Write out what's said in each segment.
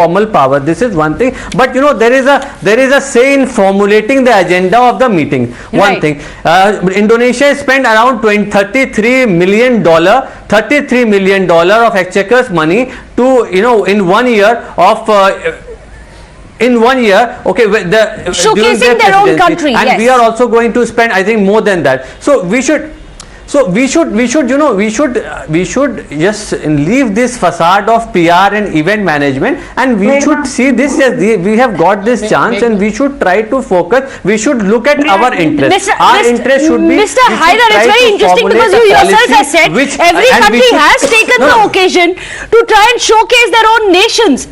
formal power. This is one thing, but there is a say in formulating the agenda of the meeting. One thing, Indonesia spent around $33 million of exchequer's money to in 1 year of okay, showcasing their own country, and we are also going to spend, I think, more than that. So we should just leave this facade of PR and event management, and we should see this as we have got this chance, and we should try to focus. We should look at our interest. Our interest should be. Mr. Haider, it's very interesting because you yourself have said every country has taken the occasion to try and showcase their own nations.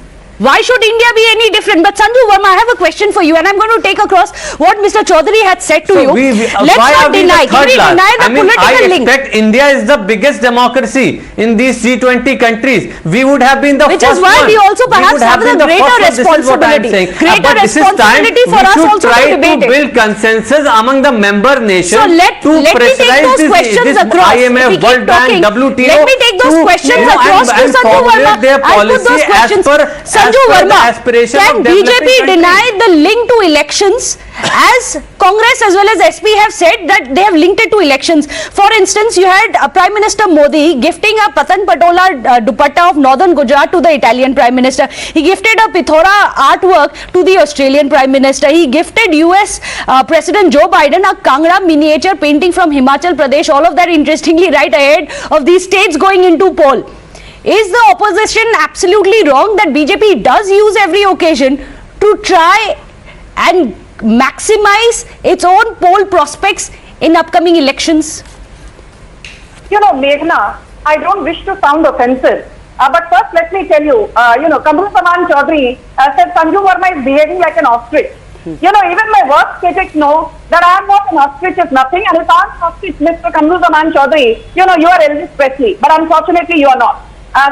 Why should India be any different? But Sanju Verma, I have a question for you, and I'm going to take across what Mr. Chaudhary had said to you. Let's not deny. Can we deny the political link? I expect India is the biggest democracy in these G20 countries. We would have been the first one. Which is why we also perhaps have the greater responsibility. Greater responsibility for us also to debate it. Build consensus among the member nations. So let me take those questions across. IMF, World Bank, WTO. Let me take those questions across to Sanju Verma. I put those questions. Sanju Verma, can BJP deny the link to elections, as Congress as well as SP have said that they have linked it to elections? For instance, you had Prime Minister Modi gifting a Patan Patola dupatta of Northern Gujarat to the Italian Prime Minister. He gifted a Pithora artwork to the Australian Prime Minister. He gifted US President Joe Biden a Kangra miniature painting from Himachal Pradesh. All of that, interestingly, right ahead of these states going into poll. Is the opposition absolutely wrong that BJP does use every occasion to try and maximize its own poll prospects in upcoming elections? Meghana, I don't wish to sound offensive, but first let me tell you, Kamru Saman Chaudhary said Sanju Verma is behaving like an ostrich. Even my work critics know that I am not an ostrich is nothing, and if I am an ostrich, Mr. Kamru Saman Chaudhary, you are Elvis Presley, but unfortunately you are not.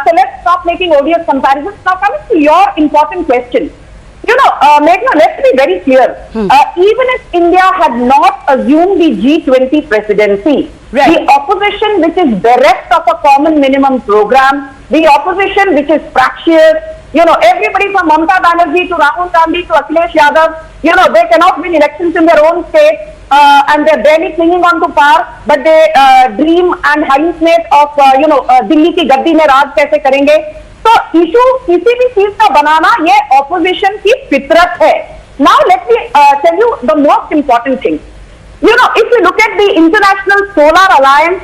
So let's stop making odious comparisons. Now coming to your important question, Meghna, let's be very clear. Even if India had not assumed the G20 presidency, the opposition which is bereft of a common minimum program, the opposition which is fractious, everybody from Mamata Banerjee to Rahul Gandhi to Akhilesh Yadav, they cannot win elections in their own state, and they're barely clinging on to power, but they dream and hallucinate of, Delhi ki gaddi mein raaj kaise karenge. So issue किसी भी चीज का बनाना ये opposition की फितरत है. Now let me tell you the most important thing. If you look at the International Solar Alliance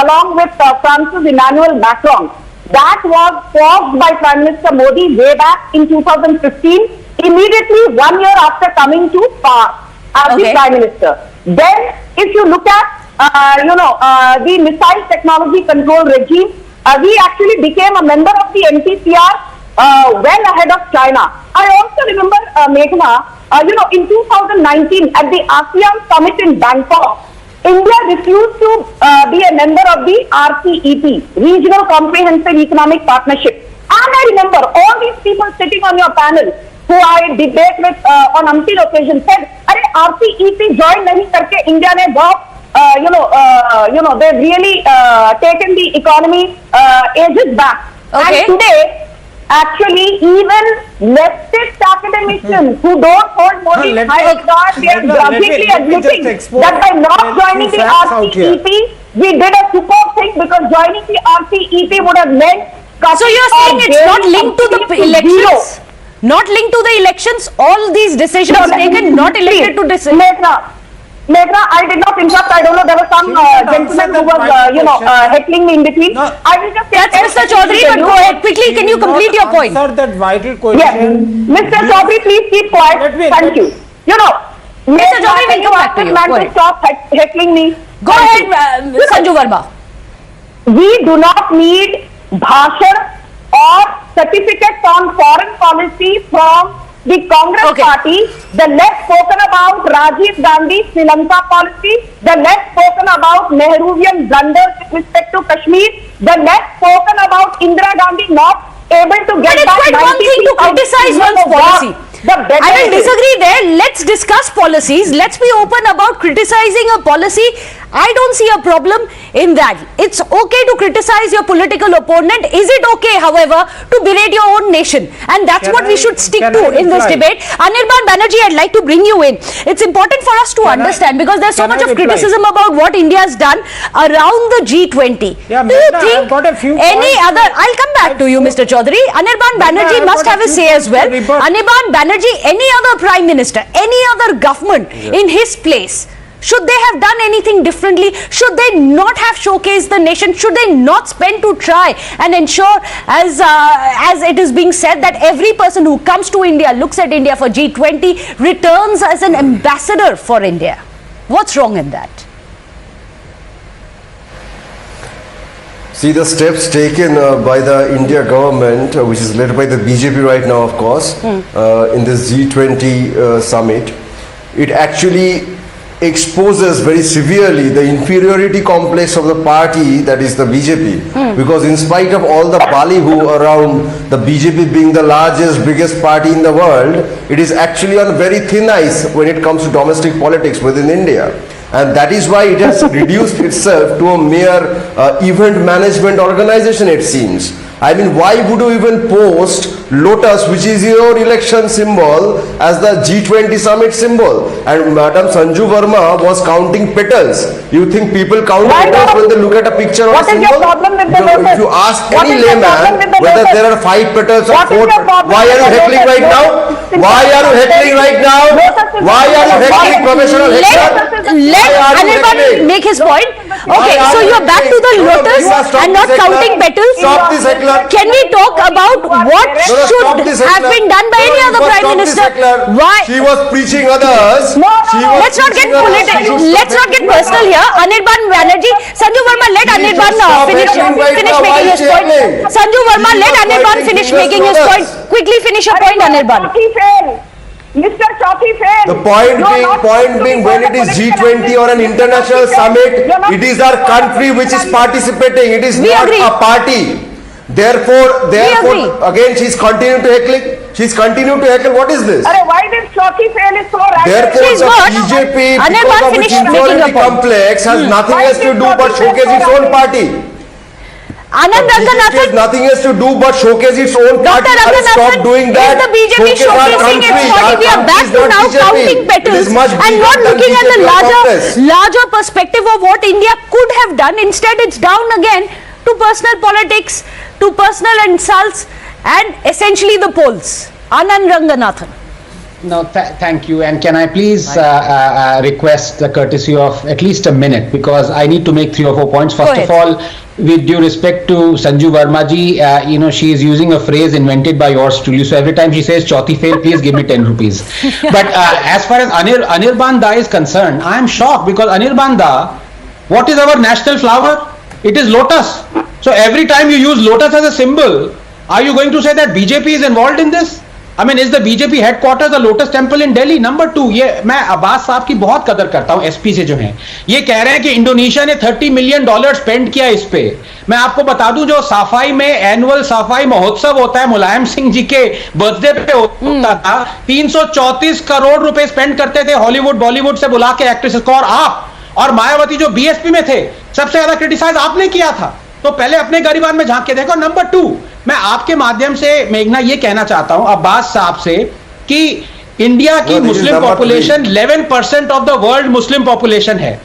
along with France's Emmanuel Macron, that was forged by Prime Minister Modi way back in 2015, immediately 1 year after coming to power as the Prime Minister. Then, if you look at, the missile technology control regime, we actually became a member of the NPCR well ahead of China. I also remember, Meghana, in 2019 at the ASEAN Summit in Bangkok, India refused to be a member of the RCEP, Regional Comprehensive Economic Partnership. And I remember all these people sitting on your panel who I debate with on umpteen occasions said, RCEP join nahi karke India ne बहुत they've really taken the economy ages back. And today, actually, even leftist academicians who don't hold Modi's high regard, they are grudgingly admitting that by not joining the RCEP, we did a super thing, because joining the RCEP would have meant. So you're saying it's not linked to the elections? Not linked to the elections? All these decisions taken, not related to decisions? Meghna, I did not interrupt. I don't know. There was some gentleman who was, heckling me in between. No, I will just. That's Mr. Chaudhary, but go ahead quickly. Can you complete your point? Answer that vital question. Yes, Mr. Chaudhary, please keep quiet. Thank you. Mr. Chaudhary, will come back to you. Go ahead. Stop heckling me. Go ahead, Sanju Verma. We do not need bhashan or certificates on foreign policy from the Congress party. The left spoken about Rajiv Gandhi Sri Lanka policy, the left spoken about Nehruvian blunders with respect to Kashmir, the left spoken about Indira Gandhi not able to get back. But it's quite one thing to criticize one's policy. I will disagree there. Let's discuss policies. Let's be open about criticizing a policy I don't see a problem in that. It's okay to criticize your political opponent. Is it okay, however, to berate your own nation? And that's what we should stick to in this debate. Anirban Banerjee, I'd like to bring you in. It's important for us to understand because there's so much of criticism about what India has done around the G20. Yeah, do you think got a few any points. other... I'll come back to you, Mr. Chaudhary. Anirban Banerjee must have a say as well. Anirban Banerjee, any other Prime Minister, any other government in his place, should they have done anything differently? Should they not have showcased the nation? Should they not spend to try and ensure, as it is being said, that every person who comes to India, looks at India for G20, returns as an ambassador for India? What's wrong in that? See, the steps taken by the India government, which is led by the BJP right now, of course, in this G20 summit, it actually exposes very severely the inferiority complex of the party, that is the BJP. Because in spite of all the ballyhoo around the BJP being the largest, biggest party in the world, it is actually on very thin ice when it comes to domestic politics within India. And that is why it has reduced itself to a mere event management organization, it seems. I mean, why would you even post lotus, which is your election symbol, as the G20 summit symbol? And Madam Sanju Verma was counting petals. You think people count petals when they look at a picture or a symbol? What is your problem with the lotus? If you ask What any is your problem layman with the whether lotus? there are 5 petals or What is 4 your petals, problem why with are you the heckling lotus? right now? Why are you heckling right now? Why are you heckling, professional heckler? Let Anirban make his point. Okay, so you're back to the lotus and not counting petals. Stop this heckler. Can we talk about what should have been done by any other Prime Minister? Why? She was preaching others. Let's not get political. Let's not get personal here. Anirban Banerjee, Sanju Verma, let Anirban finish making his point. Sanju Verma, let Anirban finish making his point. Quickly finish your point, Anirban. Mr. Choki failed. The point being, when it is G20 or an international summit, it is our country which is participating. It is not a party. Therefore, again, she's continuing to heckle. She's continuing to heckle. What is this? Why did Choki fail is so radical? Therefore, the BJP, because of its inferiority complex, has nothing else to do but showcase its own party. Anand Ranganathan, nothing else to do but showcase its own party. Stop doing that. Is the BJP showcasing its party? We are back to now counting petals and not looking at the larger perspective of what India could have done. Instead, it's down again to personal politics, to personal insults, and essentially the polls. Anand Ranganathan. No, thank you. And can I please request the courtesy of at least a minute, because I need to make 3 or 4 points. First of all, with due respect to Sanju Verma ji, she is using a phrase invented by yours truly. So every time she says "Chauthi fail," please give me 10 rupees. But as far as Anirban Da is concerned, I am shocked, because Anirban Da, what is our national flower? It is lotus. So every time you use lotus as a symbol, are you going to say that BJP is involved in this? I mean, is the BJP headquarters the Lotus Temple in Delhi? Number 2, ये मैं अब्बास साहब की बहुत कदर करता हूँ, SP से जो हैं, ये कह रहे हैं कि इंडोनेशिया ने $30 मिलियन स्पेंड किया इस पे। मैं आपको बता दूं, जो सफाई में एनुअल सफाई महोत्सव होता है, मुलायम सिंह जी के बर्थडे पे होता था, 334 करोड़ रुपए स्पेंड करते थे हॉलीवुड बॉलीवुड से बुला के एक्ट्रेसेस को, और आप और मायावती जो बीएसपी में थे, सबसे ज्यादा क्रिटिसाइज आपने किया था। तो पहले अपने गरीबान में झांक के देखो। नंबर 2, मैं आपके माध्यम से मेघना ये कहना चाहता हूं अब्बास साहब से कि इंडिया की Muslim population 11% of the world Muslim population है।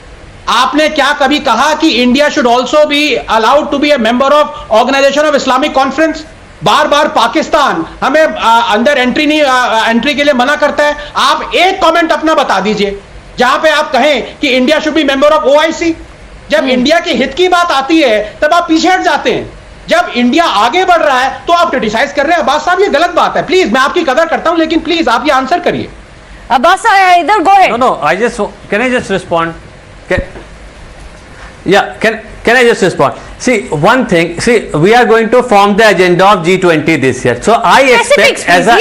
आपने क्या कभी कहा कि India should also be allowed to be a member of Organisation of Islamic Conference? बार बार पाकिस्तान हमें अंदर एंट्री के लिए मना करता है। आप एक कमेंट अपना बता दीजिए जहां पे आप कहें कि India should be member of OIC. जब इंडिया के हित की बात आती है तब आप पीछे हट जाते हैं, जब इंडिया आगे बढ़ रहा है तो आप क्रिटिसाइज कर रहे हैं। अब्बास साहब, ये गलत बात है। प्लीज, मैं आपकी कदर करता हूं, लेकिन प्लीज आप ये आंसर करिए। Abbas, either go ahead. No, can I just respond? Can I just respond? See, one thing, we are going to form the agenda of G20 this year. So I expect as a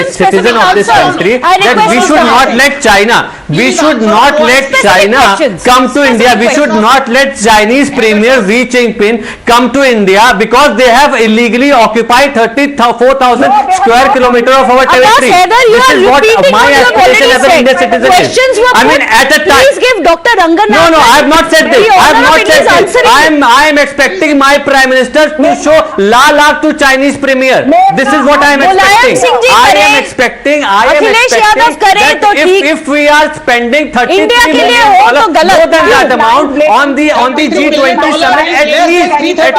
citizen of this country that we should not let China, come to India. We should not let Chinese Premier Xi Jinping come to India because they have illegally occupied 34,000 square kilometers of our territory. This is what my aspiration as an Indian citizen is. I mean, at a time. Please give Dr. Rangana. No, I have not said this. I have not said this. I am expecting my Prime Minister to show la to Chinese Premier. This is what I am expecting. I am expecting that if we are spending $33 million more than that amount on the G20 summit, at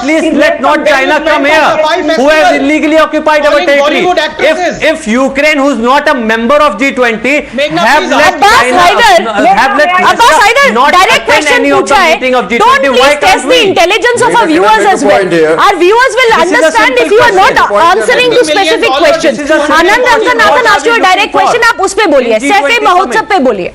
least let not China come here, who has illegally occupied our territory. If Ukraine, who's not a member of G20, have let not attend any of the meeting of G20, why can't the intelligence of our viewers as well. Our viewers will understand if you are not answering to specific questions. Anand Ranganathan asked you a direct question, आप उस पे बोलिए, सैफे महोत्सव पे बोलिए.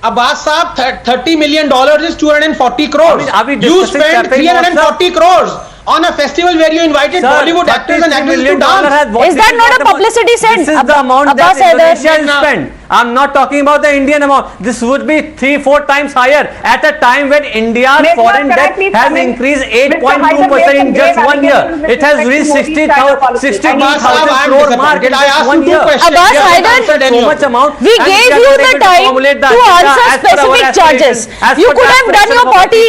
Abbas साहब, $30 million is 240 crores. You spent 340 crores on a festival where you invited Bollywood actors and actresses to dance. Is that not a publicity stunt? This is the amount that Indonesia will spend. I'm not talking about the Indian amount. This would be 3-4 times higher at a time when India's foreign debt has increased 8.2% in just 1 year. It has reached 62,000 crore mark in just 1 year. Abbas Haider, so much amount. We gave you the time to answer specific charges. You could have done your party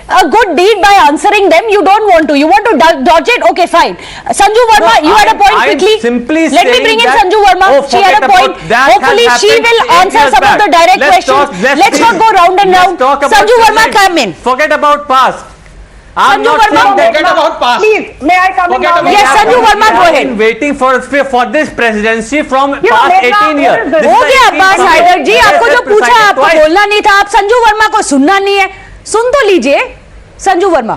a good deed by answering them. You don't want to. You want to dodge it? Okay, fine. Sanju Verma, you had a point quickly. Let me bring in Sanju Verma. She had a point. Hopefully she will answer some of the direct questions. Let's not go round and round. Sanju Verma, come in. Forget about past. Sanju Verma, forget about past. Please, may I come in now? Yes, Sanju Verma, go ahead. Waiting for this presidency from past 18 years. हो गया अब्बास हैदर जी, आपको जो पूछा आपको बोलना नहीं था, आप संजू वर्मा को सुनना नहीं है, सुन तो लीजिए. Sanju Verma.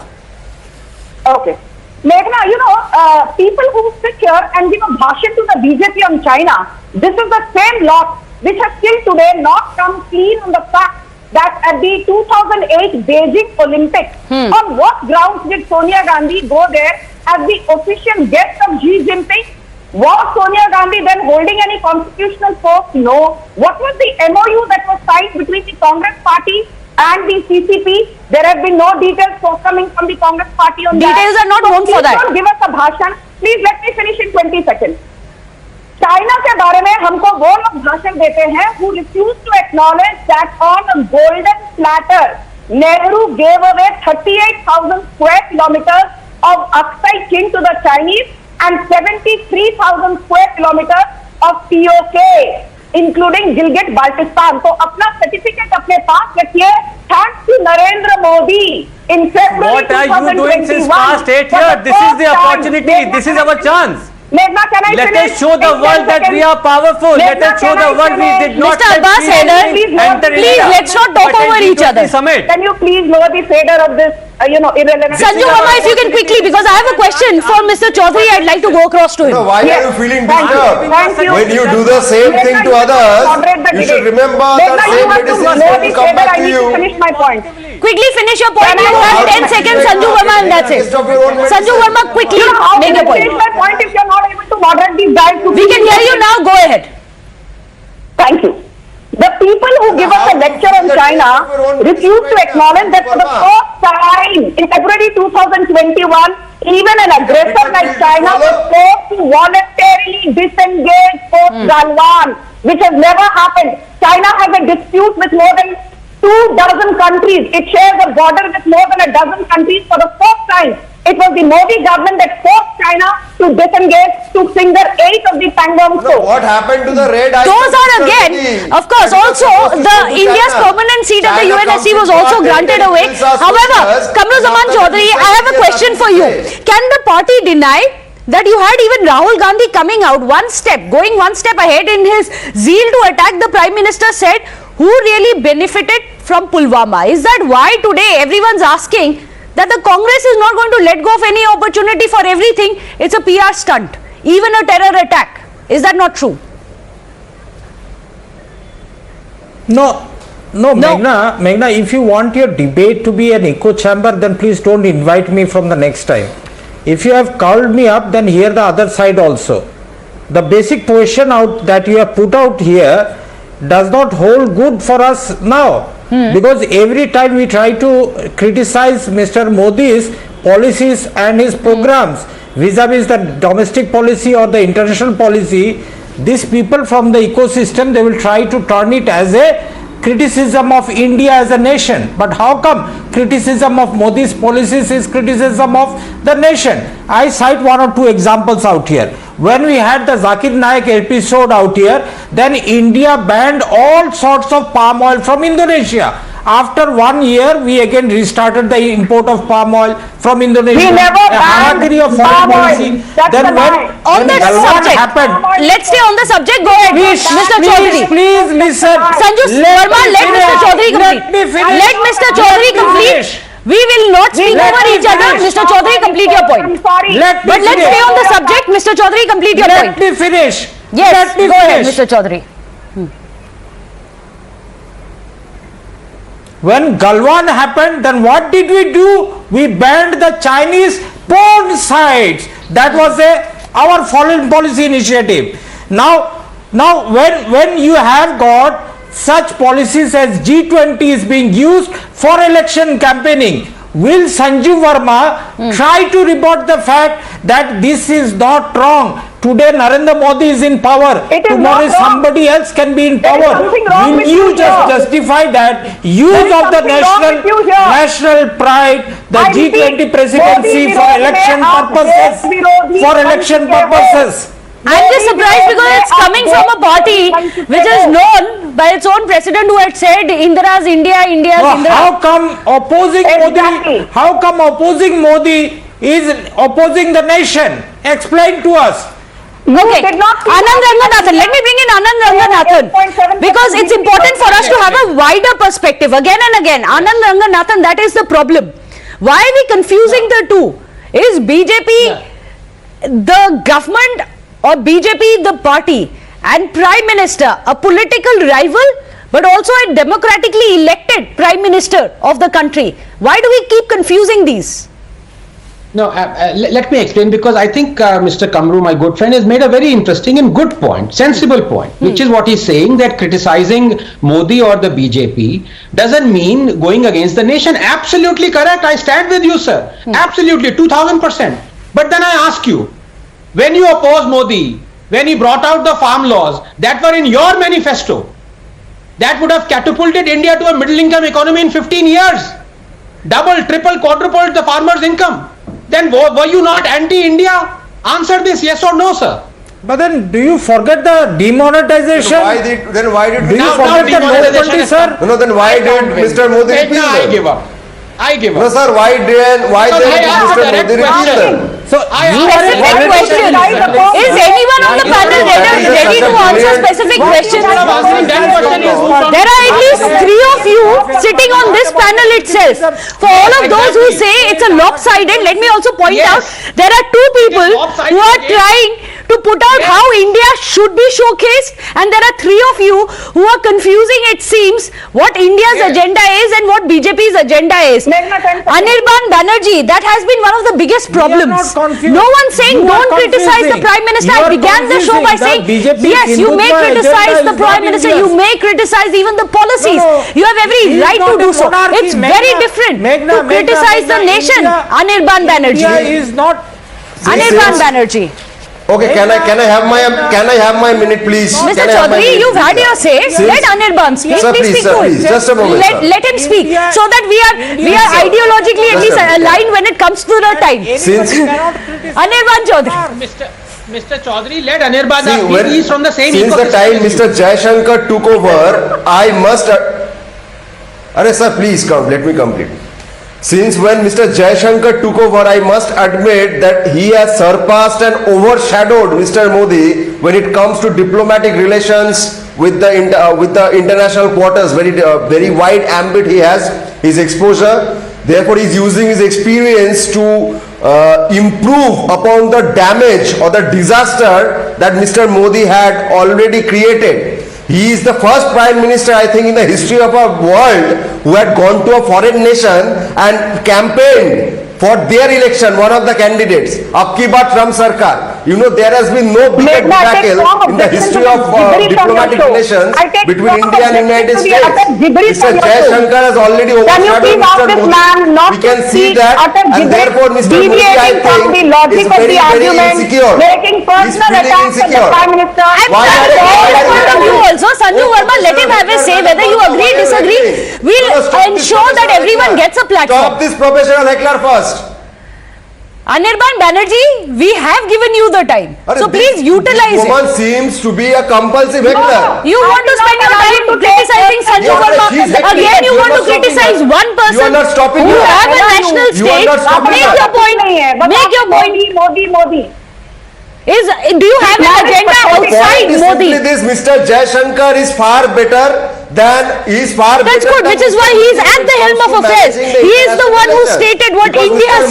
Okay. Meghana, people who sit here and give a bhashan to the BJP on China, this is the same lot which has still today not come clean on the fact that at the 2008 Beijing Olympics, on what grounds did Sonia Gandhi go there as the official guest of Xi Jinping? Was Sonia Gandhi then holding any constitutional post? No. What was the MOU that was signed between the Congress party and the CCP? There have been no details forthcoming from the Congress party on that. Details are not known for that. Don't give us a bhashan. Please let me finish in 20 seconds. China के बारे में हमको वो लोग भाषण देते हैं who refuse to acknowledge that on a golden platter, Nehru gave away 38,000 square kilometers of Aksai Chin to the Chinese and 73,000 square kilometers of TOK, including Gilgit-Baltistan. तो अपना certificate अपने पास रखिए. Thanks to Narendra Modi in February 2021. What are you doing since past 8 years? This is the opportunity. This is our chance. Meghana, can I Let finish? us show the world that we are powerful. Let us show the world we did not Mr. Abbas Haider, please let's not talk over each other. Can you please lower the fader of this, irrelevant? Sanju Verma, if you can quickly, because I have a question for Mr. Chaudhary, I'd like to go across to him. No, why are you feeling disturbed? When you do the same thing to others, you should remember that same criticism will come back to you. Finish my point. Quickly finish your point. You have 10 seconds, Sanju Verma, and that's it. Sanju Verma, quickly make a point. Finish my point if you're not able to moderate these guys. We can hear you now. Go ahead. Thank you. The people who give us a lecture on China refuse to acknowledge that for the first time in February 2021, even an aggressor like China was forced to voluntarily disengage post-Galwan, which has never happened. China has a dispute with more than 24 countries. It shares a border with more than a dozen countries for the first time. It was the Modi government that forced China to disengage to finger 8 of the Pangong Stone. What happened to the red eye? Those are again, of course, also India's permanent seat at the UNSC was also granted away. However, Kamruzaman Chaudhary, I have a question for you. Can the party deny that you had even Rahul Gandhi coming out going one step ahead in his zeal to attack the Prime Minister, said who really benefited from Pulwama? Is that why today everyone's asking that the Congress is not going to let go of any opportunity for everything? It's a PR stunt, even a terror attack. Is that not true? No, No, Meghna, if you want your debate to be an echo chamber, then please don't invite me from the next time. If you have called me up, then hear the other side also. The basic question that you have put out here does not hold good for us now. Because every time we try to criticize Mr. Modi's policies and his programs vis-a-vis the domestic policy or the international policy, these people from the ecosystem, they will try to turn it as a criticism of India as a nation. But how come criticism of Modi's policies is criticism of the nation? I cite one or two examples out here. When we had the Zakir Naik episode out here, then India banned all sorts of palm oil from Indonesia. After 1 year, we again restarted the import of palm oil from Indonesia. We never banned palm oil. That's Then a lie. On the subject, let's stay on the subject. Go ahead, Mr. Chaudhary. Please listen. Sanju Verma, let Mr. Chaudhary complete. Let me finish. Let Mr. Chaudhary complete. We will not speak over each other. Mr. Chaudhary, complete your point. I'm sorry. Let me But let's finish. stay on the subject. Mr. Chaudhary, complete your Let point. me finish. Yes, Let me go ahead, finish. Mr. Chaudhary. When Galwan happened, then what did we do? We banned the Chinese porn sites. That was our foreign policy initiative. Now when you have got such policies as G20 is being used for election campaigning, will Sanjeev Verma try to rebut the fact that this is not wrong? Today Narendra Modi is in power. It is Tomorrow not wrong. somebody else can be in There is power. something wrong Will with you you just here. justify that use There is of the something wrong with you here. national pride, the I G20 repeat, presidency Modi for विरोध election में आप purposes? देश विरोधी For बन election चुके हो। purposes. I'm just surprised because it's coming from a party which is known by its own president who had said Indira's India, India's No, Indira. how come opposing Exactly. Modi? How come opposing Modi is opposing the nation? Explain to us. Okay, did not see Anand that. Ranganathan, let me bring in Anand Ranganathan 8.7% because it's important for us to have a wider perspective again and again. Anand Ranganathan, that is the problem. Why are we confusing the two? Is BJP the government or BJP the party and Prime Minister a political rival but also a democratically elected Prime Minister of the country? Why do we keep confusing these? No, let me explain, because I think Mr. Kamru, my good friend, has made a very interesting and good point, sensible point, which is what he's saying, that criticizing Modi or the BJP doesn't mean going against the nation. Absolutely correct. I stand with you, sir. Absolutely, 2000%. But then I ask you, when you oppose Modi, when he brought out the farm laws that were in your manifesto, that would have catapulted India to a middle income economy in 15 years, double, triple, quadrupled the farmers' income. Then were you not anti-India? Answer this, yes or no, sir. But then do you forget the demonetization? Then why did Do you forget the demonetization note, is sir? No, then why did Mr. Modi repeal I them? give up. I give No, up. sir, why Because then I did asked Mr. a direct Modi repeal question. them? So I you asked are Specific a question. Is anyone on the panel ready to answer specific questions? There are at least 3 of you sitting on this panel itself. For all of those who say it's a lopsided, let me also point Yes. out there are 2 people lopsided, who are yes. trying to put out how India should be showcased, and there are 3 of you who are confusing, it seems, what India's Yes. agenda is and what BJP's agenda is. Meghana, 10 seconds. Anirban Banerjee, that has been one of the biggest problems. not confused. No one saying You are don't criticize the confusing. Prime Minister. You I are began the show by saying, confusing. The BJP yes, you may Hindutva criticize agenda the is Prime not Minister, India's. you may criticize even the policies. No. You have every He is right to not do a so. monarchy. It's very Meghna, different Meghna, to criticize the Meghna, nation. India- Anirban India Banerjee. is not. Anirban since- Banerjee. Okay, can I have my minute, please? Mr. Can I have my Chaudhary, minute, you've had please? your say. Since- Let Anirban speak. Sir, Please please, speak sir, to please. him. Just a moment, sir. Let him speak India- so that we are sir. ideologically at Just least a minute. aligned when it comes to the time. Since Anirban Chaudhary. Mr. Chaudhary, let Anirban See, speak. He is from the same since the ecosystem time as you. Mr. Jaishankar took over, I must. Arey sir, please come. Let me complete. Since when Mr. Jaishankar took over, I must admit that he has surpassed and overshadowed Mr. Modi when it comes to diplomatic relations with the international quarters. Very wide ambit he has, his exposure. Therefore, he is using his experience to improve upon the damage or the disaster that Mr. Modi had already created. He is the first prime minister, I think, in the history of our world who had gone to a foreign nation and campaigned for their election, one of the candidates, Abki Baar Trump Sarkar. You know, there has been no bigger miracle in the history of diplomatic relations between India and United States. Mr. Shivshankar has already overshadowed Mr. Modi. We can see that, and therefore Mr. Modi, I think, is very, very insecure. He's feeling insecure. Also, Sanju Verma, let him have his say. Whether you agree, disagree, we'll ensure that everyone gets a platform. Stop this professional heckler first. Anirban Banerjee, we have given you the time. So please utilize it. This woman seems to be a compulsive heckler. You want to spend your time criticizing Sanju Verma. Again, you want to criticize one person who have a national stage. Make your point. Make your point. Modi. Do you have an agenda outside Modi? This Mr. Shivshankar is far better than That's good, which is why he is at the helm of affairs. He is the one who stated what India's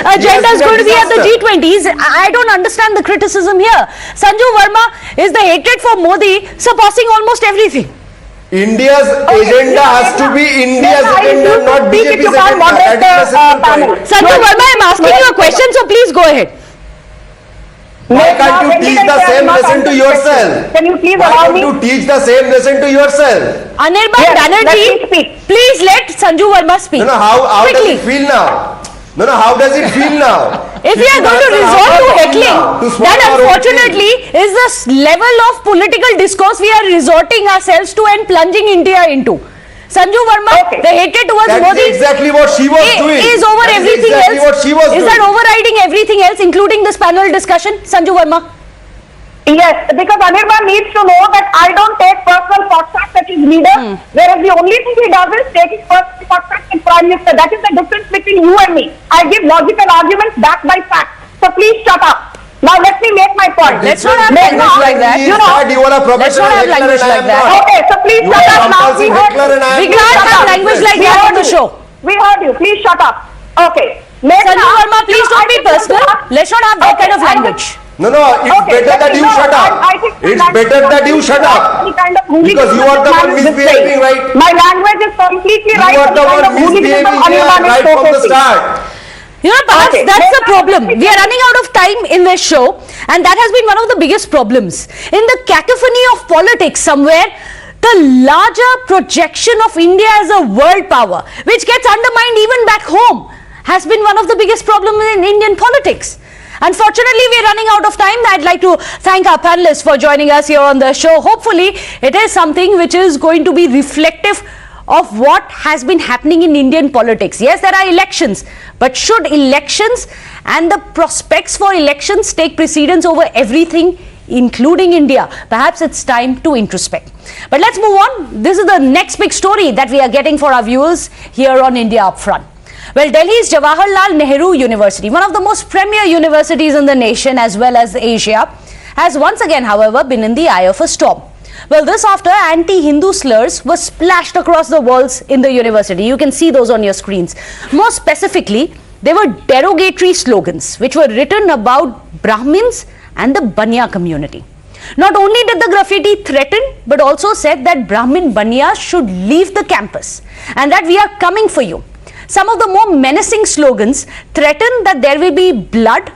agenda is going to be at the G20s. I don't understand the criticism here. Sanju Verma is the hatred for Modi surpassing almost everything. India's agenda has to be India's agenda, not BJP's agenda. Sanju Verma, I am asking you a question, so please go ahead. Why can't you teach the same lesson to yourself? Can you please allow me? Why can't you teach the same lesson to yourself? Anirban Banerjee, please let Sanju Verma speak. No, how does it feel now? No, how does it feel now? If we are going to resort to heckling, then unfortunately is the level of political discourse we are resorting ourselves to and plunging India into. Sanju Verma, the hatred towards Modi is exactly what she was doing. Is over everything else. What she was is doing. that overriding everything else, including this panel discussion? Sanju Verma. Yes, because Anirban needs to know that I don't take personal shots at his leader, whereas the only thing he does is take his personal shots at his prime minister. That is the difference between you and me. I give logical arguments backed by facts. So please shut up. Now let me make my point. Let's not have language like that. You are a let's not have language like that. Okay, so please shut up now. We can't have language like that on the show. We heard you. Please shut up. Okay. Sanju Verma, please don't be personal. Let's not have that kind of language. No, it's better that you shut up. It's better that you shut up. Because you are the one misbehaving, right? My language is completely right. You are the one misbehaving here right from the start. You know, perhaps that's the problem. We are running out of time in this show, and that has been one of the biggest problems. In the cacophony of politics somewhere, the larger projection of India as a world power, which gets undermined even back home, has been one of the biggest problems in Indian politics. Unfortunately, we are running out of time. I'd like to thank our panelists for joining us here on the show. Hopefully, it is something which is going to be reflective of what has been happening in Indian politics. Yes, there are elections, but should elections and the prospects for elections take precedence over everything, including India? Perhaps it's time to introspect. But let's move on. This is the next big story that we are getting for our viewers here on India Upfront. Well, Delhi's Jawaharlal Nehru University, one of the most premier universities in the nation as well as Asia, has once again, however, been in the eye of a storm. Well, this after anti-Hindu slurs were splashed across the walls in the university. You can see those on your screens. More specifically, they were derogatory slogans which were written about Brahmins and the Banya community. Not only did the graffiti threaten, but also said that Brahmin Banyas should leave the campus and that we are coming for you. Some of the more menacing slogans threaten that there will be blood,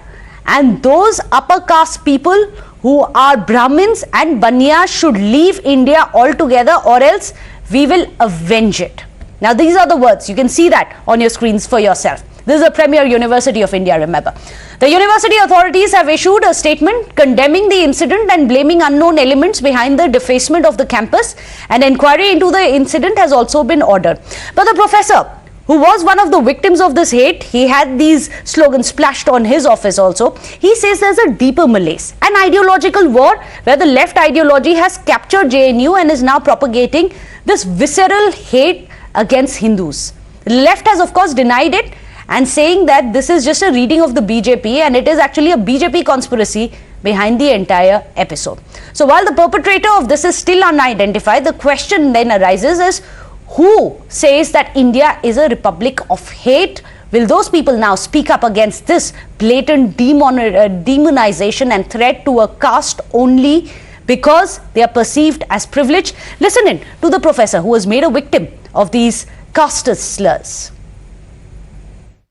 and those upper caste people who are Brahmins and Banyas should leave India altogether, or else we will avenge it. Now, these are the words. You can see that on your screens for yourself. This is a premier university of India, remember. The university authorities have issued a statement condemning the incident and blaming unknown elements behind the defacement of the campus. An inquiry into the incident has also been ordered. But the professor, who was one of the victims of this hate, he had these slogans splashed on his office also. He says there's a deeper malaise, an ideological war where the left ideology has captured JNU and is now propagating this visceral hate against Hindus. The left has of course denied it and saying that this is just a reading of the BJP and it is actually a BJP conspiracy behind the entire episode. So while the perpetrator of this is still unidentified, the question then arises is, who says that India is a republic of hate? Will those people now speak up against this blatant demonization and threat to a caste-only because they are perceived as privileged. Listen in to the professor who was made a victim of these casteist slurs.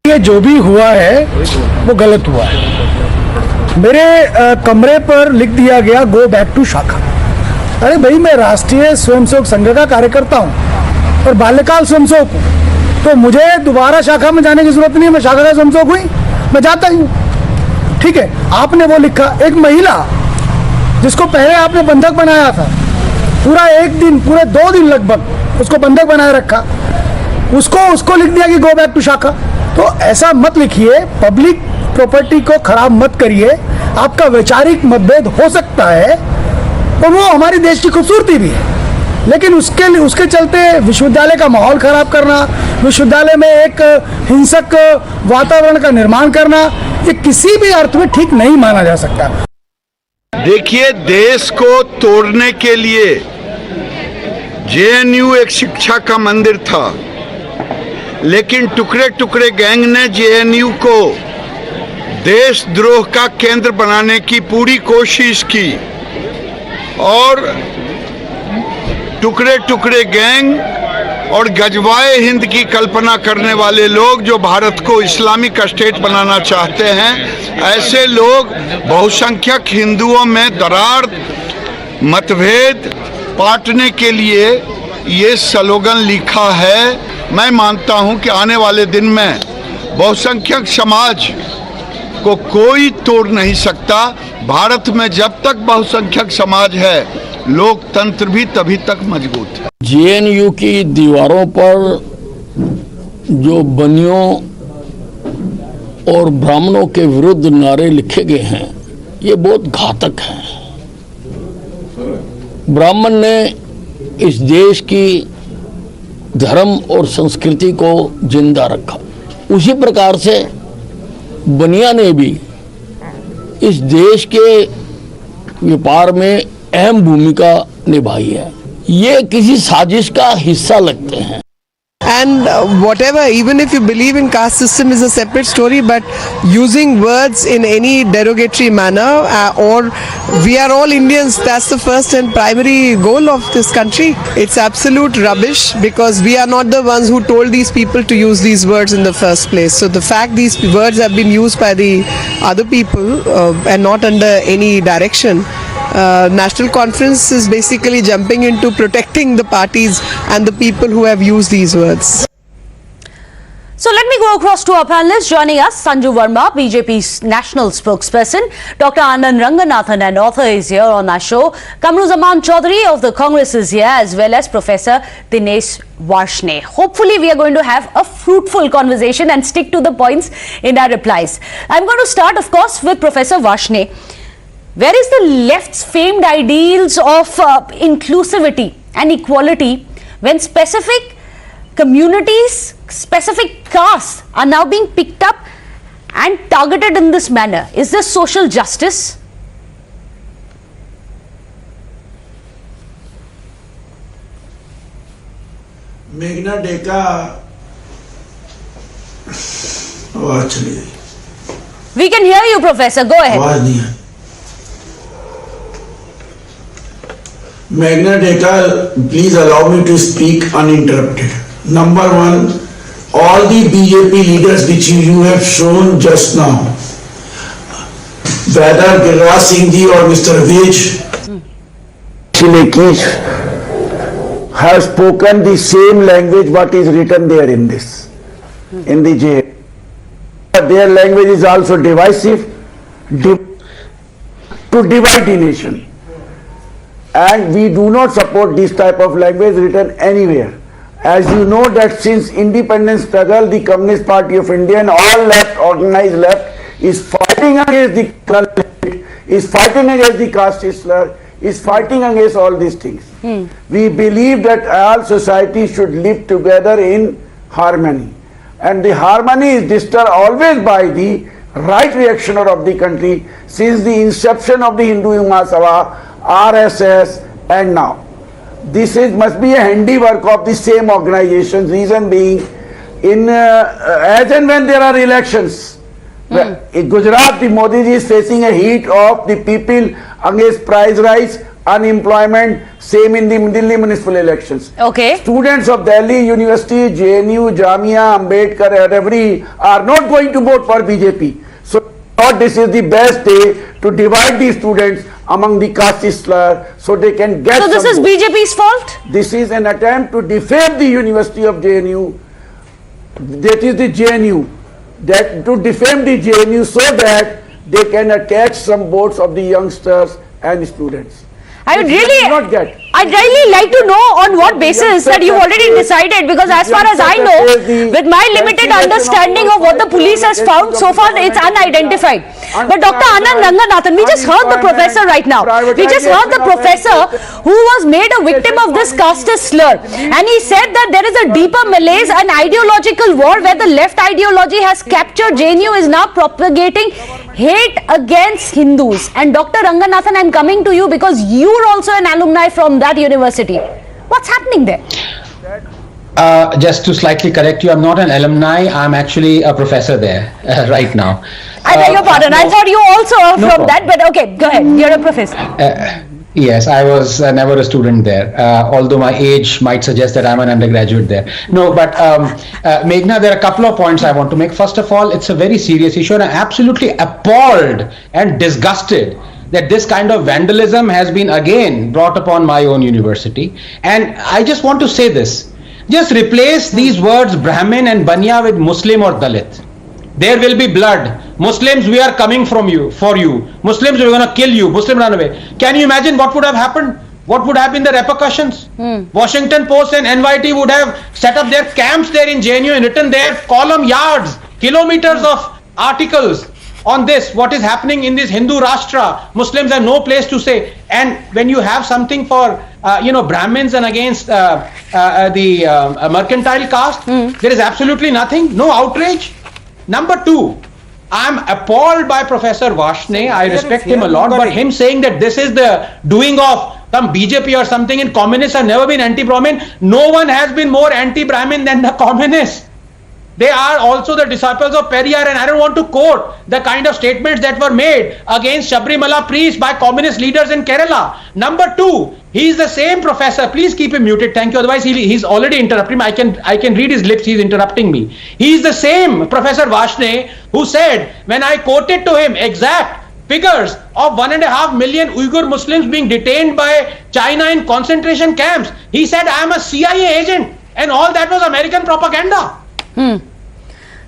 ये जो भी हुआ है वो गलत हुआ है। मेरे कमरे पर लिख दिया गया गो बैक टू शाखा। अरे भाई, मैं राष्ट्रीय स्वयंसेवक संघ का कार्यकर्ता हूँ और बाल्यकाल स्वयंसेवक हूँ, तो मुझे दोबारा शाखा में जाने की जरूरत नहीं है। मैं शाखा का स्वयंसेवक हुई, मैं जाता ही हूँ। ठीक है, आपने वो लिखा, एक महिला जिसको पहले आपने बंधक बनाया था, पूरा एक दिन, पूरे 2 दिन लगभग उसको बंधक बनाए रखा, उसको लिख दिया कि गो बैक टू शाखा। तो ऐसा मत लिखिए, पब्लिक प्रॉपर्टी को खराब मत करिए। आपका वैचारिक मतभेद हो सकता है और वो हमारी देश की खूबसूरती भी है, लेकिन उसके चलते विश्वविद्यालय का माहौल खराब करना, विश्वविद्यालय में एक हिंसक वातावरण का निर्माण करना, ये किसी भी अर्थ में ठीक नहीं माना जा सकता। देखिए, देश को तोड़ने के लिए जेएनयू एक शिक्षा का मंदिर था, लेकिन टुकड़े टुकड़े गैंग ने जेएनयू को देशद्रोह का केंद्र बनाने की पूरी कोशिश की और टुकड़े टुकड़े गैंग और गजवाए हिंद की कल्पना करने वाले लोग जो भारत को इस्लामिक स्टेट बनाना चाहते हैं, ऐसे लोग बहुसंख्यक हिंदुओं में दरार, मतभेद पाटने के लिए ये स्लोगन लिखा है। मैं मानता हूं कि आने वाले दिन में बहुसंख्यक समाज को कोई तोड़ नहीं सकता। भारत में जब तक बहुसंख्यक समाज है, लोकतंत्र भी तभी तक मजबूत है। जेएनयू की दीवारों पर जो बनियों और ब्राह्मणों के विरुद्ध नारे लिखे गए हैं, ये बहुत घातक हैं। ब्राह्मण ने इस देश की धर्म और संस्कृति को जिंदा रखा, उसी प्रकार से बनिया ने भी इस देश के व्यापार में अहम भूमिका निभाई है। ये किसी साजिश का हिस्सा लगते हैं। And whatever, even if you believe in caste system is a separate story, but using words in any derogatory manner or we are all Indians, that's the first and primary goal of this country. It's absolute rubbish because we are not the ones who told these people to use these words in the first place. So the fact these words have been used by the other people and not under any direction, National Conference is basically jumping into protecting the parties and the people who have used these words. So let me go across to our panelists. Joining us, Sanju Verma, BJP's national spokesperson, Dr. Anand Ranganathan, an author, is here on our show. Kamruzaman Chaudhary of the Congress is here, as well as Professor Dinesh Varshney. Hopefully we are going to have a fruitful conversation and stick to the points in our replies. I'm going to start, of course, with Professor Varshney. Where is the left's famed ideals of inclusivity and equality when specific communities, specific castes are now being picked up and targeted in this manner? Is this social justice? मेघना डेका आवाज चली गई। We can hear you, Professor. Go ahead. आवाज नहीं है। Meghana Dekha, please allow me to speak uninterrupted. Number one, all the BJP leaders which you have shown just now, whether Giraj Singh ji or Mr. Vij, have spoken the same language what is written there in this, in the J. Their language is also divisive, to divide the nation. And we do not support this type of language written anywhere. As you know that since independence struggle, the Communist Party of India and all left, organized left, is fighting against the is fighting against the caste slur, is fighting against all these things. We believe that all society should live together in harmony. And the harmony is disturbed always by the right reactioner of the country since the inception of the Hindu Mahasabha, RSS and now. This must be a handiwork of the same organizations, reason being as and when there are elections. In Gujarat, the Modi ji is facing a heat of the people against price rise, unemployment, same in the Delhi municipal elections. Okay. Students of Delhi University, JNU, Jamia, Ambedkar, Every are not going to vote for BJP. So thought this is the best day to divide the students among the caste slur so they can get. So this is BJP's fault? This is an attempt to defame the University of JNU. That is the JNU. That to defame the JNU so that they can attach some votes of the youngsters and students. I'd really like to know on what basis that you've already decided, because as far as I know, with my limited understanding of what the police has found, so far it's unidentified. But Dr. Anand Ranganathan, we just heard the professor right now. We just heard the professor who was made a victim of this casteist slur. And he said that there is a deeper malaise, an ideological war where the left ideology has captured. JNU is now propagating hate against Hindus. And Dr. Ranganathan, I'm coming to you because you're also an alumni from that university. What's happening there? Just to slightly correct you, I'm not an alumni. I'm actually a professor there right now. I beg your pardon. I thought you also are from that, but okay, go ahead. You're a professor. Yes, I was never a student there, although my age might suggest that I'm an undergraduate there. No, but Meghna, there are a couple of points I want to make. First of all, it's a very serious issue, and I'm absolutely appalled and disgusted that this kind of vandalism has been again brought upon my own university. And I just want to say this. Just replace these words Brahmin and Banya with Muslim or Dalit. There will be blood. Muslims, we are coming for you. Muslims, we're going to kill you. Muslim, run away. Can you imagine what would have happened? What would have been the repercussions? Washington Post and NYT would have set up their camps there in JNU and written their column yards, kilometers of articles on this, what is happening in this Hindu Rashtra. Muslims have no place to say. And when you have something for Brahmins and against the mercantile caste, there is absolutely nothing, no outrage. Number two, I'm appalled by Professor Varshney. I respect him a lot, but him saying that this is the doing of some BJP or something, and communists have never been anti-Brahmin. No one has been more anti-Brahmin than the communists. They are also the disciples of Periyar, and I don't want to quote the kind of statements that were made against Sabrimala priests by communist leaders in Kerala. Number two, he is the same professor. Please keep him muted. Thank you. Otherwise, he's already interrupting me. I can read his lips. He's interrupting me. He is the same Professor Varshney who said, when I quoted to him exact figures of 1.5 million Uyghur Muslims being detained by China in concentration camps, he said, I am a CIA agent, and all that was American propaganda.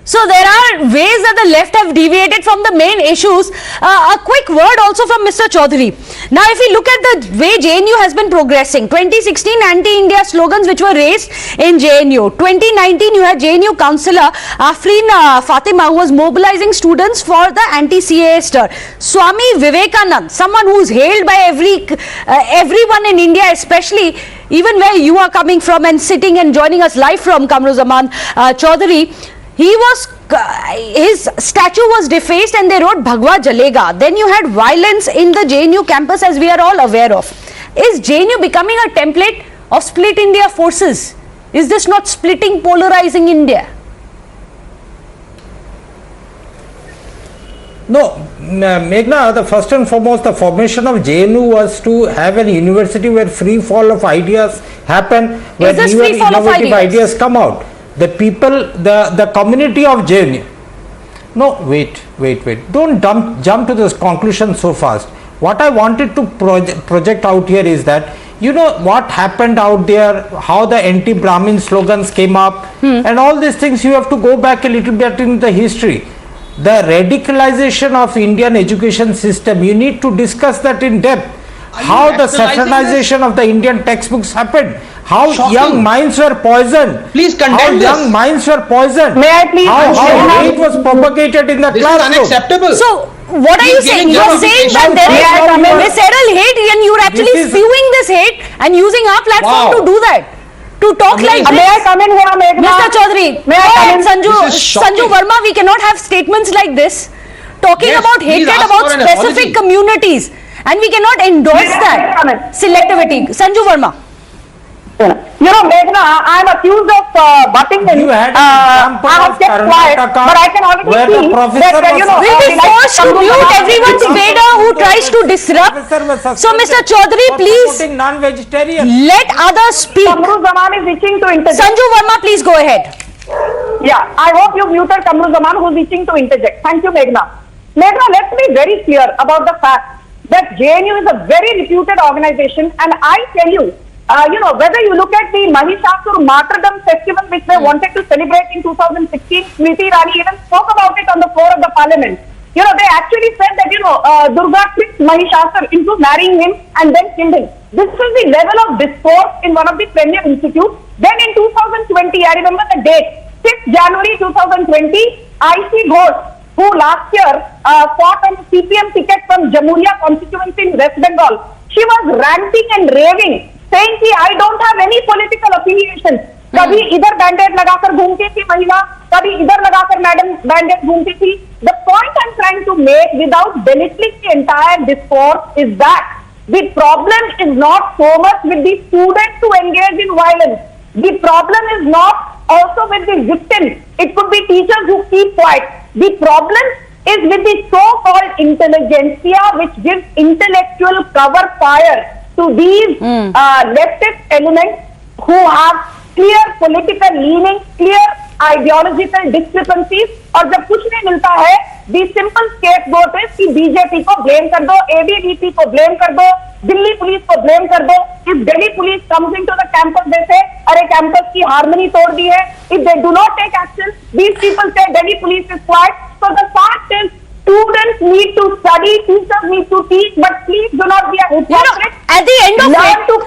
So there are ways that the left have deviated from the main issues. A quick word also from Mr. Chaudhary. Now if we look at the way JNU has been progressing, 2016 anti-India slogans which were raised in JNU. 2019 you had JNU councillor Afreen Fatima who was mobilizing students for the anti-CAA stir. Swami Vivekanand, someone who is hailed by everyone in India, especially even where you are coming from and sitting and joining us live from, Kamruzaman Chaudhary, his statue was defaced and they wrote Bhagwa Jalega. Then you had violence in the JNU campus, as we are all aware of. Is JNU becoming a template of split India forces? Is this not splitting, polarizing India? No, Meghna, the first and foremost, the formation of JNU was to have a university where free fall of ideas happen, where new and innovative ideas come out. The people, the community of JNU. No, wait. Don't jump to this conclusion so fast. What I wanted to project out here is that, you know what happened out there, how the anti-Brahmin slogans came up, and all these things. You have to go back a little bit in the history. The radicalization of Indian education system, you need to discuss that in depth. How the satanization of the Indian textbooks happened. How young minds were poisoned. Please condemn this. How young minds were poisoned. May I please? How hate was propagated in the classroom. This is unacceptable. So, what are you saying? You are saying that there is visceral hate and you are actually spewing this hate and using our platform to do that. To talk like this. May I come in here, Meghna? Mr. Chaudhary, may I come in? Sanju Verma, we cannot have statements like this. Talking about hatred about specific communities. And we cannot endorse that selectivity. Sanju Verma. You know, Meghna, I am accused of butting in. You had an example I have of kept quiet, Karnataka but I can already where the see professor that, was- We'll be forced to mute everyone's fader who tries to disrupt. So, Mr. Chaudhary, please non-vegetarian. let others speak. Kamru Zaman is itching to interject. Sanju Verma, please go ahead. Yeah, I hope you muted Kamru Zaman, who is itching to interject. Thank you, Meghana. Meghana, let's be very clear about the fact that JNU is a very reputed organization, and I tell you, whether you look at the Mahishasur Martyrdom Festival, which they wanted to celebrate in 2016, Smriti Irani even spoke about it on the floor of the parliament. They actually said that, Durga tricked Mahishasur into marrying him and then killed him. This is the level of discourse in one of the premier institutes. Then in 2020, I remember the date, 6th January 2020, IC Ghosh, who last year fought on CPM ticket from Jammuria constituency in West Bengal, she was ranting and raving, saying कि I don't have any political affiliation. कभी इधर बैंडेड लगाकर घूमती थी महिला, कभी इधर लगाकर मैडम बैंडेड घूमती थी. The point I'm trying to make, without belittling the entire discourse, is that the problem is not so much with the students who engage in violence. The problem is not also with the victims. It could be teachers who keep quiet. The problem is with the so-called intelligentsia, which gives intellectual cover fire to these leftist elements who have clear political leaning, clear ideological discrepancies. और जब कुछ नहीं मिलता है, the simple scapegoat is कि BJP को blame कर दो, ABVP को blame कर दो, दिल्ली पुलिस को blame कर दो. If Delhi police comes into the campus, they say, अरे campus की harmony तोड़ दी है. If they do not take action, these people say Delhi police is quiet. So the fact is, students need to study, teachers need to teach, but please do not be a hypocrite. At the end of it, the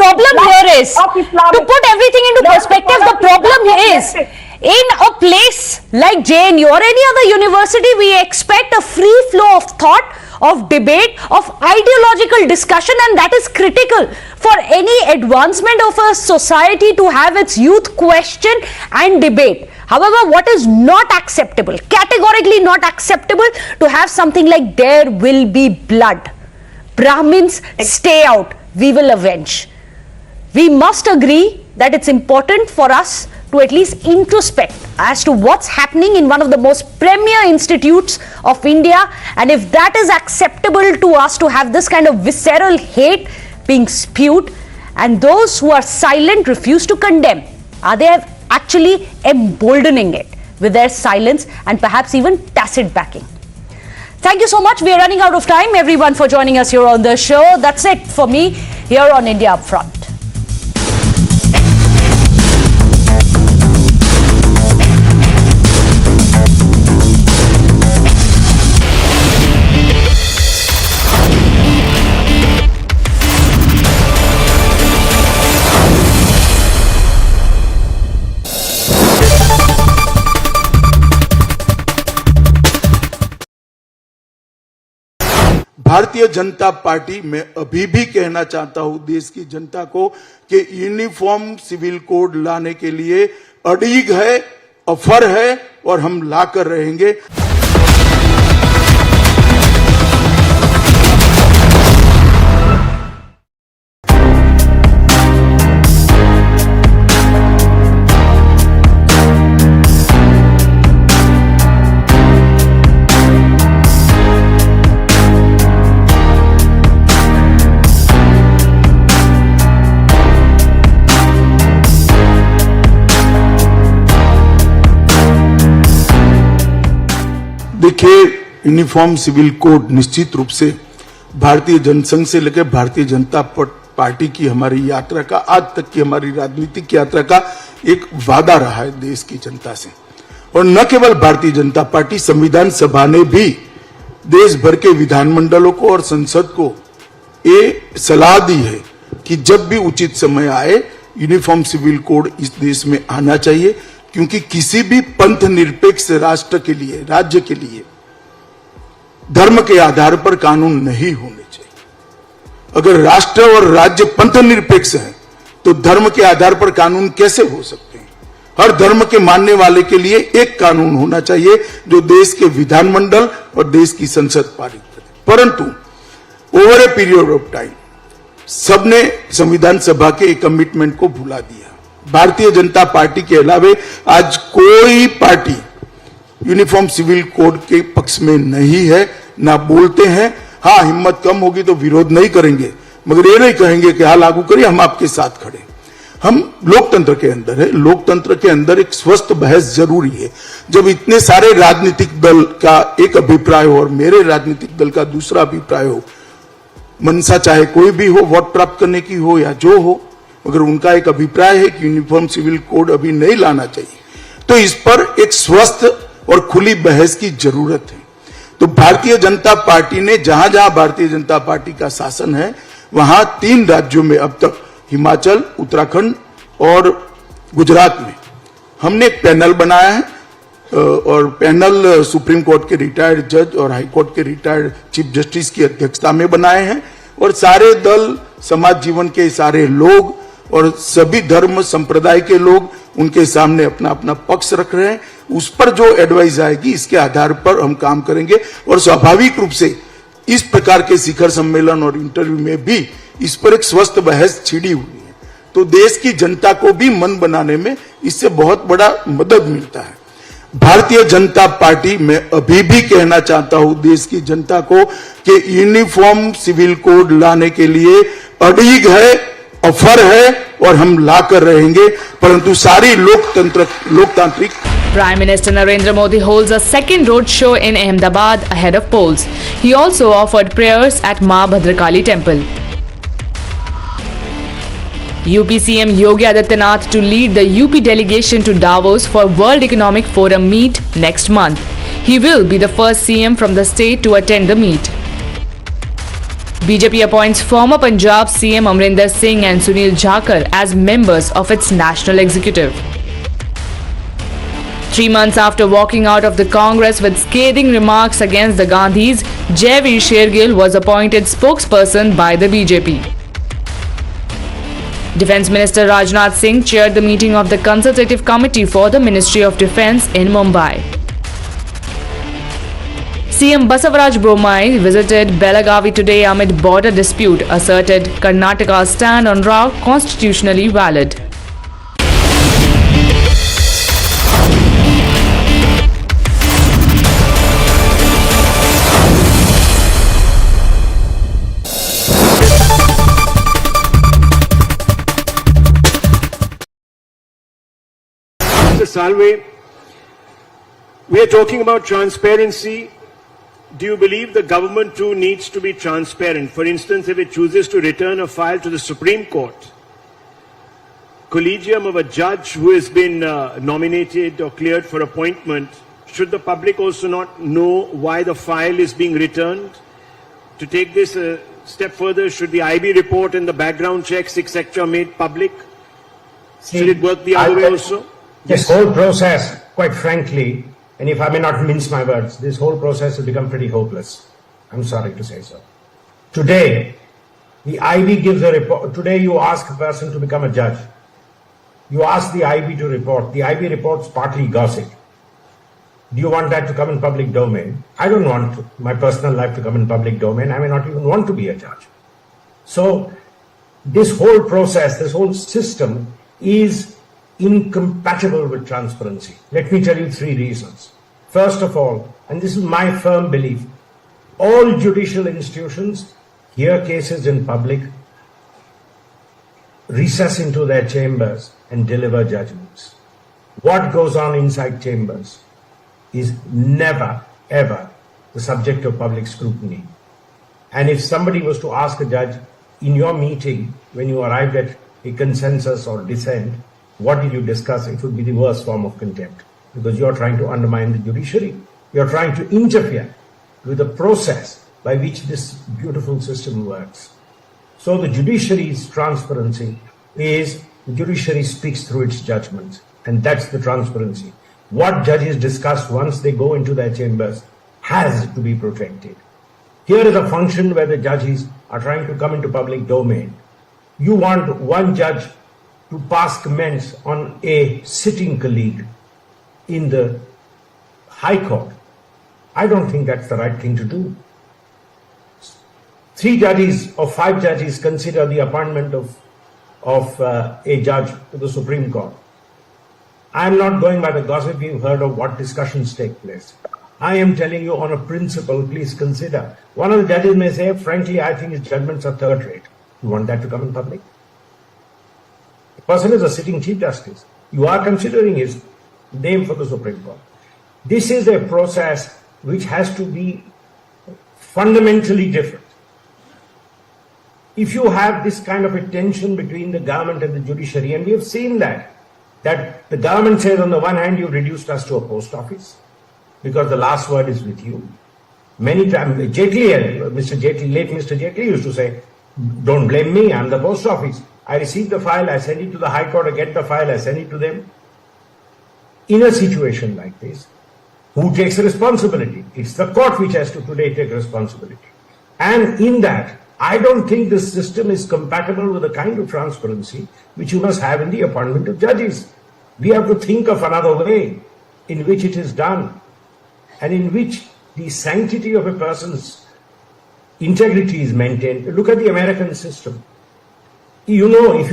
problem here is, to put everything into perspective, the problem is, in a place like JNU or any other university, we expect a free flow of thought, of debate, of ideological discussion, and that is critical for any advancement of a society to have its youth question and debate. However, what is not acceptable, categorically not acceptable, to have something like there will be blood. Brahmins, stay out, we will avenge. We must agree that it's important for us to at least introspect as to what's happening in one of the most premier institutes of India, and if that is acceptable to us to have this kind of visceral hate being spewed, and those who are silent refuse to condemn, are they actually emboldening it with their silence and perhaps even tacit backing? Thank you so much. We are running out of time, everyone, for joining us here on the show. That's it for me here on India Upfront. Bharatiya Janata party में अभी भी कहना चाहता हूं देश की जनता को कि यूनिफॉर्म सिविल कोड लाने के लिए अड़ीग है, ऑफर है और हम लाकर रहेंगे। देखिए, यूनिफॉर्म सिविल कोड निश्चित रूप से भारतीय जनसंघ से लेकर भारतीय जनता पार्टी की हमारी यात्रा का, आज तक की हमारी राजनीतिक यात्रा का एक वादा रहा है देश की जनता से। और न केवल भारतीय जनता पार्टी, संविधान सभा ने भी देश भर के विधानमंडलों को और संसद को ये सलाह दी है कि जब भी उचित समय आए यूनिफॉर्म सिविल कोड इस देश में आना चाहिए, क्योंकि किसी भी पंथ निरपेक्ष राष्ट्र के लिए, राज्य के लिए धर्म के आधार पर कानून नहीं होने चाहिए। अगर राष्ट्र और राज्य पंथ निरपेक्ष है तो धर्म के आधार पर कानून कैसे हो सकते हैं? हर धर्म के मानने वाले के लिए एक कानून होना चाहिए जो देश के विधानमंडल और देश की संसद पारित करे। परंतु over a period of time सबने संविधान सभा के एक कमिटमेंट को भुला दिया। भारतीय जनता पार्टी के अलावे आज कोई पार्टी यूनिफॉर्म सिविल कोड के पक्ष में नहीं है, ना बोलते हैं। हाँ, हिम्मत कम होगी तो विरोध नहीं करेंगे, मगर ये नहीं कहेंगे कि हाँ लागू करिए, हम आपके साथ खड़े। हम लोकतंत्र के अंदर है, लोकतंत्र के अंदर एक स्वस्थ बहस जरूरी है। जब इतने सारे राजनीतिक दल का एक अभिप्राय हो और मेरे राजनीतिक दल का दूसरा अभिप्राय हो, मनसा चाहे कोई भी हो, वोट प्राप्त करने की हो या जो हो, मगर उनका एक अभिप्राय है कि यूनिफॉर्म सिविल कोड अभी नहीं लाना चाहिए, तो इस पर एक स्वस्थ और खुली बहस की जरूरत है। तो भारतीय जनता पार्टी ने जहां जहां भारतीय जनता पार्टी का शासन है वहां 3 राज्यों में अब तक, हिमाचल, उत्तराखंड और गुजरात में, हमने एक पैनल बनाया है और पैनल सुप्रीम कोर्ट के रिटायर्ड जज और हाई कोर्ट के रिटायर्ड चीफ जस्टिस की अध्यक्षता में बनाए हैं और सारे दल, समाज जीवन के सारे लोग और सभी धर्म संप्रदाय के लोग उनके सामने अपना अपना पक्ष रख रहे हैं। उस पर जो एडवाइस आएगी इसके आधार पर हम काम करेंगे और स्वाभाविक रूप से इस प्रकार के शिखर सम्मेलन और इंटरव्यू में भी इस पर एक स्वस्थ बहस छिड़ी हुई है, तो देश की जनता को भी मन बनाने में इससे बहुत बड़ा मदद मिलता है। भारतीय जनता पार्टी में अभी भी कहना चाहता हूं देश की जनता को कि यूनिफॉर्म सिविल कोड लाने के लिए अड़िग है, ऑफर है और हम लाकर रहेंगे, परंतु सारी लोकतांत्रिक। Prime Minister Narendra Modi holds a second road show in Ahmedabad ahead of polls. He also offered prayers at Ma Bhadrakali temple. UP CM Yogi Adityanath to lead the UP delegation to Davos for World Economic Forum meet next month. He will be the first CM from the state to attend the meet. BJP appoints former Punjab CM Amrinder Singh and Sunil Jakhar as members of its national executive. 3 months after walking out of the Congress with scathing remarks against the Gandhis, Jaiveer Shergill was appointed spokesperson by the BJP. Defence Minister Rajnath Singh chaired the meeting of the Consultative Committee for the Ministry of Defence in Mumbai. CM Basavaraj Bommai visited Belagavi today amid border dispute, asserted Karnataka's stand on Rao constitutionally valid. Salve, we are talking about transparency. Do you believe the government too needs to be transparent? For instance, if it chooses to return a file to the Supreme Court, collegium of a judge who has been nominated or cleared for appointment, should the public also not know why the file is being returned? To take this a step further, should the IB report and the background checks, etc., made public? Should it work the other way also? This whole process, quite frankly, and if I may not mince my words, this whole process has become pretty hopeless. I'm sorry to say so. Today, the IB gives a report. Today you ask a person to become a judge. You ask the IB to report. The IB reports partly gossip. Do you want that to come in public domain? I don't want my personal life to come in public domain. I may not even want to be a judge. So this whole process, this whole system is incompatible with transparency. Let me tell you 3 reasons. First of all, and this is my firm belief, all judicial institutions hear cases in public, recess into their chambers and deliver judgments. What goes on inside chambers is never, ever the subject of public scrutiny. And if somebody was to ask a judge in your meeting, when you arrived at a consensus or dissent, what did you discuss? It would be the worst form of contempt, because you're trying to undermine the judiciary. You're trying to interfere with the process by which this beautiful system works. So the judiciary's transparency is the judiciary speaks through its judgments, and that's the transparency. What judges discuss once they go into their chambers has to be protected. Here is a function where the judges are trying to come into public domain. You want one judge to pass comments on a sitting colleague in the High Court. I don't think that's the right thing to do. 3 judges or 5 judges consider the appointment of of a judge to the Supreme Court. I am not going by the gossip you've heard of what discussions take place. I am telling you on a principle, please consider. One of the judges may say, frankly, I think his judgments are third rate. You want that to come in public? The person is a sitting Chief Justice. You are considering his name for the Supreme Court. This is a process which has to be fundamentally different. If you have this kind of a tension between the government and the judiciary, and we have seen that the government says on the one hand, you've reduced us to a post office because the last word is with you. Many times, late Mr. Jaitley used to say, don't blame me, I'm the post office. I receive the file, I send it to the High Court, I get the file, I send it to them. In a situation like this, who takes responsibility? It's the court which has to today take responsibility. And in that, I don't think this system is compatible with the kind of transparency which you must have in the appointment of judges. We have to think of another way in which it is done and in which the sanctity of a person's integrity is maintained. Look at the American system. You know, if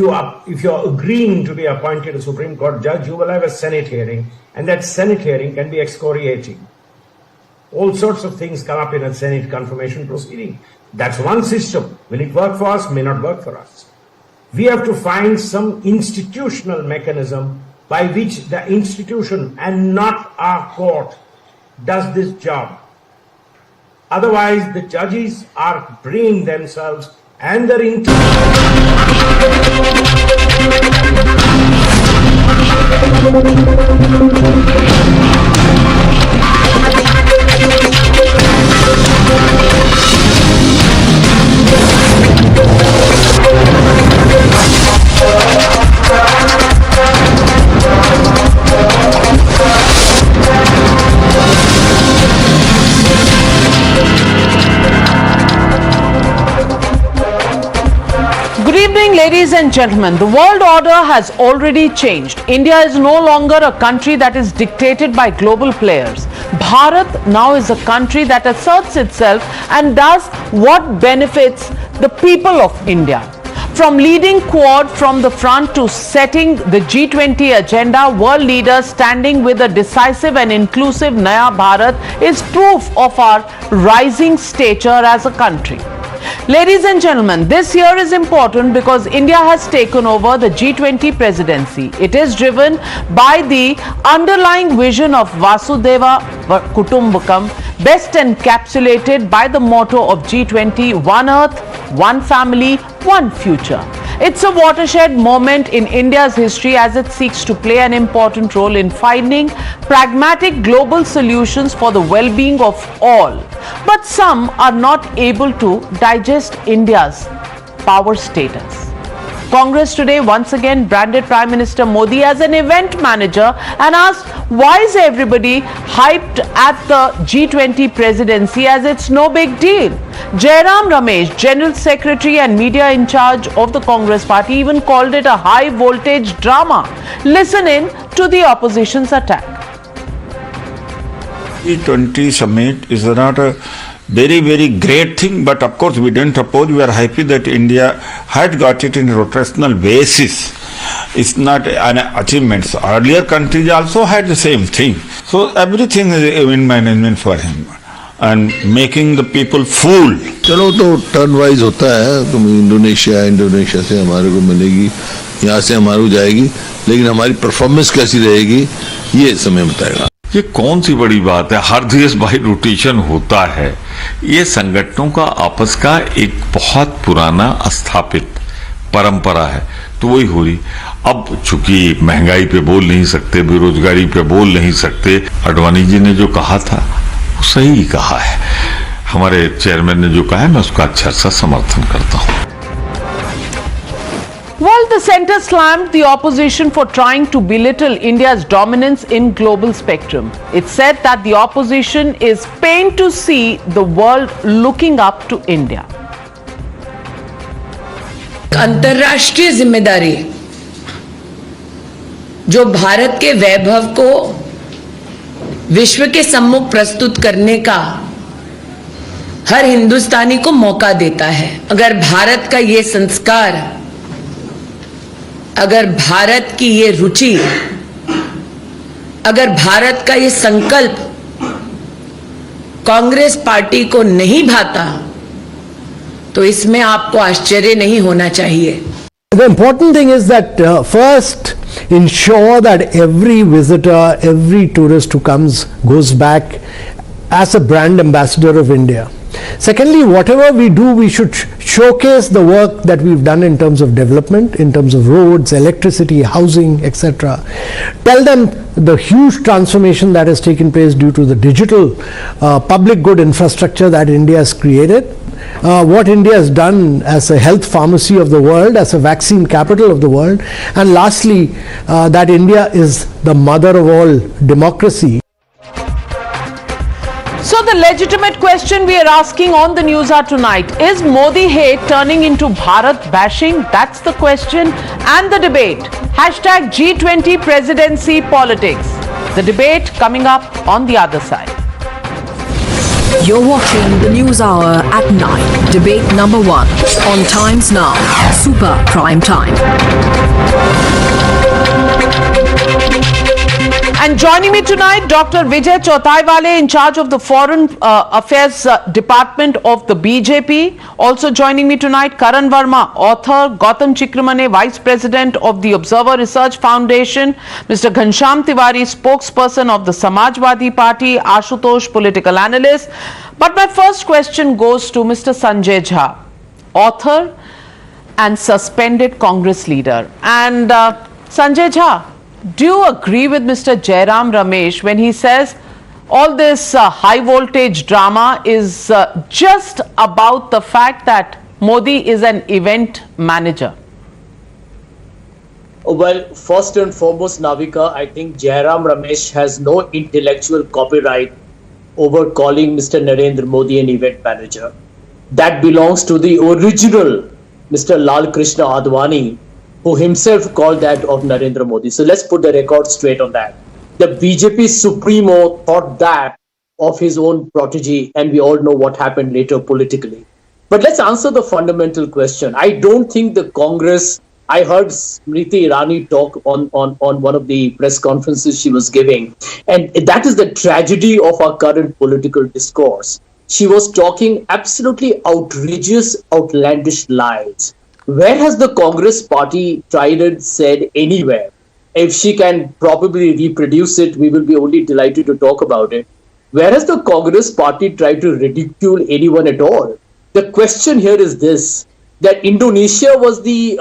you're agreeing to be appointed a Supreme Court judge, you will have a Senate hearing, and that Senate hearing can be excoriating. All sorts of things come up in a Senate confirmation proceeding. That's one system. Will it work for us? May not work for us. We have to find some institutional mechanism by which the institution and not our court does this job. Otherwise, the judges are bringing themselves and their Good evening, ladies and gentlemen. The world order has already changed. India is no longer a country that is dictated by global players. Bharat now is a country that asserts itself and does what benefits the people of India. From leading Quad from the front to setting the G20 agenda, world leaders standing with a decisive and inclusive Naya Bharat is proof of our rising stature as a country. Ladies and gentlemen, this year is important because India has taken over the G20 presidency. It is driven by the underlying vision of Vasudhaiva Kutumbakam, best encapsulated by the motto of G20, One Earth, One Family, One Future. It's a watershed moment in India's history as it seeks to play an important role in finding pragmatic global solutions for the well-being of all. But some are not able to digest India's power status. Congress today once again branded Prime Minister Modi as an event manager and asked why is everybody hyped at the G20 presidency as it's no big deal. Jairam Ramesh, General Secretary and media in charge of the Congress party, even called it a high voltage drama. Listen in to the opposition's attack. G20 summit is not a very great thing, but of course we didn't oppose. We are happy that India had got it in rotational basis. It's not an achievement. Earlier countries also had the same thing. So everything is event management for him and making the people fool. चलो तो turn wise होता है, तुम Indonesia से हमारे को मिलेगी, यहाँ से हमारे को जाएगी, लेकिन हमारी परफॉर्मेंस कैसी रहेगी ये समय बताएगा. ये कौन सी बड़ी बात है, हर देश बाई रोटेशन होता है. ये संगठनों का आपस का एक बहुत पुराना स्थापित परंपरा है, तो वही हो रही. अब चूंकि महंगाई पे बोल नहीं सकते, बेरोजगारी पे बोल नहीं सकते, आडवाणी जी ने जो कहा था वो सही कहा है. हमारे चेयरमैन ने जो कहा है मैं उसका अच्छा सा समर्थन करता हूँ. Well, the centre slammed the opposition for trying to belittle India's dominance in global spectrum. It said that the opposition is pained to see the world looking up to India. अंतर्राष्ट्रीय जिम्मेदारी जो भारत के वैभव को विश्व के सम्मुख प्रस्तुत करने का हर हिंदुस्तानी को मौका देता है. अगर भारत का ये संस्कार अगर भारत की ये रुचि, अगर भारत का ये संकल्प कांग्रेस पार्टी को नहीं भाता, तो इसमें आपको आश्चर्य नहीं होना चाहिए। The important thing is that first ensure that every visitor, every tourist who comes goes back as a brand ambassador of India. Secondly, whatever we do, we should showcase the work that we've done in terms of development, in terms of roads, electricity, housing, etc. Tell them the huge transformation that has taken place due to the digital public good infrastructure that India has created. What India has done as a health pharmacy of the world, as a vaccine capital of the world, and lastly, that India is the mother of all democracy. So the legitimate question we are asking on the Newshour tonight, is Modi hate turning into Bharat bashing? That's the question and the debate. Hashtag G20 Presidency Politics. The debate coming up on the other side. You're watching the Newshour at 9. Debate number 1 on Times Now. Super Prime Time. And joining me tonight, Dr. Vijay Chautaiwale, in charge of the Foreign Affairs Department of the BJP. Also joining me tonight, Karan Verma, author, Gautam Chikramane, Vice President of the Observer Research Foundation, Mr. Ghansham Tiwari, spokesperson of the Samajwadi Party, Ashutosh, political analyst. But my first question goes to Mr. Sanjay Jha, author and suspended Congress leader. And Sanjay Jha, do you agree with Mr. Jairam Ramesh when he says all this high voltage drama is just about the fact that Modi is an event manager? Well, first and foremost, Navika, I think Jairam Ramesh has no intellectual copyright over calling Mr. Narendra Modi an event manager. That belongs to the original Mr. Lal Krishna Advani, who himself called that of Narendra Modi. So let's put the record straight on that. The BJP Supremo thought that of his own protege, and we all know what happened later politically. But let's answer the fundamental question. I don't think the Congress, I heard Smriti Irani talk on one of the press conferences she was giving, and that is the tragedy of our current political discourse. She was talking absolutely outrageous, outlandish lies. Where has the Congress party tried and said anywhere? If she can probably reproduce it, we will be only delighted to talk about it. Where has the Congress party tried to ridicule anyone at all? The question here is this, that Indonesia was the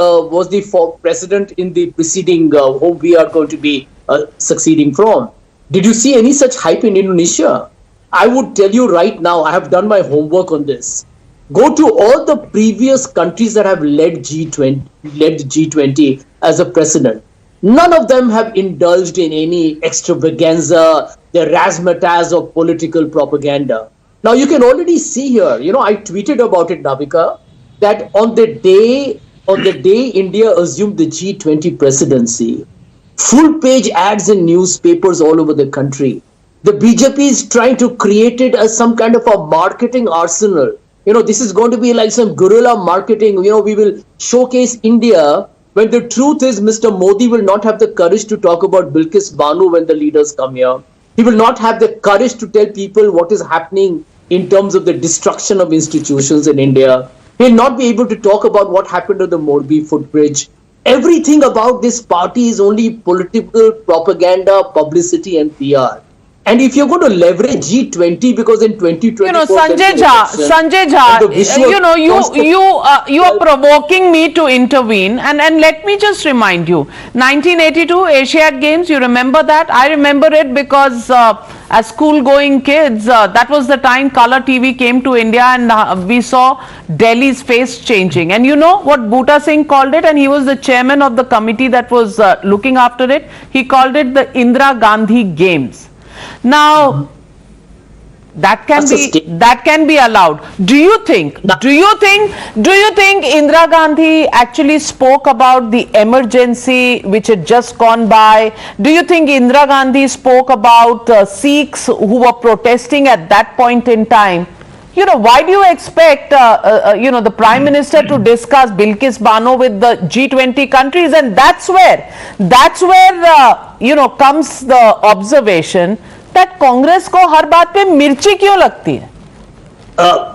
president in the preceding whom we are going to be succeeding from. Did you see any such hype in Indonesia? I would tell you right now, I have done my homework on this. Go to all the previous countries that have led G20 as a precedent. None of them have indulged in any extravaganza, the razzmatazz of political propaganda. Now you can already see here, I tweeted about it, Navika, that on the day India assumed the G20 presidency, full page ads in newspapers all over the country. The BJP is trying to create it as some kind of a marketing arsenal. This is going to be like some guerrilla marketing. We will showcase India, when the truth is Mr. Modi will not have the courage to talk about Bilkis Banu when the leaders come here. He will not have the courage to tell people what is happening in terms of the destruction of institutions in India. He will not be able to talk about what happened to the Morbi footbridge. Everything about this party is only political propaganda, publicity and PR. And if you're going to leverage G20, because in 2024, Sanjay Jha, you are provoking me to intervene, and let me just remind you, 1982 Asiad Games, you remember that? I remember it because as school-going kids, that was the time Color TV came to India, and we saw Delhi's face changing. And you know what Bhuta Singh called it, and he was the chairman of the committee that was looking after it. He called it the Indira Gandhi Games. Now, that can be allowed. Do you think Indira Gandhi actually spoke about the emergency which had just gone by? Do you think Indira Gandhi spoke about Sikhs who were protesting at that point in time? why do you expect, the Prime Minister to discuss Bilkis Bano with the G20 countries? And that's where, comes the observation that Congress ko har baat pe mirchi kyun lagti hai?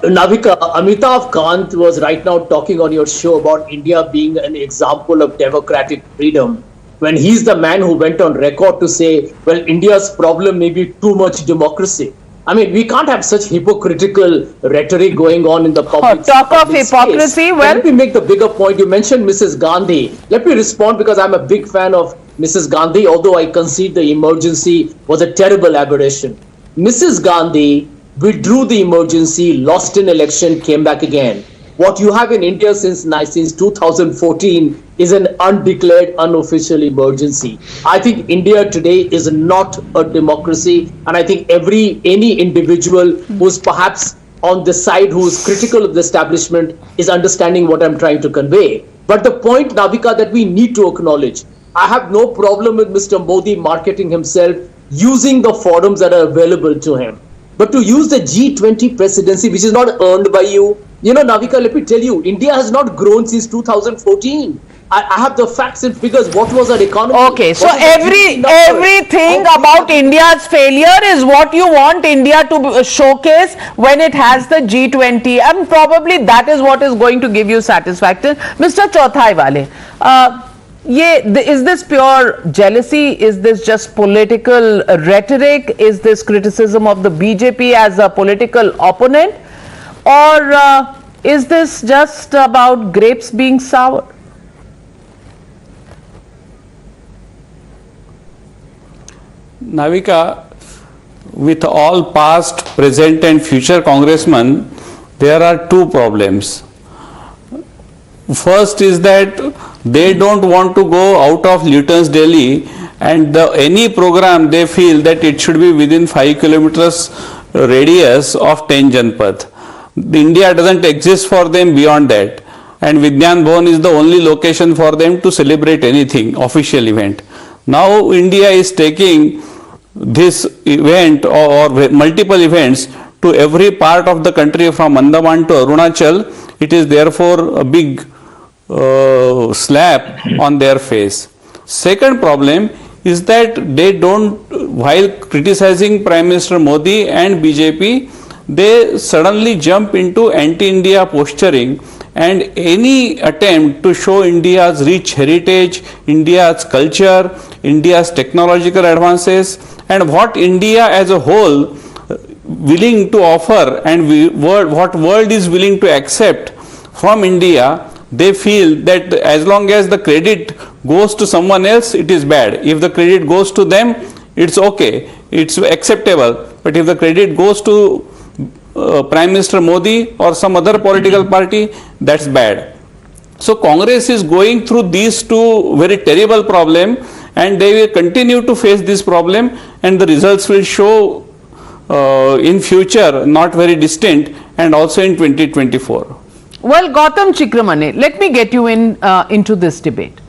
Navika, Amitabh Kant was right now talking on your show about India being an example of democratic freedom, when he's the man who went on record to say, well, India's problem may be too much democracy. I mean, we can't have such hypocritical rhetoric going on in the public. Talk of hypocrisy. Space. Well, let me make the bigger point. You mentioned Mrs. Gandhi. Let me respond, because I'm a big fan of Mrs. Gandhi, although I concede the emergency was a terrible aberration. Mrs. Gandhi withdrew the emergency, lost an election, came back again. What you have in India since 2014 is an undeclared, unofficial emergency. I think India today is not a democracy, and I think any individual who's perhaps on the side, who's critical of the establishment, is understanding what I'm trying to convey. But the point, Navika, that we need to acknowledge, I have no problem with Mr. Modi marketing himself using the forums that are available to him. But to use the G20 presidency, which is not earned by you, Navika, let me tell you, India has not grown since 2014. I have the facts and figures. What was our economy? Okay, so everything about India's failure is what you want India to showcase when it has the G20, and probably that is what is going to give you satisfaction. Mr. Chauthai Wale, is this pure jealousy? Is this just political rhetoric? Is this criticism of the BJP as a political opponent? Or is this just about grapes being sour? Navika, with all past, present and future congressmen, there are two problems. First is that they don't want to go out of Luton's Delhi, and any program they feel that it should be within 5 kilometers radius of 10 Janpath. India doesn't exist for them beyond that, and Vigyan Bhavan is the only location for them to celebrate anything, official event. Now India is taking this event or multiple events to every part of the country, from Andaman to Arunachal. It is therefore a big slap on their face. Second problem is that they don't, while criticizing Prime Minister Modi and BJP, they suddenly jump into anti-India posturing, and any attempt to show India's rich heritage, India's culture, India's technological advances, and what India as a whole willing to offer, and what world is willing to accept from India. They feel that as long as the credit goes to someone else, it is bad. If the credit goes to them, it's okay, it's acceptable. But if the credit goes to Prime Minister Modi or some other political party, that's bad. So Congress is going through these two very terrible problems, and they will continue to face this problem, and the results will show in future, not very distant, and also in 2024. Well, Gautam Chikramane, let me get you into this debate.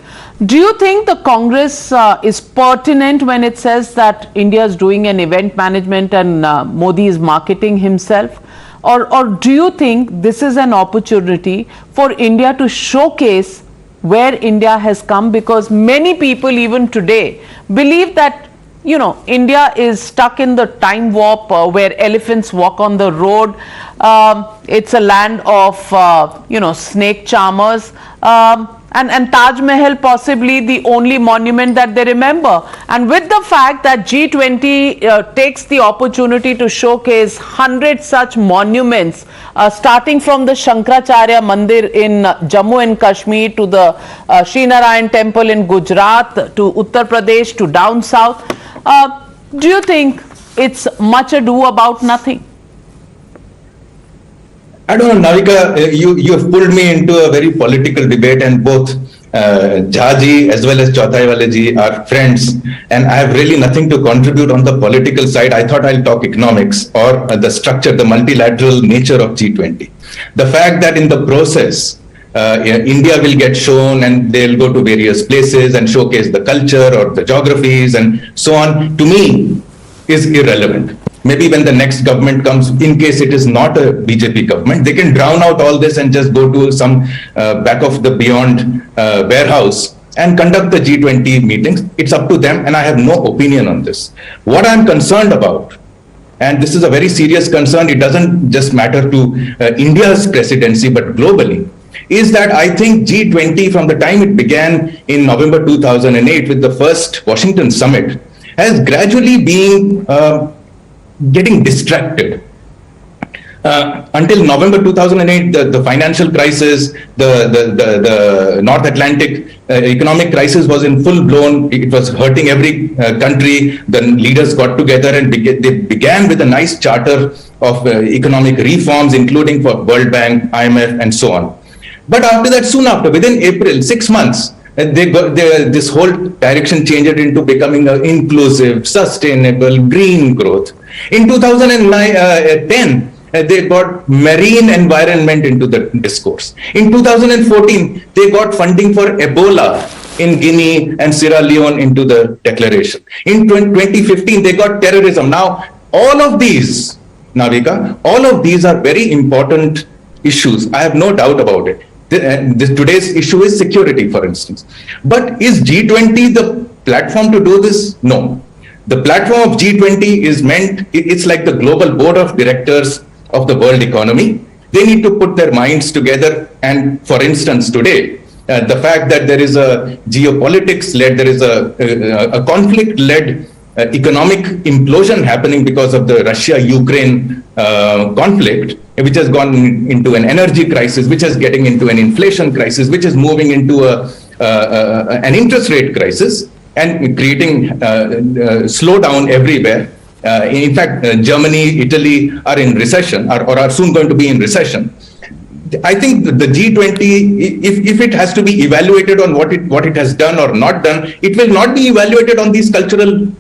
Do you think the Congress is pertinent when it says that India is doing an event management and Modi is marketing himself? Or do you think this is an opportunity for India to showcase where India has come? Because many people even today believe that, India is stuck in the time warp where elephants walk on the road. It's a land of, snake charmers. And Taj Mahal possibly the only monument that they remember. And with the fact that G20 takes the opportunity to showcase 100 such monuments, starting from the Shankaracharya Mandir in Jammu and Kashmir to the Srinarayan Temple in Gujarat to Uttar Pradesh to down south, do you think it's much ado about nothing? I don't know, Navika, you have pulled me into a very political debate, and both Jhaji as well as Chauthai Wale ji are friends, and I have really nothing to contribute on the political side. I thought I'll talk economics or the structure, the multilateral nature of G20. The fact that in the process, India will get shown and they'll go to various places and showcase the culture or the geographies and so on, to me is irrelevant. maybe when the next government comes, in case it is not a BJP government, they can drown out all this and just go to some back of the beyond warehouse and conduct the G20 meetings. It's up to them, and I have no opinion on this. What I'm concerned about, and this is a very serious concern, it doesn't just matter to India's presidency, but globally, is that I think G20, from the time it began in November 2008 with the first Washington summit, has gradually been getting distracted. Until November 2008, the financial crisis, the North Atlantic economic crisis was in full blown. It was hurting every country. The leaders got together and they began with a nice charter of economic reforms, including for World Bank, IMF, and so on. But after that, soon after, within April, 6 months, this whole direction changed into becoming an inclusive, sustainable, green growth. In 2010, they got marine environment into the discourse. In 2014, they got funding for Ebola in Guinea and Sierra Leone into the declaration. In 2015, they got terrorism. Now, all of these, Navika, all of these are very important issues. I have no doubt about it. Today's issue is security, for instance. But is G20 the platform to do this? No. The platform of G20 is meant, it's like the global board of directors of the world economy. They need to put their minds together. And for instance, today, the fact that there is a geopolitics-led, there is a conflict-led economic implosion happening because of the Russia-Ukraine conflict, which has gone into an energy crisis, which is getting into an inflation crisis, which is moving into an interest rate crisis and creating slowdown everywhere. In fact, Germany, Italy are in recession or are soon going to be in recession. I think the G20, if it has to be evaluated on what it has done or not done, it will not be evaluated on these cultural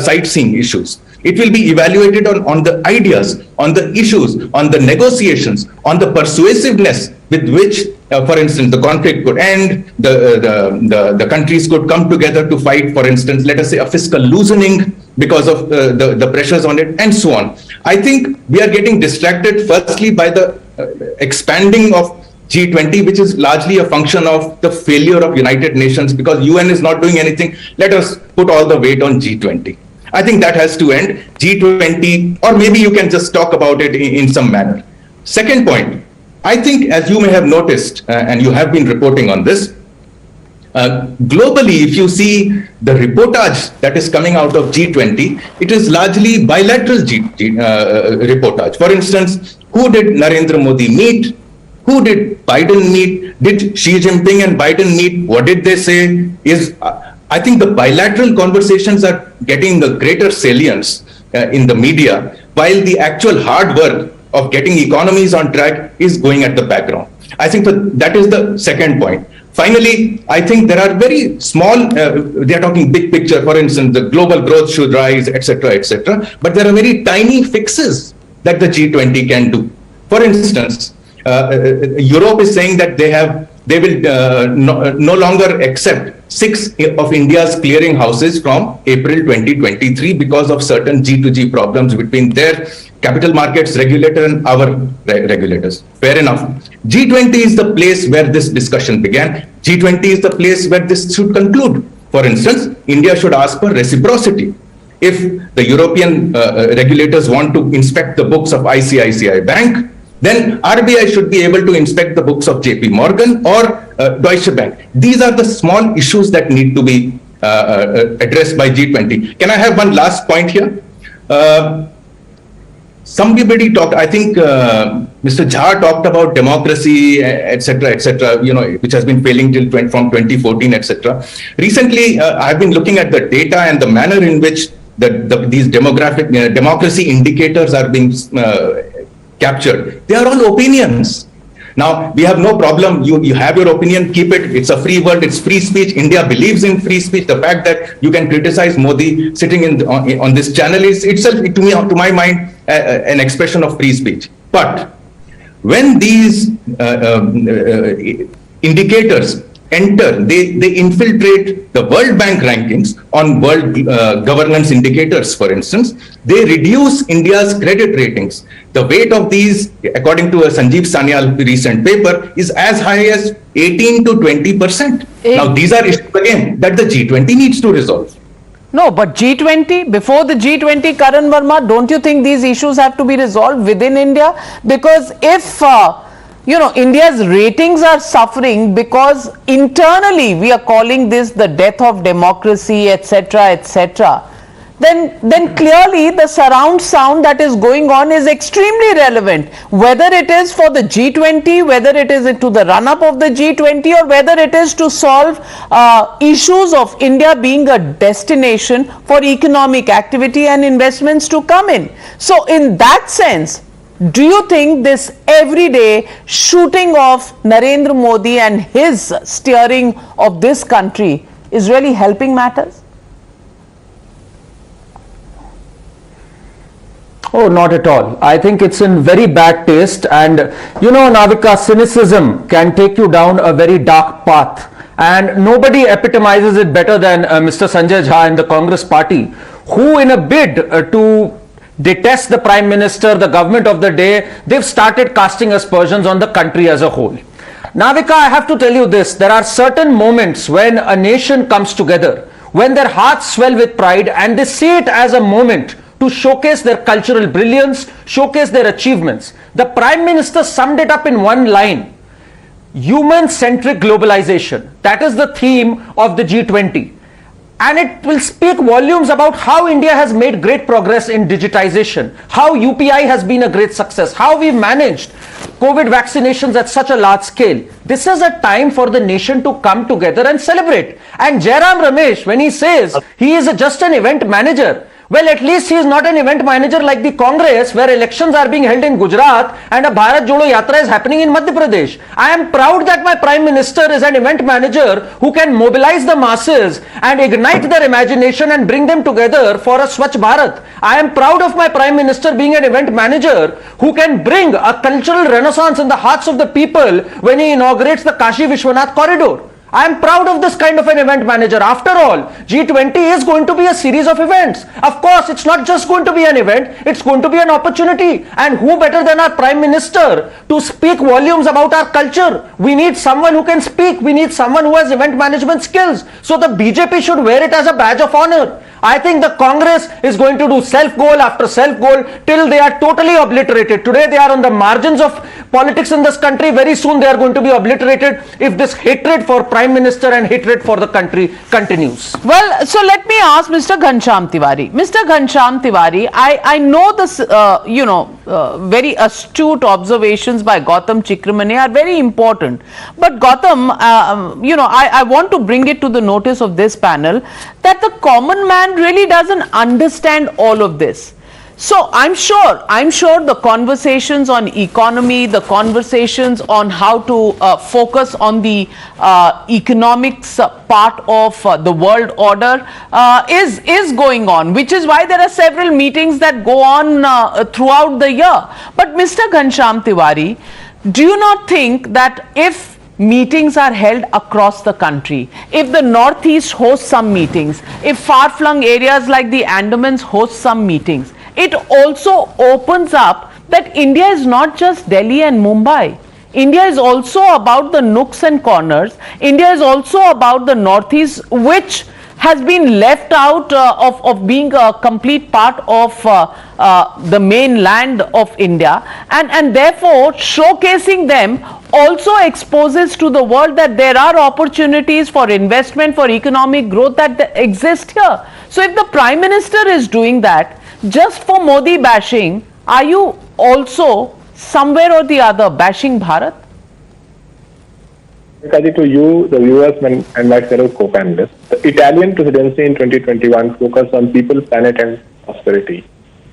sightseeing issues. It will be evaluated on the ideas, on the issues, on the negotiations, on the persuasiveness with which, for instance, the conflict could end, the countries could come together to fight, for instance, let us say a fiscal loosening because of the pressures on it, and so on. I think we are getting distracted firstly by the expanding of G20, which is largely a function of the failure of United Nations, because UN is not doing anything. Let us put all the weight on G20. I think that has to end. G20, or maybe you can just talk about it in some manner. Second point, I think, as you may have noticed, and you have been reporting on this, globally, if you see the reportage that is coming out of G20, it is largely bilateral reportage. For instance, who did Narendra Modi meet? Who did Biden meet? Did Xi Jinping and Biden meet? What did they say? I think the bilateral conversations are getting a greater salience in the media, while the actual hard work of getting economies on track is going at the background. I think that is the second point. Finally, I think there are very small, they are talking big picture, for instance, the global growth should rise, etc., but there are very tiny fixes that the G20 can do. For instance, Europe is saying that they will no longer accept 6 of India's clearing houses from April 2023 because of certain G2G problems between their capital markets regulator and our regulators. Fair enough. G20 is the place where this discussion began. G20 is the place where this should conclude. For instance, India should ask for reciprocity. If the European regulators want to inspect the books of ICICI Bank, then RBI should be able to inspect the books of JP Morgan or Deutsche Bank. These are the small issues that need to be addressed by G20. Can I have one last point here? Somebody talked, I think Mr. Jha talked about democracy, etc., which has been failing from 2014, etc. Recently, I've been looking at the data and the manner in which these democracy indicators are being captured. They are all opinions. Now, we have no problem. You have your opinion, keep it. It's a free world. It's free speech. India believes in free speech. The fact that you can criticize Modi sitting on this channel is itself, to my mind, an expression of free speech. But when these indicators enter, they infiltrate the World Bank rankings on world governance indicators, for instance. They reduce India's credit ratings. The weight of these, according to a Sanjeev Sanyal recent paper, is as high as 18 to 20%. Now, these are issues again that the G20 needs to resolve. No, but G20, before the G20, Karan Verma, don't you think these issues have to be resolved within India? Because if India's ratings are suffering because internally we are calling this the death of democracy, etc., etc., then clearly the surround sound that is going on is extremely relevant, whether it is for the G20, whether it is to the run-up of the G20, or whether it is to solve issues of India being a destination for economic activity and investments to come in. So in that sense, do you think this everyday shooting of Narendra Modi and his steering of this country is really helping matters? Oh, not at all. I think it's in very bad taste, and Navika, cynicism can take you down a very dark path, and nobody epitomizes it better than Mr. Sanjay Jha and the Congress party, who in a bid to detest the Prime Minister, the government of the day, they've started casting aspersions on the country as a whole. Navika, I have to tell you this, there are certain moments when a nation comes together, when their hearts swell with pride and they see it as a moment to showcase their cultural brilliance, showcase their achievements. The Prime Minister summed it up in one line: human-centric globalization. That is the theme of the G20. And it will speak volumes about how India has made great progress in digitization, how UPI has been a great success, how we've managed COVID vaccinations at such a large scale. This is a time for the nation to come together and celebrate. And Jairam Ramesh, when he says he is just an event manager, well, at least he is not an event manager like the Congress, where elections are being held in Gujarat and a Bharat Jodo Yatra is happening in Madhya Pradesh. I am proud that my Prime Minister is an event manager who can mobilize the masses and ignite their imagination and bring them together for a Swachh Bharat. I am proud of my Prime Minister being an event manager who can bring a cultural renaissance in the hearts of the people when he inaugurates the Kashi Vishwanath corridor. I am proud of this kind of an event manager. After all, G20 is going to be a series of events. Of course, it's not just going to be an event, it's going to be an opportunity. And who better than our Prime Minister to speak volumes about our culture? We need someone who can speak. We need someone who has event management skills. So the BJP should wear it as a badge of honor. I think the Congress is going to do self-goal after self-goal till they are totally obliterated. Today they are on the margins of politics in this country. Very soon they are going to be obliterated if this hatred for Prime Minister and hatred for the country continues. Well, so let me ask Mr. Ghanshyam Tiwari. Mr. Ghanshyam Tiwari, I know this, very astute observations by Gautam Chikramani are very important. But Gautam, I want to bring it to the notice of this panel that the common man really doesn't understand all of this. So I'm sure the conversations on economy, the conversations on how to focus on the economics part of the world order is going on, which is why there are several meetings that go on throughout the year. But Mr. Ghanshyam Tiwari, do you not think that if meetings are held across the country, if the Northeast hosts some meetings, if far-flung areas like the Andamans host some meetings, it also opens up that India is not just Delhi and Mumbai. India is also about the nooks and corners. India is also about the Northeast, which has been left out of being a complete part of the mainland of India, and therefore showcasing them also exposes to the world that there are opportunities for investment, for economic growth that exist here. So if the Prime Minister is doing that just for Modi bashing, are you also somewhere or the other bashing Bharat? To you, the viewers, and my fellow co-panelists, the Italian presidency in 2021 focused on people, planet, and prosperity.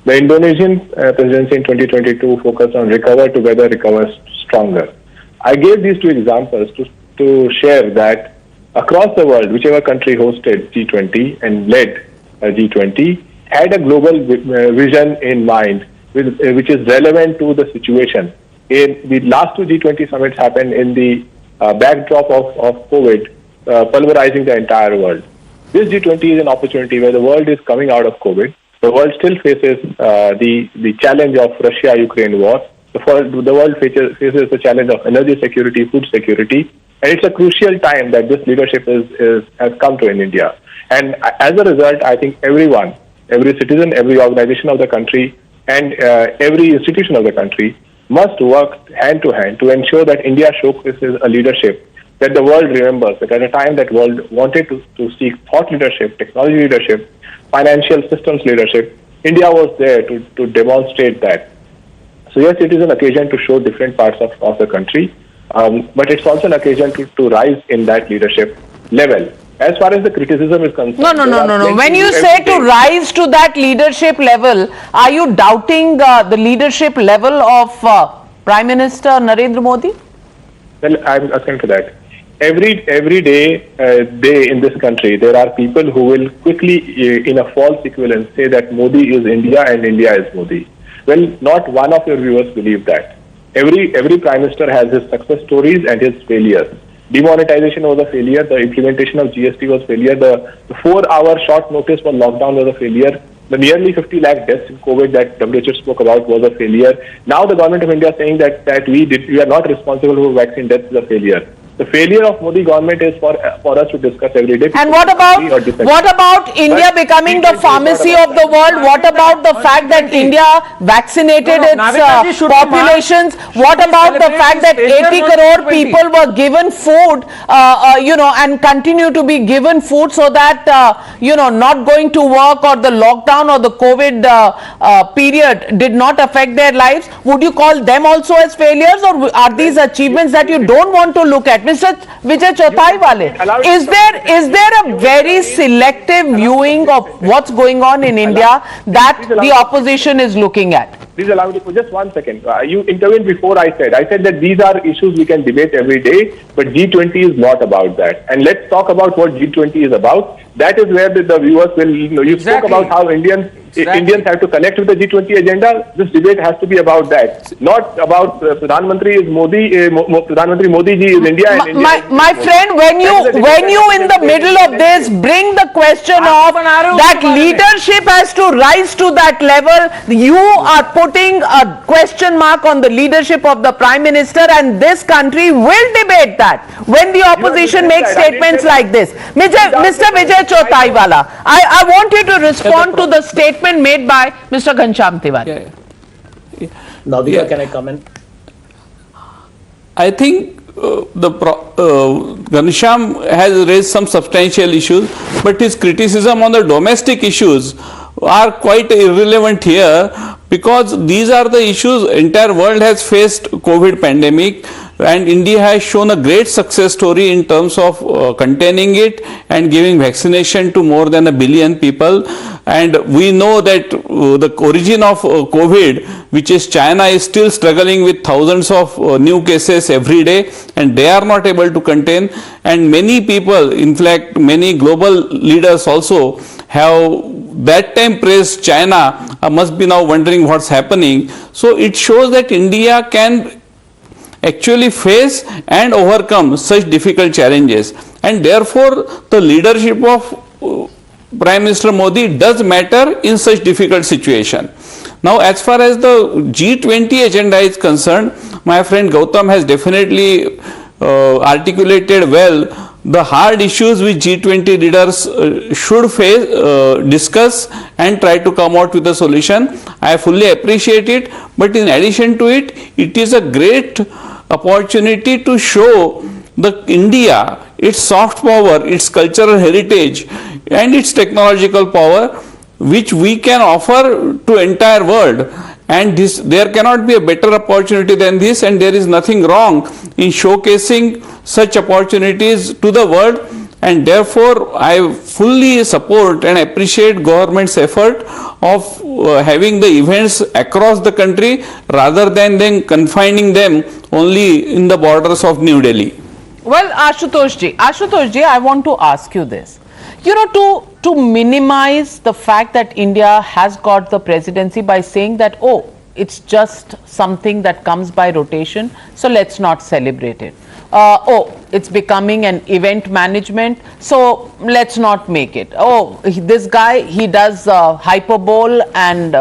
The Indonesian presidency in 2022 focused on recover together, recover stronger. I gave these two examples to share that across the world, whichever country hosted G20 and led G20 had a global vision in mind, which is relevant to the situation. In the last two G20 summits happened in the backdrop of COVID pulverizing the entire world. This G20 is an opportunity where the world is coming out of COVID. The world still faces the challenge of Russia-Ukraine war. The world faces the challenge of energy security, food security, and it's a crucial time that this leadership has come to in India. And as a result, I think everyone, every citizen, every organization of the country, and every institution of the country must work hand to hand to ensure that India showcases a leadership that the world remembers, that at a time that world wanted to seek thought leadership, technology leadership, financial systems leadership, India was there to demonstrate that. So yes, it is an occasion to show different parts of the country, but it's also an occasion to rise in that leadership level. As far as the criticism is concerned... No. When you say to rise to that leadership level, are you doubting the leadership level of Prime Minister Narendra Modi? Well, I'm asking to that. Every day in this country, there are people who will quickly, in a false equivalence, say that Modi is India and India is Modi. Well, not one of your viewers believe that. Every Prime Minister has his success stories and his failures. Demonetization was a failure. The implementation of GST was a failure. The 4-hour short notice for lockdown was a failure. The nearly 50 lakh deaths in COVID that WHO spoke about was a failure. Now the government of India is saying that we are not responsible for vaccine deaths is a failure. The failure of Modi government is for us to discuss every day. And what about India becoming the pharmacy of the world? What about the fact that India vaccinated its populations? What about the fact that 80 crore people were given food, and continue to be given food so that, not going to work or the lockdown or the COVID period did not affect their lives? Would you call them also as failures, or are these achievements that you don't want to look at? Mr. Vijay Chauthaiwale, is there a very selective viewing of what's going on in India that the opposition is looking at? Please allow me to, just 1 second. You intervened before I said that these are issues we can debate every day, but G20 is not about that. And let's talk about what G20 is about. That is where the viewers will, you spoke about how Indians have to connect with the G20 agenda. This debate has to be about that, not about Pradhan Mantri is Modi, Pradhan Mantri Modi ji is India. And my friend, when you in the middle of this bring the question of that leadership has to rise to that level, you are putting a question mark on the leadership of the Prime Minister, and this country will debate that when the opposition makes statements like this. Mr. Vijay Chauthaiwala, I want you to respond to the statement made by Mr. Ghanshyam Tiwari. Navika, can I comment? I think Ghanshyam has raised some substantial issues, but his criticism on the domestic issues are quite irrelevant here, because these are the issues entire world has faced COVID pandemic, and India has shown a great success story in terms of containing it and giving vaccination to more than 1 billion people. And we know that the origin of COVID, which is China, is still struggling with thousands of new cases every day, and they are not able to contain. And many people, in fact many global leaders also, have that time praised China, must be now wondering what's happening. So it shows that India can actually face and overcome such difficult challenges, and therefore the leadership of Prime Minister Modi does matter in such difficult situation. Now, as far as the G20 agenda is concerned, my friend Gautam has definitely articulated well the hard issues which G20 leaders should face, discuss and try to come out with a solution. I fully appreciate it, but in addition to it, it is a great opportunity to show the India, its soft power, its cultural heritage and its technological power, which we can offer to entire world. And there cannot be a better opportunity than this, and there is nothing wrong in showcasing such opportunities to the world. And therefore I fully support and appreciate government's effort of having the events across the country rather than confining them only in the borders of New Delhi. Well, Ashutosh ji, I want to ask you this. To minimize the fact that India has got the presidency by saying that, oh, it's just something that comes by rotation, so let's not celebrate it. oh, it's becoming an event management, so let's not make it. Oh, this guy, he does hyperbole and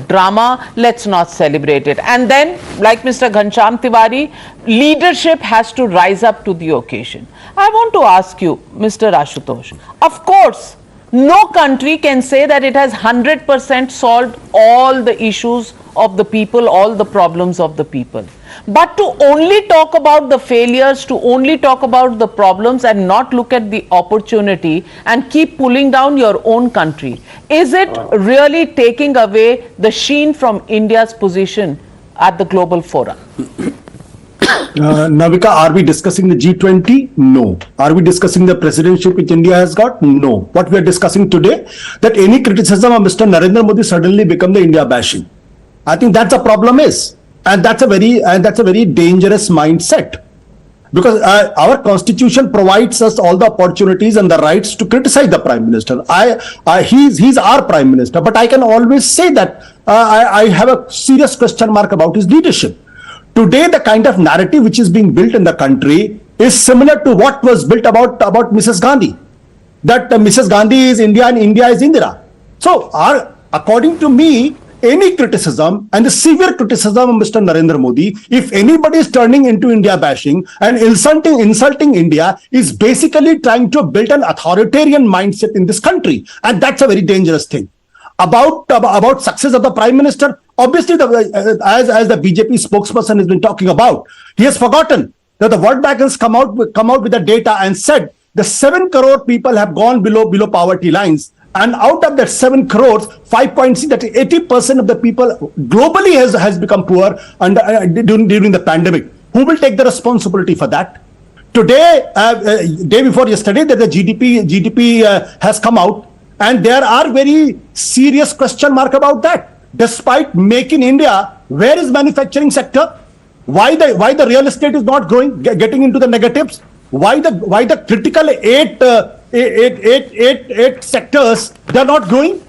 drama, let's not celebrate it. And then, like Mr. Ghanshyam Tiwari, leadership has to rise up to the occasion. I want to ask you, Mr. Ashutosh, of course, no country can say that it has 100% solved all the issues of the people, all the problems of the people. But to only talk about the failures, to only talk about the problems and not look at the opportunity and keep pulling down your own country, is it really taking away the sheen from India's position at the global forum? Navika, are we discussing the G20? No. Are we discussing the presidency which India has got? No. What we are discussing today, that any criticism of Mr. Narendra Modi suddenly become the India bashing. I think that's the problem is, and that's a very dangerous mindset, because our constitution provides us all the opportunities and the rights to criticize the prime minister. He's our prime minister, but I can always say that I have a serious question mark about his leadership. Today, the kind of narrative which is being built in the country is similar to what was built about Mrs. Gandhi, that Mrs. Gandhi is India and India is Indira. So, according to me, any criticism and the severe criticism of Mr. Narendra Modi, if anybody is turning into India bashing and insulting India, is basically trying to build an authoritarian mindset in this country, and that's a very dangerous thing. About success of the prime minister, obviously, as the BJP spokesperson has been talking about, he has forgotten that the World Bank has come out with the data and said the 7 crore people have gone below poverty lines, and out of that 7 crores, 5.6, that 80% of the people globally has become poor during the pandemic. Who will take the responsibility for that? Today, day before yesterday, that the GDP has come out. And there are very serious question mark about that. Despite Make in India, where is manufacturing sector? Why the real estate is not growing, getting into the negatives? Why the critical eight sectors, they are not growing?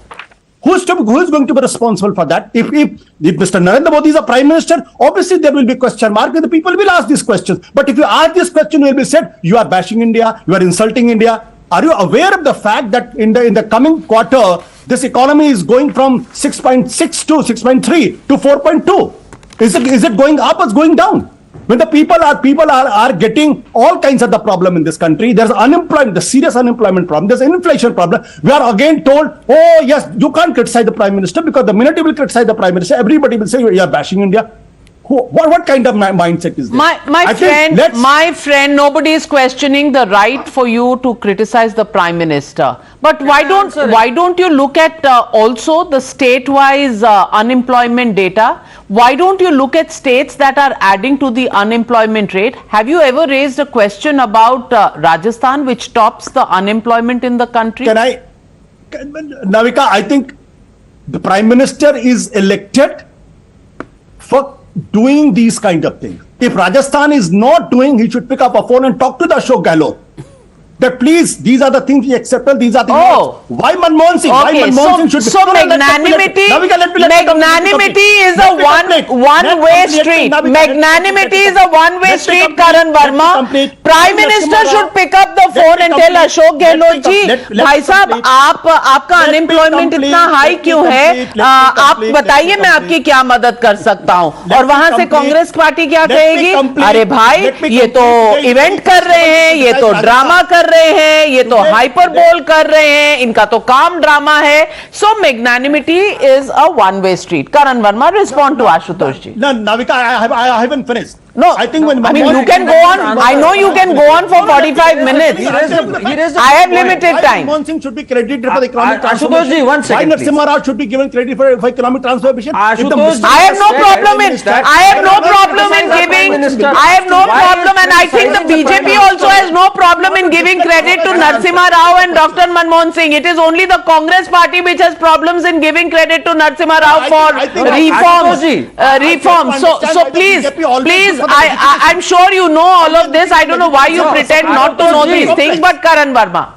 Who is going to be responsible for that? If Mr. Narendra Modi is a prime minister, obviously there will be question mark and the people will ask these questions. But if you ask this question, you will be said, you are bashing India, you are insulting India. Are you aware of the fact that in the coming quarter, this economy is going from 6.6 to 6.3 to 4.2? Is it going up or is going down? When the people are getting all kinds of the problem in this country, there's unemployment, the serious unemployment problem, there's an inflation problem. We are again told, oh yes, you can't criticize the prime minister, because the minute you will criticize the prime minister, everybody will say you are bashing India. What kind of mindset is this? My friend, nobody is questioning the right for you to criticize the prime minister. But why don't you look at also the state-wise unemployment data? Why don't you look at states that are adding to the unemployment rate? Have you ever raised a question about Rajasthan, which tops the unemployment in the country? Navika, I think the prime minister is elected for doing these kind of things. If Rajasthan is not doing, he should pick up a phone and talk to the Ashok Gehlot. That please, these are the things we accept, these are the why Manmohan Singh? Okay, so magnanimity is a one-way street. Magnanimity is a one-way street, Karan Verma. Prime Minister should pick up the phone and tell Ashok Gehlot ji, भाई साहब आपका unemployment इतना high क्यों है, आप बताइए मैं आपकी क्या मदद कर सकता हूँ. और वहां से कांग्रेस पार्टी क्या कहेगी, अरे भाई ये तो इवेंट कर रहे हैं, ये तो ड्रामा कर रहे हैं, ये तो हाइपरबोल कर रहे हैं, इनका तो काम ड्रामा है. So magnanimity is a one-way street. Karan Verma, respond to Ashutosh ji. No, Navika, I haven't finished. No, I think you can go on. I know you can go on for 45 minutes. I have limited time. Manmohan Singh should be credited for the economic transformation. Ashutosh ji, 1 second. Why Narasimha Rao should be given credit for economic transformation? I have no problem in giving. I have no problem, and I think the BJP also has no problem in giving credit to Narasimha Rao and Dr. Manmohan Singh. It is only the Congress party which has problems in giving credit to Narasimha Rao for reforms. So please. I'm sure you know all of this. I don't know why you pretend not to know these things, but Karan Verma.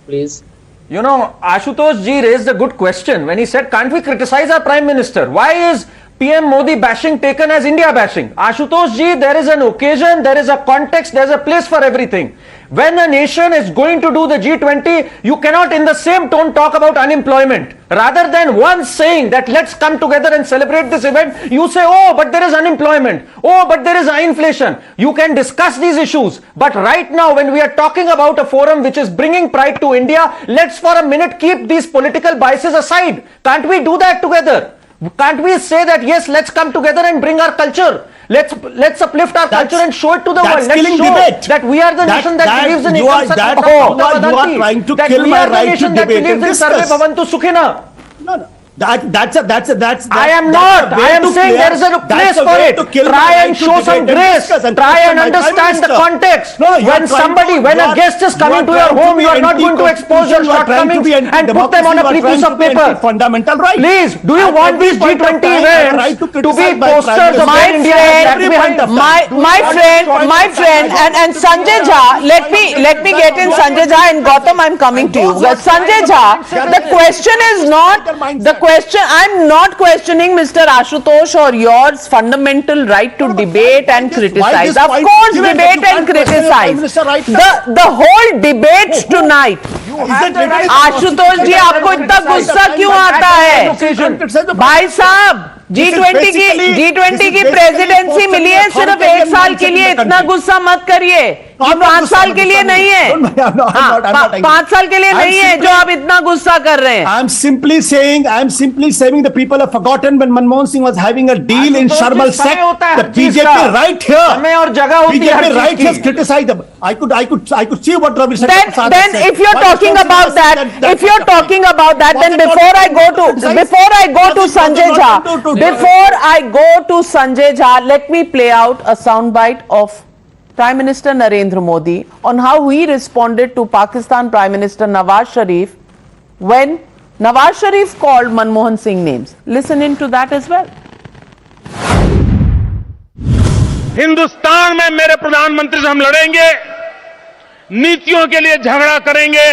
Please. You know, Ashutosh ji raised a good question when he said, can't we criticize our prime minister? Why is PM Modi bashing taken as India bashing. Ashutosh ji, there is an occasion, there is a context, there is a place for everything. When a nation is going to do the G20, you cannot in the same tone talk about unemployment. Rather than once saying that let's come together and celebrate this event, you say, oh, but there is unemployment. Oh, but there is inflation. You can discuss these issues. But right now, when we are talking about a forum which is bringing pride to India, let's for a minute keep these political biases aside. Can't we do that together? Can't we say that, yes, let's come together and bring our culture. Let's uplift our culture and show it to the world. Let's show that we are the nation that believes in you are trying to kill my right to debate and discuss. No. That's I am not. I am saying there is a place for it. Try and show some grace. Try and understand the context. When a guest is coming to your home, you are not going to expose your shortcomings and put them on a piece of paper. Fundamental right. Please, do you want these G20 events to be posters of India? My friend, and Sanjay Jha, let me get in Sanjay Jha, and Gautam, I'm coming to you. Sanjay Jha, the question is not I'm not questioning Mr. Ashutosh or yours fundamental right to debate and criticize. Of course, debate and criticize. The whole debate tonight. Ashutosh जी, आपको इतना गुस्सा क्यों आता है? भाई साहब, G20 की presidency मिली है सिर्फ 1 साल के लिए, इतना गुस्सा मत करिए। ये 5 साल के लिए नहीं है, 5 साल के लिए नहीं है जो आप इतना गुस्सा कर रहे हैं। I'm simply saying the people have forgotten when Manmohan Singh was having a deal in Sharm el-Sheikh. The BJP right here, समय और जगह होती है, BJP right here criticized them. I could see what Ravi said. Then if you're talking about that, then before I go to Sanjay Jha, let me play out a soundbite of Prime Minister Narendra Modi on how he responded to Pakistan Prime Minister Nawaz Sharif when Nawaz Sharif called Manmohan Singh names. Listen into that as well. Hindustan में मेरे प्रधानमंत्री से हम लड़ेंगे, नीतियों के लिए झगड़ा करेंगे,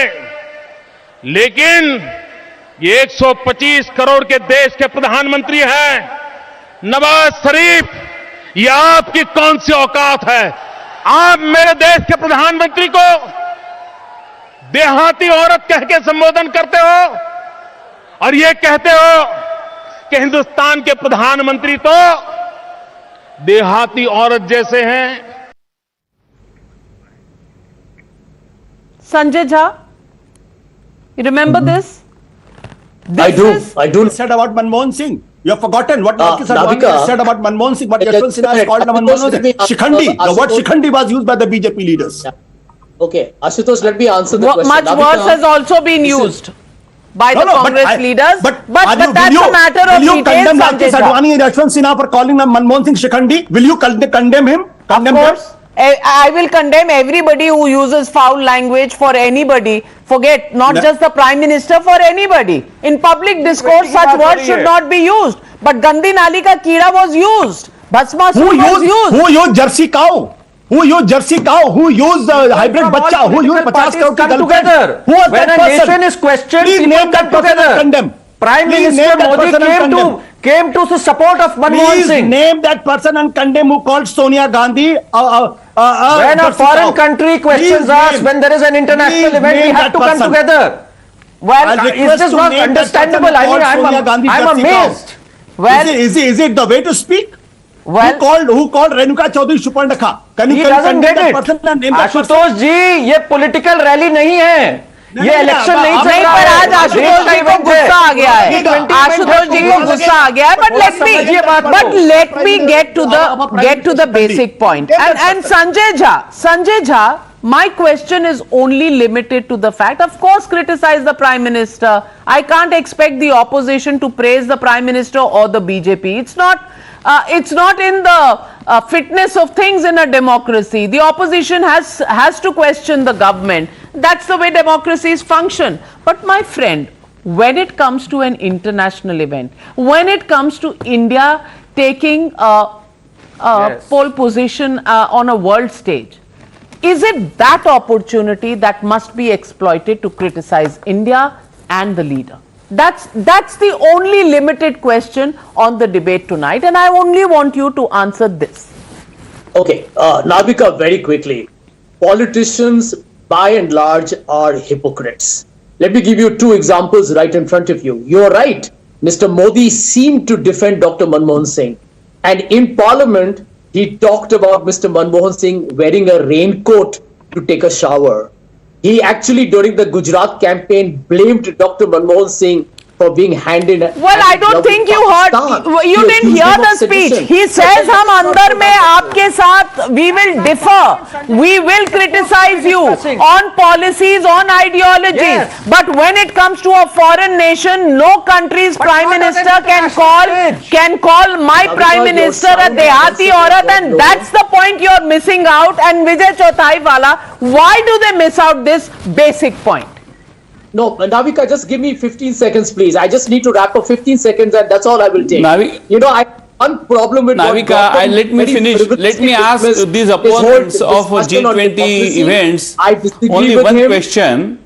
लेकिन ये 125 करोड़ के देश के प्रधानमंत्री हैं। नवाज शरीफ, ये आपकी कौन सी औकात है? आप मेरे देश के प्रधानमंत्री को देहाती औरत कह के संबोधन करते हो और ये कहते हो कि हिंदुस्तान के प्रधानमंत्री तो देहाती औरत जैसे हैं। Sanjay Jha, you remember this? I do. Said about Manmohan Singh. You have forgotten what Marcus Advani said about Manmohan Singh, what Yashwant Sinha has called Manmohan Singh. Shikhandi. The word Shikhandi was used by the BJP leaders. Yeah. Okay, Ashutosh, let me answer the question. Much worse has also been used by the Congress leaders. But that's a matter of detail. Will you condemn Marcus Advani and Yashwant Sinha for calling Manmohan Singh Shikhandi? Will you condemn him? Of course. I will condemn everybody who uses foul language for anybody. Forget, not just the Prime Minister, for anybody. In public discourse, such words should not be used. But Gandhi Nali ka Keeda was used. Bhasmasur was used. Who used Jersey cow? Who used Jersey cow? Who used hybrid bacha? Who used 50 crore come together? Who was when that a person? nation is questioned, Please people name that come together. Condemn. Prime Minister Modi came to the support of Manmohan Singh. Please name that person and condemn who called Sonia Gandhi. When a foreign country questions us, when there is an international event, we have to come together. Well, is this not understandable? I mean, I'm amazed. Well, is it the way to speak? Well, who called Renuka Chaudhary Shupandakha? He doesn't get it. Ashutosh ji, ये political rally नहीं है. ये election नहीं चल रहा है, पर आज आशुतोष जी को गुस्सा आ गया है, आशुतोष जी को गुस्सा आ गया है, but let me get to the basic point. And Sanjay Jha, my question is only limited to the fact, of course, criticize the Prime Minister. I can't expect the opposition to praise the Prime Minister or the BJP. It's not in the fitness of things in a democracy. The opposition has to question the government. That's the way democracies function. But my friend, when it comes to an international event, when it comes to India taking pole position on a world stage, is it that opportunity that must be exploited to criticize India and the leader? That's the only limited question on the debate tonight, and I only want you to answer this. Okay, Navika, very quickly. Politicians, by and large, are hypocrites. Let me give you two examples right in front of you. You're right. Mr. Modi seemed to defend Dr. Manmohan Singh. And in Parliament, he talked about Mr. Manmohan Singh wearing a raincoat to take a shower. He actually, during the Gujarat campaign, blamed Dr. Manmohan Singh for being handed. Well, I don't think you heard. You didn't hear the speech. He says, "हम अंदर में आपके साथ we will differ. We will criticize you on policies, on ideologies. But when it comes to a foreign nation, no country's prime minister can call my prime minister a dehati aurat, and that's the point you're missing out. And Vijay Chauthai wala, why do they miss out this basic point? No, Navika, just give me 15 seconds, please. I just need to wrap up 15 seconds, and that's all I will take. You know, I one problem with Navika, let me finish. Let me ask these opponents of G20 events only one question.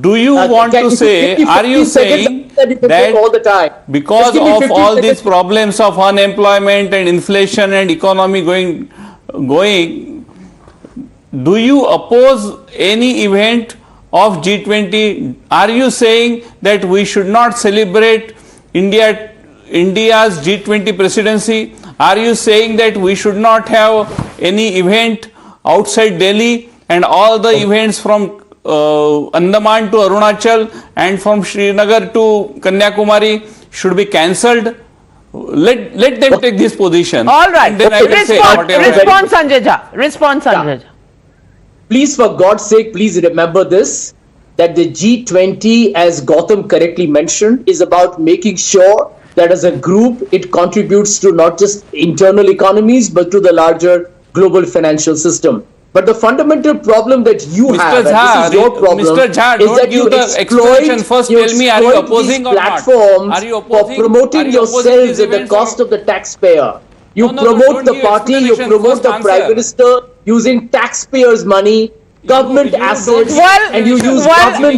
Do you want to say, are you saying that because of all these problems of unemployment and inflation and economy going, do you oppose any event of G20? Are you saying that we should not celebrate India's G20 presidency? Are you saying that we should not have any event outside Delhi and all the events from Andaman to Arunachal and from Srinagar to Kanyakumari should be cancelled? Let them take this position. All right. And then I will say whatever. Respond, Sanjay Jha. Respond, Sanjay Jha. Please, for God's sake, please remember this, that the G20, as Gautam correctly mentioned, is about making sure that as a group, it contributes to not just internal economies, but to the larger global financial system. But the fundamental problem that you have, and this is your problem, Mr. Jha, is that you exploit, first tell me, are you opposing these platforms for promoting yourselves at the cost of the taxpayer. You promote the party, you promote the Prime Minister using taxpayers' money, government assets, and you use government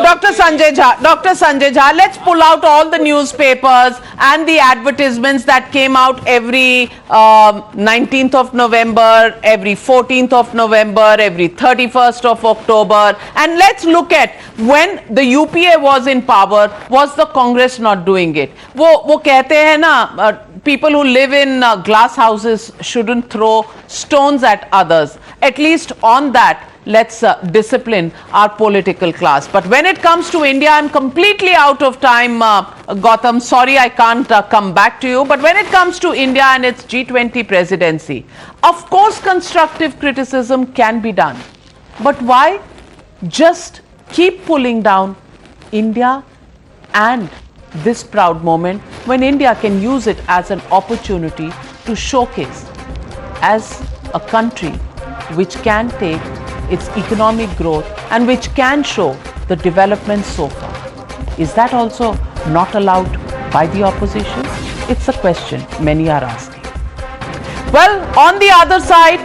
Dr. Sanjay Jha, let's pull out all the newspapers and the advertisements that came out every 19th of November, every 14th of November, every 31st of October, and let's look at when the UPA was in power, was the Congress not doing it? वो कहते हैं ना, people who live in glass houses shouldn't throw stones at others. At least on that, let's discipline our political class. But when it comes to India, I'm completely out of time, Gautam. Sorry, I can't come back to you. But when it comes to India and its G20 presidency, of course, constructive criticism can be done. But why just keep pulling down India and this proud moment when India can use it as an opportunity to showcase as a country which can take its economic growth and which can show the development so far? Is that also not allowed by the opposition? It's a question many are asking. Well, on the other side,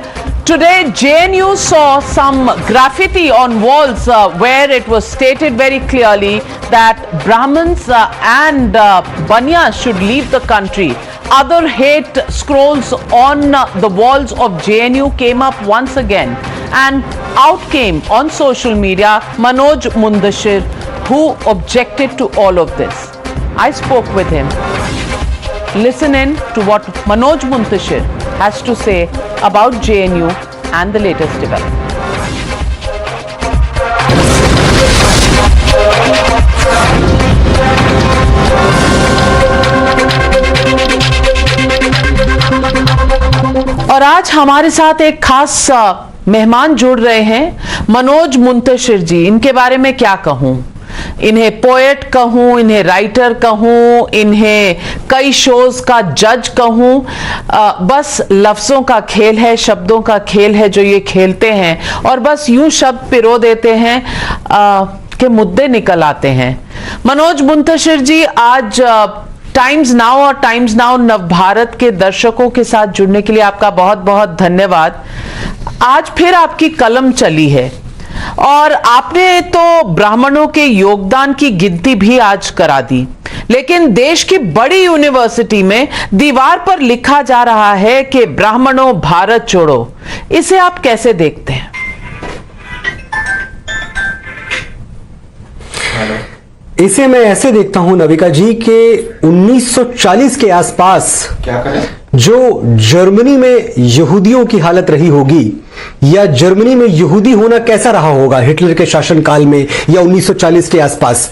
today JNU saw some graffiti on walls where it was stated very clearly that Brahmins and Banyas should leave the country. Other hate scrolls on the walls of JNU came up once again, and out came on social media Manoj Mundashir, who objected to all of this. I spoke with him. Listen in to what Manoj Mundashir has to say about JNU and the latest development. और आज हमारे साथ एक खास मेहमान जुड़ रहे हैं, मनोज मुंतशिर जी. इनके बारे में क्या कहूं? इन्हें पोएट कहूं, इन्हें राइटर कहूं, इन्हें कई शोज का जज कहूं, बस लफ्जों का खेल है, शब्दों का खेल है जो ये खेलते हैं और बस यूं शब्द पिरो देते हैं कि मुद्दे निकल आते हैं. मनोज मुंतशिर जी, आज टाइम्स नाउ और टाइम्स नाउ नवभारत के दर्शकों के साथ जुड़ने के लिए आपका बहुत बहुत धन्यवाद. आज फिर आपकी कलम चली है. और आपने तो ब्राह्मणों के योगदान की गिनती भी आज करा दी, लेकिन देश की बड़ी यूनिवर्सिटी में दीवार पर लिखा जा रहा है कि ब्राह्मणों भारत छोड़ो। इसे आप कैसे देखते हैं? इसे मैं ऐसे देखता हूं नविका जी कि 1940 के आसपास क्या करें? जो जर्मनी में यहूदियों की हालत रही होगी, या जर्मनी में यहूदी होना कैसा रहा होगा हिटलर के शासनकाल में या 1940 के आसपास,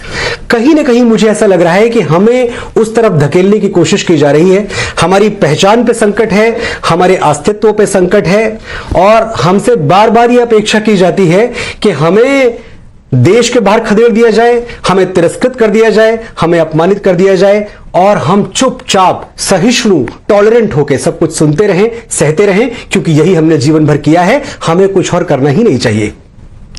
कहीं ना कहीं मुझे ऐसा लग रहा है कि हमें उस तरफ धकेलने की कोशिश की जा रही है। हमारी पहचान पे संकट है, हमारे अस्तित्व पे संकट है, और हमसे बार बार यह अपेक्षा की जाती है कि हमें देश के बाहर खदेड़ दिया जाए, हमें तिरस्कृत कर दिया जाए, हमें अपमानित कर दिया जाए, और हम चुपचाप सहिष्णु टॉलरेंट होकर सब कुछ सुनते रहें, सहते रहें, क्योंकि यही हमने जीवन भर किया है। हमें कुछ और करना ही नहीं चाहिए।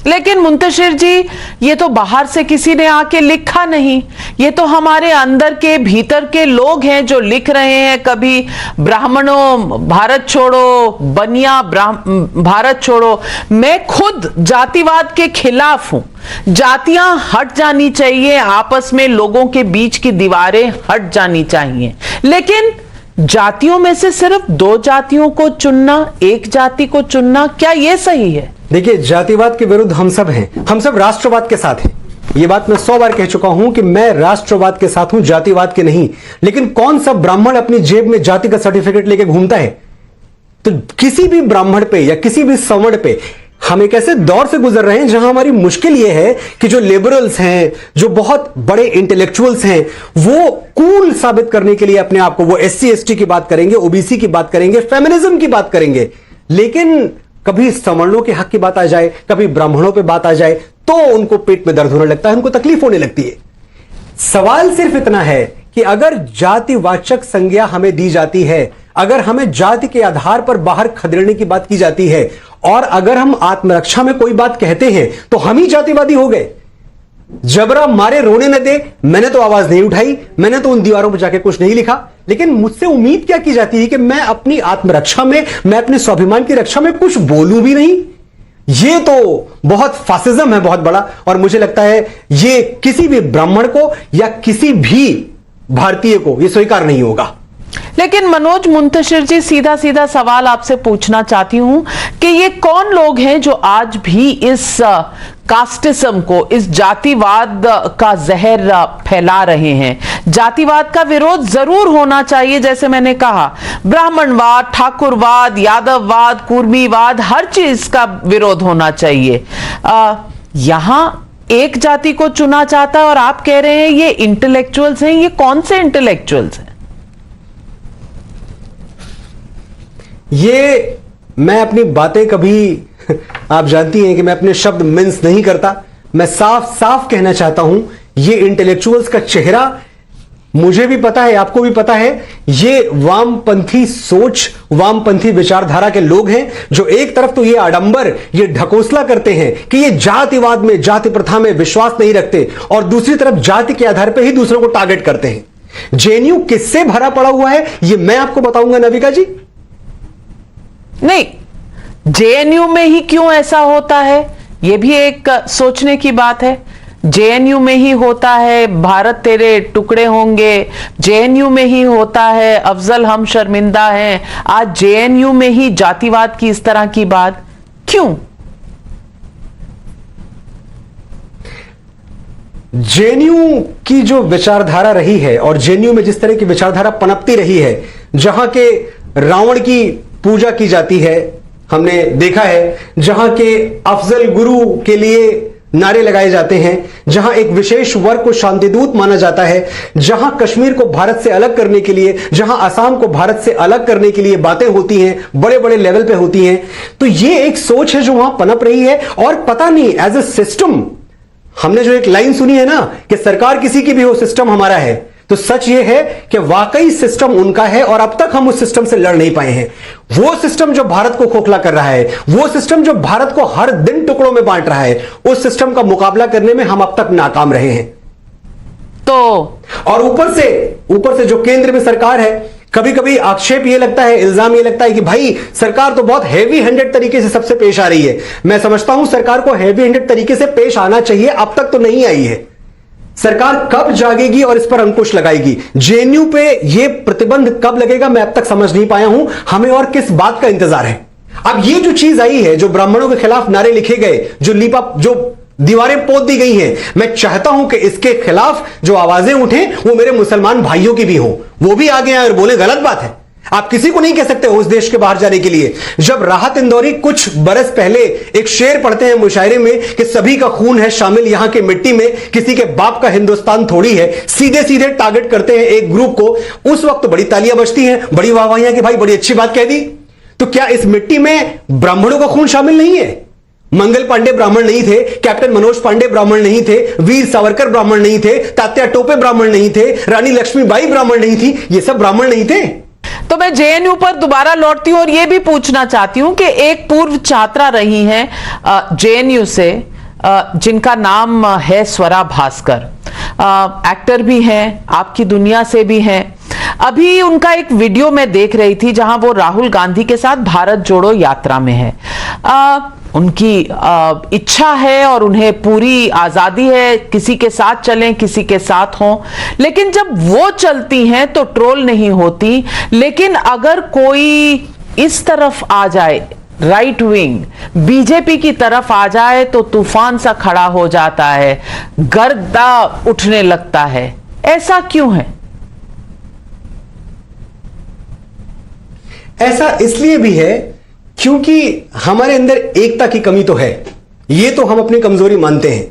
लेकिन मुंतशिर जी, ये तो बाहर से किसी ने आके लिखा नहीं, ये तो हमारे अंदर के भीतर के लोग हैं जो लिख रहे हैं। कभी ब्राह्मणों भारत छोड़ो, बनिया भारत छोड़ो। मैं खुद जातिवाद के खिलाफ हूं। जातियां हट जानी चाहिए, आपस में लोगों के बीच की दीवारें हट जानी चाहिए, लेकिन जातियों में से सिर्फ 2 जातियों को चुनना, एक जाति को चुनना, क्या यह सही है? देखिए, जातिवाद के विरुद्ध हम सब हैं, हम सब राष्ट्रवाद के साथ हैं। यह बात मैं 100 बार कह चुका हूं कि मैं राष्ट्रवाद के साथ हूं, जातिवाद के नहीं। लेकिन कौन सा ब्राह्मण अपनी जेब में जाति का सर्टिफिकेट लेके घूमता है? तो किसी भी ब्राह्मण पे या किसी भी सवर्ण पे हम एक ऐसे दौर से गुजर रहे हैं जहां हमारी मुश्किल यह है कि जो लिबरल्स हैं, जो बहुत बड़े इंटेलेक्चुअल्स हैं, वो कूल साबित करने के लिए अपने आप को, वो SC ST की बात करेंगे, OBC की बात करेंगे, फेमिनिज्म की बात करेंगे, लेकिन कभी सवर्णों के हक की बात आ जाए, कभी ब्राह्मणों पे बात आ जाए, तो उनको पेट में दर्द होने लगता है, उनको तकलीफ होने लगती है। सवाल सिर्फ इतना है कि अगर जातिवाचक संज्ञा हमें दी जाती है, अगर हमें जाति के आधार पर बाहर खदेड़ने की बात की जाती है, और अगर हम आत्मरक्षा में कोई बात कहते हैं, तो हम ही जातिवादी हो गए। जबरा मारे रोने न दे, मैंने तो आवाज नहीं उठाई, मैंने तो उन दीवारों पर जाके कुछ नहीं लिखा, लेकिन मुझसे उम्मीद क्या की जाती है कि मैं अपनी आत्मरक्षा में, मैं अपने स्वाभिमान की रक्षा में कुछ बोलूं भी नहीं। ये तो बहुत फासिज्म है, बहुत बड़ा, और मुझे लगता है ये किसी भी ब्राह्मण को या किसी भी भारतीय को ये स्वीकार नहीं होगा। लेकिन मनोज मुंतशिर जी, सीधा सीधा सवाल आपसे पूछना चाहती हूं कि ये कौन लोग हैं जो आज भी इस कास्टिज्म को, इस जातिवाद का जहर फैला रहे हैं? जातिवाद का विरोध जरूर होना चाहिए, जैसे मैंने कहा, ब्राह्मणवाद, ठाकुरवाद, यादववाद, कुर्मीवाद, हर चीज का विरोध होना चाहिए। यहां एक जाति को चुना चाहता है और आप कह रहे हैं ये इंटेलेक्चुअल्स हैं। ये कौन से इंटेलेक्चुअल्स हैं? ये मैं अपनी बातें कभी, आप जानती हैं कि मैं अपने शब्द मिन्स नहीं करता, मैं साफ साफ कहना चाहता हूं, ये इंटेलेक्चुअल्स का चेहरा मुझे भी पता है, आपको भी पता है। ये वामपंथी सोच, वामपंथी विचारधारा के लोग हैं जो एक तरफ तो ये आडंबर, ये ढकोसला करते हैं कि ये जातिवाद में, जाति प्रथा में विश्वास नहीं रखते, और दूसरी तरफ जाति के आधार पर ही दूसरों को टारगेट करते हैं। जेएनयू किससे भरा पड़ा हुआ है ये मैं आपको बताऊंगा नविका जी। नहीं, जेएनयू में ही क्यों ऐसा होता है, यह भी एक सोचने की बात है। जेएनयू में ही होता है भारत तेरे टुकड़े होंगे, जेएनयू में ही होता है अफजल हम शर्मिंदा हैं, आज जेएनयू में ही जातिवाद की इस तरह की बात क्यों? जेएनयू की जो विचारधारा रही है, और जेएनयू में जिस तरह की विचारधारा पनपती रही है, जहां के रावण की पूजा की जाती है, हमने देखा है, जहां के अफजल गुरु के लिए नारे लगाए जाते हैं, जहां एक विशेष वर्ग को शांतिदूत माना जाता है, जहां कश्मीर को भारत से अलग करने के लिए, जहां असम को भारत से अलग करने के लिए बातें होती हैं, बड़े बड़े लेवल पे होती हैं, तो ये एक सोच है जो वहां पनप रही है। और पता नहीं एज ए सिस्टम, हमने जो एक लाइन सुनी है ना कि सरकार किसी की भी हो, सिस्टम हमारा है, तो सच ये है कि वाकई सिस्टम उनका है, और अब तक हम उस सिस्टम से लड़ नहीं पाए हैं। वो सिस्टम जो भारत को खोखला कर रहा है, वो सिस्टम जो भारत को हर दिन टुकड़ों में बांट रहा है, उस सिस्टम का मुकाबला करने में हम अब तक नाकाम रहे हैं। तो और ऊपर से जो केंद्र में सरकार है, कभी कभी आक्षेप ये लगता है, इल्जाम ये लगता है कि भाई सरकार तो बहुत हैवी हैंडेड तरीके से सबसे पेश आ रही है। मैं समझता हूं सरकार को हैवी हैंडेड तरीके से पेश आना चाहिए, अब तक तो नहीं आई है। सरकार कब जागेगी और इस पर अंकुश लगाएगी? जेएनयू पे यह प्रतिबंध कब लगेगा, मैं अब तक समझ नहीं पाया हूं। हमें और किस बात का इंतजार है? अब ये जो चीज आई है, जो ब्राह्मणों के खिलाफ नारे लिखे गए, जो दीवारें पोत दी गई हैं, मैं चाहता हूं कि इसके खिलाफ जो आवाजें उठें वो मेरे मुसलमान भाइयों की भी हो, वो भी आगे आए और बोले गलत बात है। आप किसी को नहीं कह सकते उस देश के बाहर जाने के लिए। जब राहत इंदौरी कुछ बरस पहले एक शेर पढ़ते हैं मुशायरे में कि सभी का खून है शामिल यहां की मिट्टी में, किसी के बाप का हिंदुस्तान थोड़ी है, सीधे सीधे टारगेट करते हैं एक ग्रुप को, उस वक्त बड़ी तालियां बजती हैं, बड़ी वाहवाहियां कि भाई बड़ी अच्छी बात कह दी। तो क्या इस मिट्टी में ब्राह्मणों का खून शामिल नहीं है? मंगल पांडे ब्राह्मण नहीं थे, कैप्टन मनोज पांडे ब्राह्मण नहीं थे, वीर सावरकर ब्राह्मण नहीं थे, तात्या टोपे ब्राह्मण नहीं थे, रानी लक्ष्मीबाई ब्राह्मण नहीं थी, ये सब ब्राह्मण नहीं थे। तो मैं जेएनयू पर दोबारा लौटती हूं और यह भी पूछना चाहती हूं कि एक पूर्व छात्रा रही हैं जेएनयू से, जिनका नाम है स्वरा भास्कर, एक्टर भी हैं, आपकी दुनिया से भी हैं। अभी उनका एक वीडियो मैं देख रही थी जहां वो राहुल गांधी के साथ भारत जोड़ो यात्रा में है। उनकी इच्छा है और उन्हें पूरी आजादी है, किसी के साथ चलें, किसी के साथ हों, लेकिन जब वो चलती हैं तो ट्रोल नहीं होती। लेकिन अगर कोई इस तरफ आ जाए, राइट विंग बीजेपी की तरफ आ जाए, तो तूफान सा खड़ा हो जाता है, गर्दा उठने लगता है। ऐसा क्यों है? ऐसा इसलिए भी है क्योंकि हमारे अंदर एकता की कमी तो है, ये तो हम अपनी कमजोरी मानते हैं।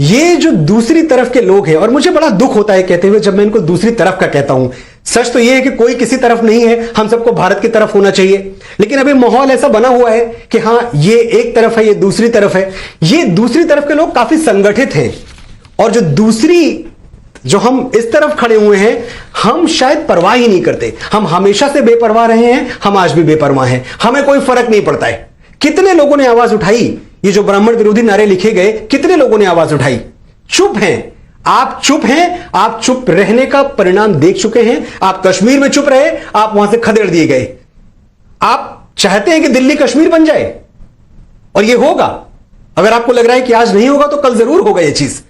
ये जो दूसरी तरफ के लोग हैं, और मुझे बड़ा दुख होता है कहते हुए जब मैं इनको दूसरी तरफ का कहता हूं। सच तो यह है कि कोई किसी तरफ नहीं है, हम सबको भारत की तरफ होना चाहिए, लेकिन अभी माहौल ऐसा बना हुआ है कि हां ये एक तरफ है, ये दूसरी तरफ है। ये दूसरी तरफ के लोग काफी संगठित हैं, और जो हम इस तरफ खड़े हुए हैं, हम शायद परवाह ही नहीं करते। हम हमेशा से बेपरवाह रहे हैं, हम आज भी बेपरवाह हैं, हमें कोई फर्क नहीं पड़ता है। कितने लोगों ने आवाज उठाई, ये जो ब्राह्मण विरोधी नारे लिखे गए, कितने लोगों ने आवाज उठाई? चुप हैं आप, चुप हैं आप, चुप रहने का परिणाम देख चुके हैं। आप कश्मीर में चुप रहे, आप वहां से खदेड़ दिए गए। आप चाहते हैं कि दिल्ली कश्मीर बन जाए, और यह होगा। अगर आपको लग रहा है कि आज नहीं होगा, तो कल जरूर होगा यह चीज।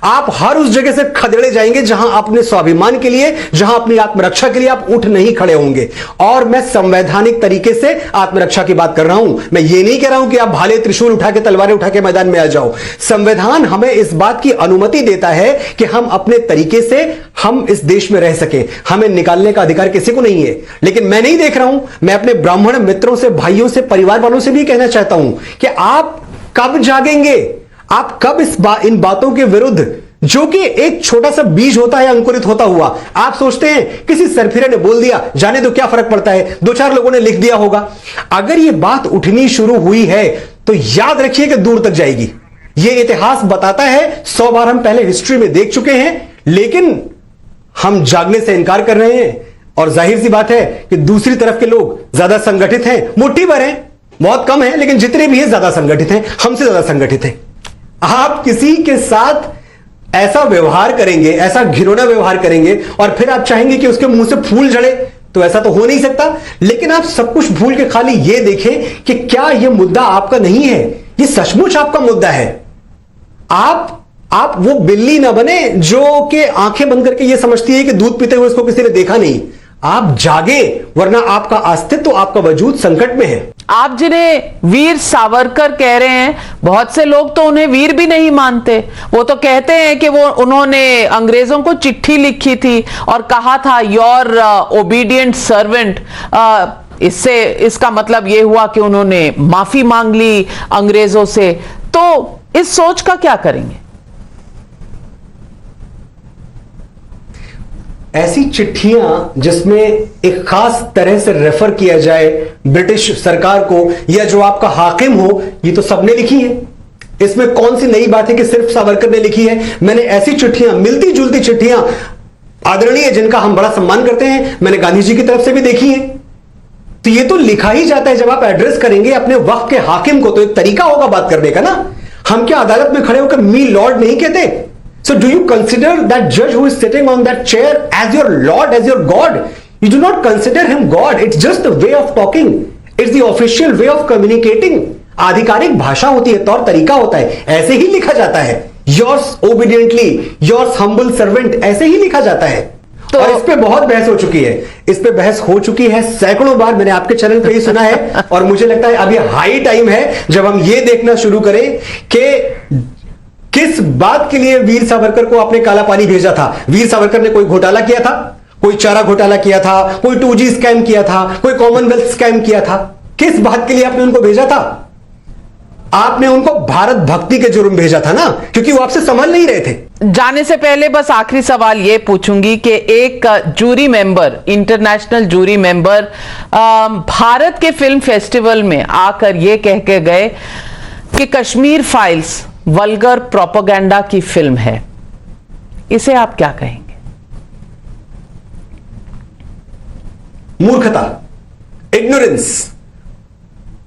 आप हर उस जगह से खदेड़े जाएंगे जहां अपने स्वाभिमान के लिए, जहां अपनी आत्मरक्षा के लिए आप उठ नहीं खड़े होंगे। और मैं संवैधानिक तरीके से आत्मरक्षा की बात कर रहा हूं। मैं ये नहीं कह रहा हूं कि आप भाले त्रिशूल उठा के, तलवारें उठा के मैदान में आ जाओ। संविधान हमें इस बात की अनुमति देता है कि हम अपने तरीके से हम इस देश में रह सकें। हमें निकालने का अधिकार किसी को नहीं है। लेकिन मैं नहीं देख रहा हूं, मैं अपने ब्राह्मण मित्रों से, भाइयों से, परिवार वालों से भी कहना चाहता हूं कि आप कब जागेंगे? आप कब इन बातों के विरुद्ध, जो कि एक छोटा सा बीज होता है अंकुरित होता हुआ, आप सोचते हैं किसी सरफिरे ने बोल दिया, जाने दो क्या फर्क पड़ता है, दो चार लोगों ने लिख दिया होगा। अगर यह बात उठनी शुरू हुई है तो याद रखिए कि दूर तक जाएगी। यह इतिहास बताता है, 100 बार हम पहले हिस्ट्री में देख चुके हैं, लेकिन हम जागने से इनकार कर रहे हैं। और जाहिर सी बात है कि दूसरी तरफ के लोग ज्यादा संगठित हैं, मुट्ठी भर हैं, बहुत कम है, लेकिन जितने भी हैं ज्यादा संगठित हैं, हमसे ज्यादा संगठित हैं। आप किसी के साथ ऐसा व्यवहार करेंगे, ऐसा घिनौना व्यवहार करेंगे, और फिर आप चाहेंगे कि उसके मुंह से फूल झड़े, तो ऐसा तो हो नहीं सकता। लेकिन आप सब कुछ भूल के खाली ये देखें कि क्या यह मुद्दा आपका नहीं है, यह सचमुच आपका मुद्दा है। आप वो बिल्ली ना बने जो कि आंखें बंद करके यह समझती है कि दूध पीते हुए इसको किसी ने देखा नहीं। आप जागे, वरना आपका अस्तित्व, आपका वजूद संकट में है। आप जिन्हें वीर सावरकर कह रहे हैं, बहुत से लोग तो उन्हें वीर भी नहीं मानते। वो तो कहते हैं कि उन्होंने अंग्रेजों को चिट्ठी लिखी थी और कहा था योर ओबीडियंट सर्वेंट। इसका मतलब यह हुआ कि उन्होंने माफी मांग ली अंग्रेजों से। तो इस सोच का क्या करेंगे? ऐसी चिट्ठियां जिसमें एक खास तरह से रेफर किया जाए ब्रिटिश सरकार को, या जो आपका हाकिम हो, ये तो सबने लिखी है। इसमें कौन सी नई बात है कि सिर्फ सावरकर ने लिखी है? मैंने ऐसी चिट्ठियां, मिलती जुलती चिट्ठियां, आदरणीय जिनका हम बड़ा सम्मान करते हैं, मैंने गांधी जी की तरफ से भी देखी है। तो ये तो लिखा ही जाता है। जब आप एड्रेस करेंगे अपने वक्त के हाकिम को, तो एक तरीका होगा बात करने का ना। हम क्या अदालत में खड़े होकर मी लॉर्ड नहीं कहते? So do you consider that judge who is sitting on that chair as your lord, as your god? You do not consider him God. It's just the way of talking. It's the official way of communicating. आधिकारिक भाषा होती है, तौर तरीका होता है, ऐसे ही लिखा जाता है. Yours obediently, yours humble servant, ऐसे ही लिखा जाता है. तो और इस पे बहुत बहस हो चुकी है. इस पे बहस हो चुकी है सैकड़ों बार. मैंने आपके चैनल पे ही सुना है और मुझे लगता है अभी हाई टाइम है जब हम ये देखना शुरू करें कि किस बात के लिए वीर सावरकर को आपने काला पानी भेजा था. वीर सावरकर ने कोई घोटाला किया था, कोई चारा घोटाला किया था, कोई 2G स्कैम किया था, कोई कॉमनवेल्थ स्कैम किया था. किस बात के लिए आपने उनको भेजा था? आपने उनको भारत भक्ति के जुर्म भेजा था ना, क्योंकि वो आपसे संभाल नहीं रहे थे. जाने से पहले बस आखिरी सवाल ये पूछूंगी कि एक jury member, international jury member Bharat के फिल्म फेस्टिवल में आकर ये कह के गए कि कश्मीर फाइल्स वल्गर प्रोपेगेंडा की फिल्म है. इसे आप क्या कहेंगे? मूर्खता, इग्नोरेंस,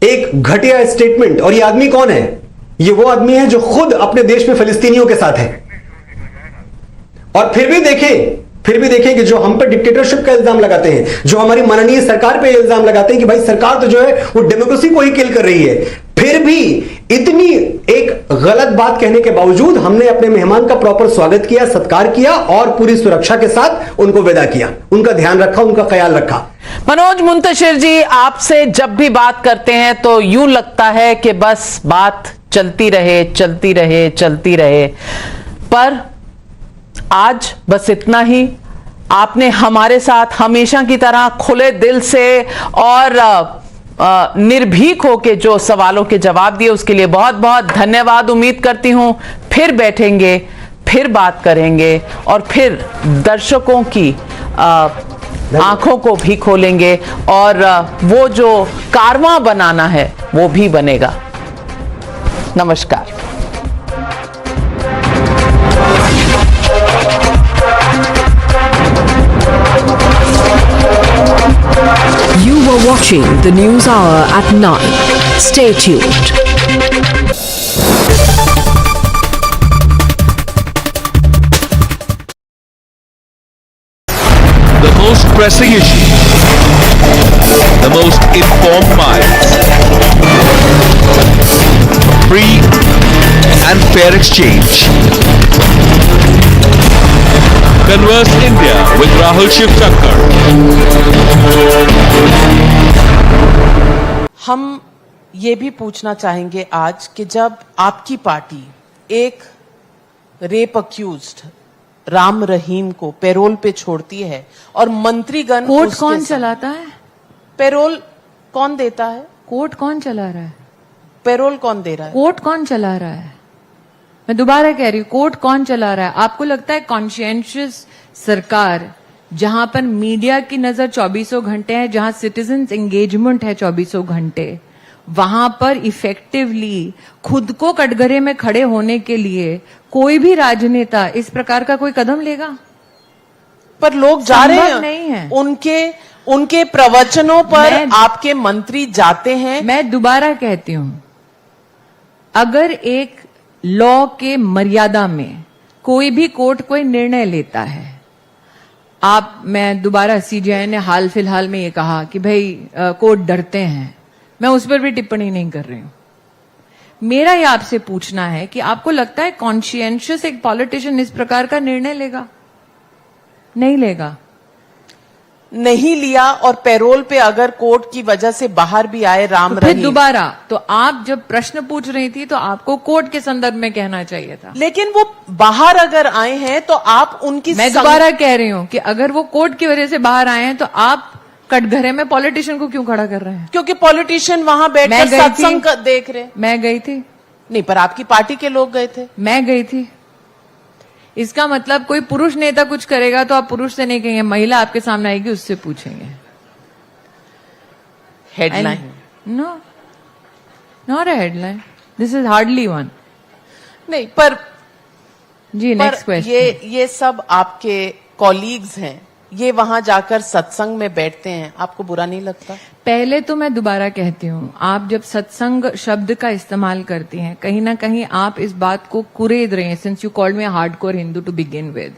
एक घटिया स्टेटमेंट. और ये आदमी कौन है? ये वो आदमी है जो खुद अपने देश में फिलिस्तीनियों के साथ है. और फिर भी देखें कि जो हम पर डिक्टेटरशिप का इल्जाम लगाते हैं, जो हमारी माननीय सरकार पे इल्जाम लगाते हैं कि भाई सरकार तो जो है वो डेमोक्रेसी को ही किल कर रही है, फिर भी इतनी एक गलत बात कहने के बावजूद हमने अपने मेहमान का प्रॉपर स्वागत किया, सत्कार किया और पूरी सुरक्षा के साथ उनको विदा किया, उनका ध्यान रखा, उनका ख्याल रखा. मनोज मुंतशिर जी, आपसे जब भी बात करते हैं तो यूं लगता है कि बस बात चलती रहे, पर आज बस इतना ही. आपने हमारे साथ हमेशा की तरह खुले दिल से और निर्भीक होके जो सवालों के जवाब दिए उसके लिए बहुत बहुत धन्यवाद. उम्मीद करती हूं फिर बैठेंगे, फिर बात करेंगे और फिर दर्शकों की आंखों को भी खोलेंगे और वो जो कारवां बनाना है वो भी बनेगा. नमस्कार. You were watching the News Hour at 9. Stay tuned. The most pressing issues, the most informed minds, free and fair exchange. Converse India with Rahul Shivshankar. हम ये भी पूछना चाहेंगे आज कि जब आपकी पार्टी एक रेप अक्यूज्ड राम रहीम को पैरोल पे छोड़ती है और मंत्रीगण कोर्ट कौन चलाता है? पैरोल कौन देता है? कोर्ट कौन चला रहा है? पैरोल कौन दे रहा है? कोर्ट कौन चला रहा है? मैं दोबारा कह रही हूँ, कोर्ट कौन चला रहा है? आपको लगता है कॉन्शियंशियस सरकार, जहां पर मीडिया की नजर 24 घंटे है, जहां सिटीजन्स एंगेजमेंट है 24 घंटे, वहां पर इफेक्टिवली खुद को कटघरे में खड़े होने के लिए कोई भी राजनेता इस प्रकार का कोई कदम लेगा? पर लोग जा रहे हैं, नहीं है. उनके प्रवचनों पर आपके मंत्री जाते हैं. मैं दोबारा कहती हूं, अगर एक लॉ के मर्यादा में कोई भी कोर्ट कोई निर्णय लेता है, मैं दोबारा सीजीआई ने हाल फिलहाल में ये कहा कि भाई कोर्ट डरते हैं, मैं उस पर भी टिप्पणी नहीं कर रही हूं. मेरा ये आपसे पूछना है कि आपको लगता है कॉन्शियंशियस एक पॉलिटिशियन इस प्रकार का निर्णय लेगा? नहीं लेगा. नहीं लिया. और पैरोल पे अगर कोर्ट की वजह से बाहर भी आए राम तो फिर दोबारा, तो आप जब प्रश्न पूछ रही थी तो आपको कोर्ट के संदर्भ में कहना चाहिए था. लेकिन वो बाहर अगर आए हैं तो आप उनकी मैं दोबारा कह रही हूं कि अगर वो कोर्ट की वजह से बाहर आए हैं तो आप कटघरे में पॉलिटिशियन को क्यों खड़ा कर रहे हैं? क्योंकि पॉलिटिशियन वहां बैठकर सत्संग देख रहे. मैं गई थी. नहीं, पर आपकी पार्टी के लोग गए थे. मैं गई थी. इसका मतलब कोई पुरुष नेता कुछ करेगा तो आप पुरुष से नहीं कहेंगे, महिला आपके सामने आएगी उससे पूछेंगे. Headline? No, not a headline. This is hardly one. नहीं, पर जी नेक्स्ट क्वेश्चन. ये सब आपके कॉलीग्स हैं, ये वहां जाकर सत्संग में बैठते हैं, आपको बुरा नहीं लगता? पहले तो मैं दोबारा कहती हूं, आप जब सत्संग शब्द का इस्तेमाल करती हैं, कहीं ना कहीं आप इस बात को कुरेद रहे हैं. Since you called me a hardcore Hindu to begin with,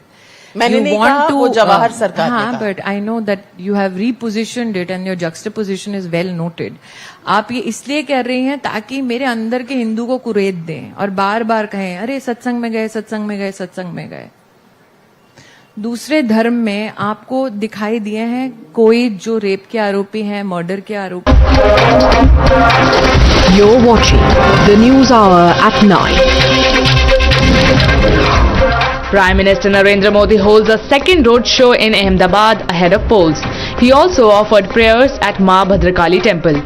मैंने नहीं कहा, वो जवाहर सरकार ने हाँ, कहा। but I know that you have repositioned it and your juxtaposition is well noted. आप ये इसलिए कह रही हैं ताकि मेरे अंदर के हिंदू को कुरेद दें और बार बार कहें अरे सत्संग में गए, सत्संग में गए, सत्संग में गए। दूसरे धर्म में आपको दिखाई दिए हैं कोई जो रेप के आरोपी हैं, मर्डर के आरोपी। You're watching the News Hour at 9. Prime Minister Narendra Modi holds a second road show in Ahmedabad ahead of polls. He also offered prayers at Ma Bhadrakali temple.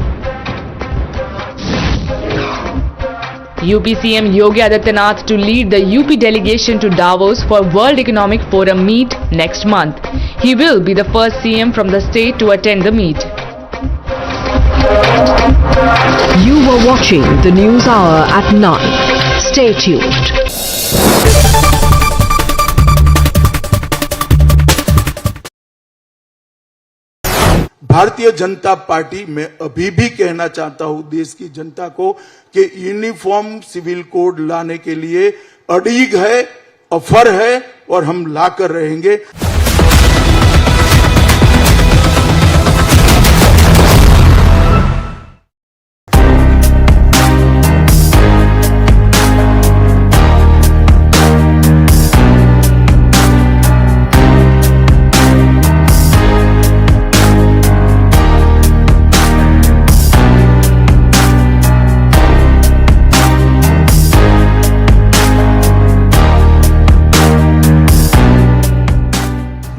UP CM Yogi Adityanath to lead the UP delegation to Davos for World Economic Forum meet next month. He will be the first CM from the state to attend the meet. You were watching the News Hour at 9. Stay tuned. Bharatiya Janata party में अभी भी कहना चाहता हूं देश की जनता को कि यूनिफॉर्म सिविल कोड लाने के लिए अड़ीग है, ऑफर है और हम लाकर रहेंगे।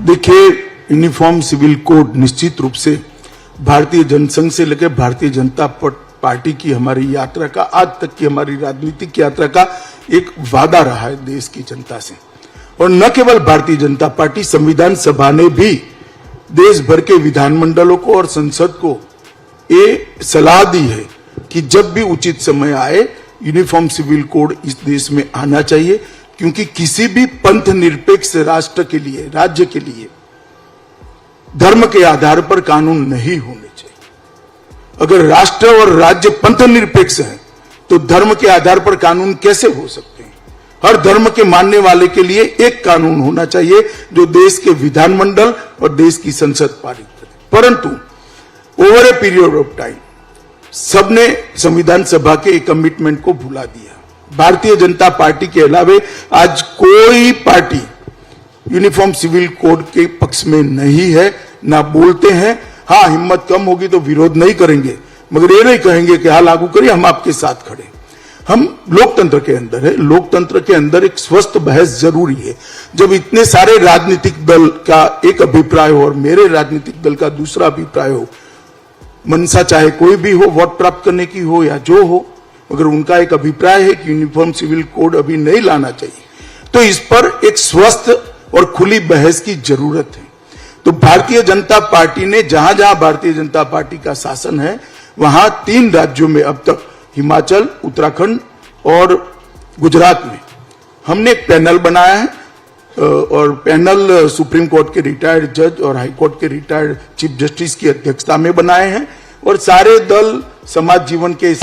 देखिए, यूनिफॉर्म सिविल कोड निश्चित रूप से भारतीय जनसंघ से लेकर भारतीय जनता पार्टी की हमारी यात्रा का, आज तक की हमारी राजनीतिक यात्रा का एक वादा रहा है देश की जनता से। और न केवल भारतीय जनता पार्टी, संविधान सभा ने भी देश भर के विधानमंडलों को और संसद को ये सलाह दी है कि जब भी उचित समय आए यूनिफॉर्म सिविल कोड इस देश में आना चाहिए, क्योंकि किसी भी पंथ निरपेक्ष राष्ट्र के लिए, राज्य के लिए धर्म के आधार पर कानून नहीं होने चाहिए। अगर राष्ट्र और राज्य पंथ निरपेक्ष है तो धर्म के आधार पर कानून कैसे हो सकते हैं? हर धर्म के मानने वाले के लिए एक कानून होना चाहिए जो देश के विधानमंडल और देश की संसद पारित करे। परंतु over a period of time सबने संविधान सभा के एक कमिटमेंट को भुला दिया। भारतीय जनता पार्टी के अलावे आज कोई पार्टी यूनिफॉर्म सिविल कोड के पक्ष में नहीं है, ना बोलते हैं। हाँ, हिम्मत कम होगी तो विरोध नहीं करेंगे, मगर ये नहीं कहेंगे कि हाँ लागू करिए, हम आपके साथ खड़े। हम लोकतंत्र के अंदर है, लोकतंत्र के अंदर एक स्वस्थ बहस जरूरी है। जब इतने सारे राजनीतिक दल का एक अभिप्राय हो और मेरे राजनीतिक दल का दूसरा अभिप्राय हो, मनसा चाहे कोई भी हो, वोट प्राप्त करने की हो या जो हो, अगर उनका एक अभिप्राय है कि यूनिफॉर्म सिविल कोड अभी नहीं लाना चाहिए, तो इस पर एक स्वस्थ और खुली बहस की जरूरत है। तो भारतीय जनता पार्टी ने जहां जहां भारतीय जनता पार्टी का शासन है वहां 3 राज्यों में अब तक, हिमाचल, उत्तराखंड और गुजरात में, हमने एक पैनल बनाया है और पैनल सुप्रीम कोर्ट के रिटायर्ड जज और हाई कोर्ट के रिटायर्ड चीफ जस्टिस की अध्यक्षता में बनाए हैं और सारे दल समाज जीवन के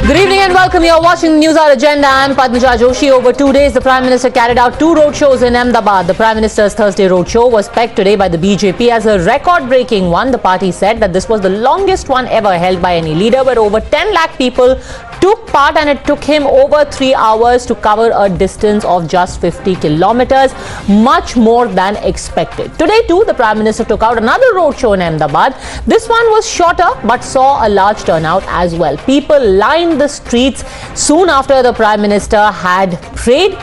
Good evening and welcome. You are watching News Hour Agenda. I am Padmaja Joshi. Over 2 days, the Prime Minister carried out 2 roadshows in Ahmedabad. The Prime Minister's Thursday roadshow was pegged today by the BJP as a record-breaking one. The party said that this was the longest one ever held by any leader, where over 10 lakh people took part and it took him over 3 hours to cover a distance of just 50 kilometers, much more than expected. Today too, the Prime Minister took out another roadshow in Ahmedabad. This one was shorter but saw a large turnout as well. People lined the streets soon after the Prime Minister had prayed.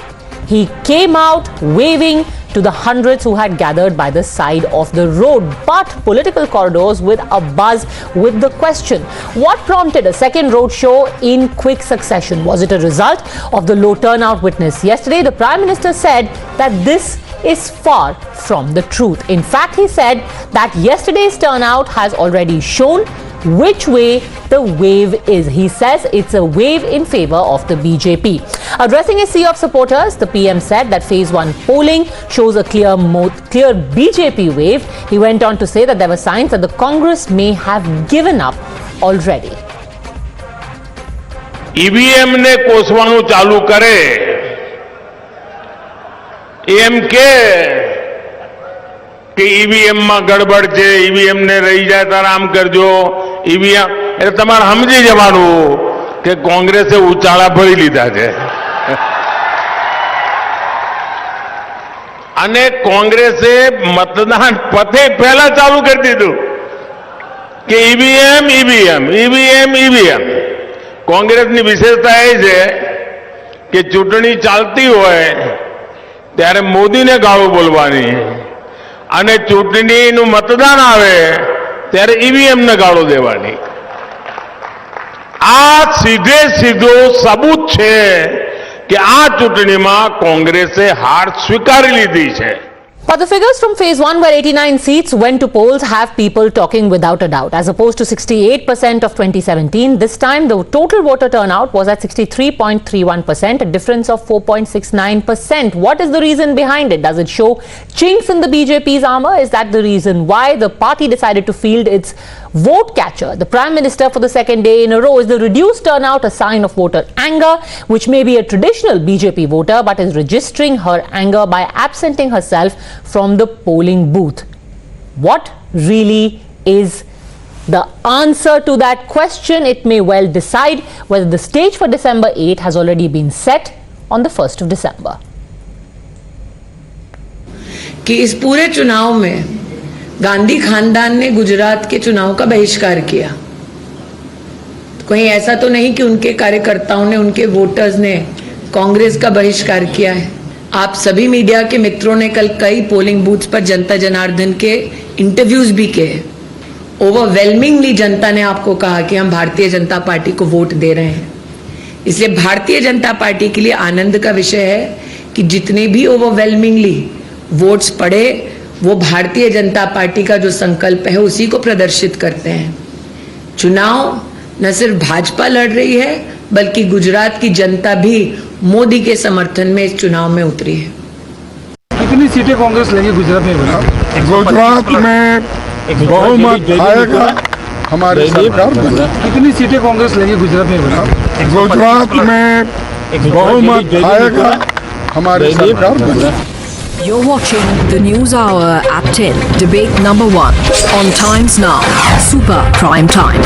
He came out waving to the hundreds who had gathered by the side of the road. But political corridors with a buzz with the question, what prompted a second road show in quick succession? Was it a result of the low turnout witnessed yesterday? The Prime Minister said that this is far from the truth. In fact, he said that yesterday's turnout has already shown which way the wave is. He says it's a wave in favor of the BJP. Addressing a sea of supporters, the PM said that phase 1 polling shows a clear BJP wave. He went on to say that there were signs that the Congress may have given up already. EVM ने कोसવાનું ચાલુ કરે એમ કે EVM માં ગડબડ છે, EVM ને રહી જાય તાર આમ કરજો, ઈવીએમ એટલે તમારે સમજી જવાનું કે કોંગ્રેસે ઉચાળા ભરી લીધા છે અને કોંગ્રેસે મતદાન પતે પહેલા ચાલુ કરી દીધું કે ઈવીએમ ઈવીએમ ઈવીએમ ઈવીએમ. કોંગ્રેસની વિશેષતા એ છે કે ચૂંટણી ચાલતી હોય ત્યારે મોદીને ગાળો બોલવાની અને ચૂંટણીનું મતદાન આવે ત્યારે ઈવીએમને ગાળો દેવાની. આ સીધે સીધો સબૂત છે કે આ ચૂંટણીમાં કોંગ્રેસે હાર સ્વીકારી લીધી છે. But the figures from phase 1 where 89 seats went to polls have people talking without a doubt. As opposed to 68% of 2017, this time the total voter turnout was at 63.31%, a difference of 4.69%. What is the reason behind it? Does it show chinks in the BJP's armor? Is that the reason why the party decided to field its vote catcher, the Prime Minister, for the second day in a row? Is the reduced turnout a sign of voter anger, which may be a traditional BJP voter but is registering her anger by absenting herself from the polling booth? What really is the answer to that question? It may well decide whether the stage for December 8 has already been set on the 1st of December. कि इस पूरे चुनाव में गांधी खानदान ने गुजरात के चुनाव का बहिष्कार किया. कहीं ऐसा तो नहीं कि उनके कार्यकर्ताओं ने, उनके वोटर्स ने कांग्रेस का बहिष्कार किया है. आप सभी मीडिया के मित्रों ने कल कई पोलिंग बूथ्स पर जनता जनार्दन के इंटरव्यूज भी किए. ओवरवेलमिंगली जनता ने आपको कहा कि हम भारतीय जनता पार्टी को वोट दे रहे हैं. इसलिए भारतीय जनता पार्टी के लिए आनंद का विषय है कि जितने भी ओवरवेलमिंगली वोट्स पड़े वो भारतीय जनता पार्टी का जो संकल्प है उसी को प्रदर्शित करते हैं. चुनाव न सिर्फ भाजपा लड़ रही है बल्कि गुजरात की जनता भी मोदी के समर्थन में इस चुनाव में उतरी है. कितनी सीटें कांग्रेस लेगी गुजरात में? गुजरात में बहुमत आएगा हमारे सरकार. कितनी सीटें कांग्रेस लेगी गुजरात में? गुजरात में बहुमत आएगा हमारे सरकार. You're watching the News Hour at 10, debate number 1 on Times Now, Super Prime Time.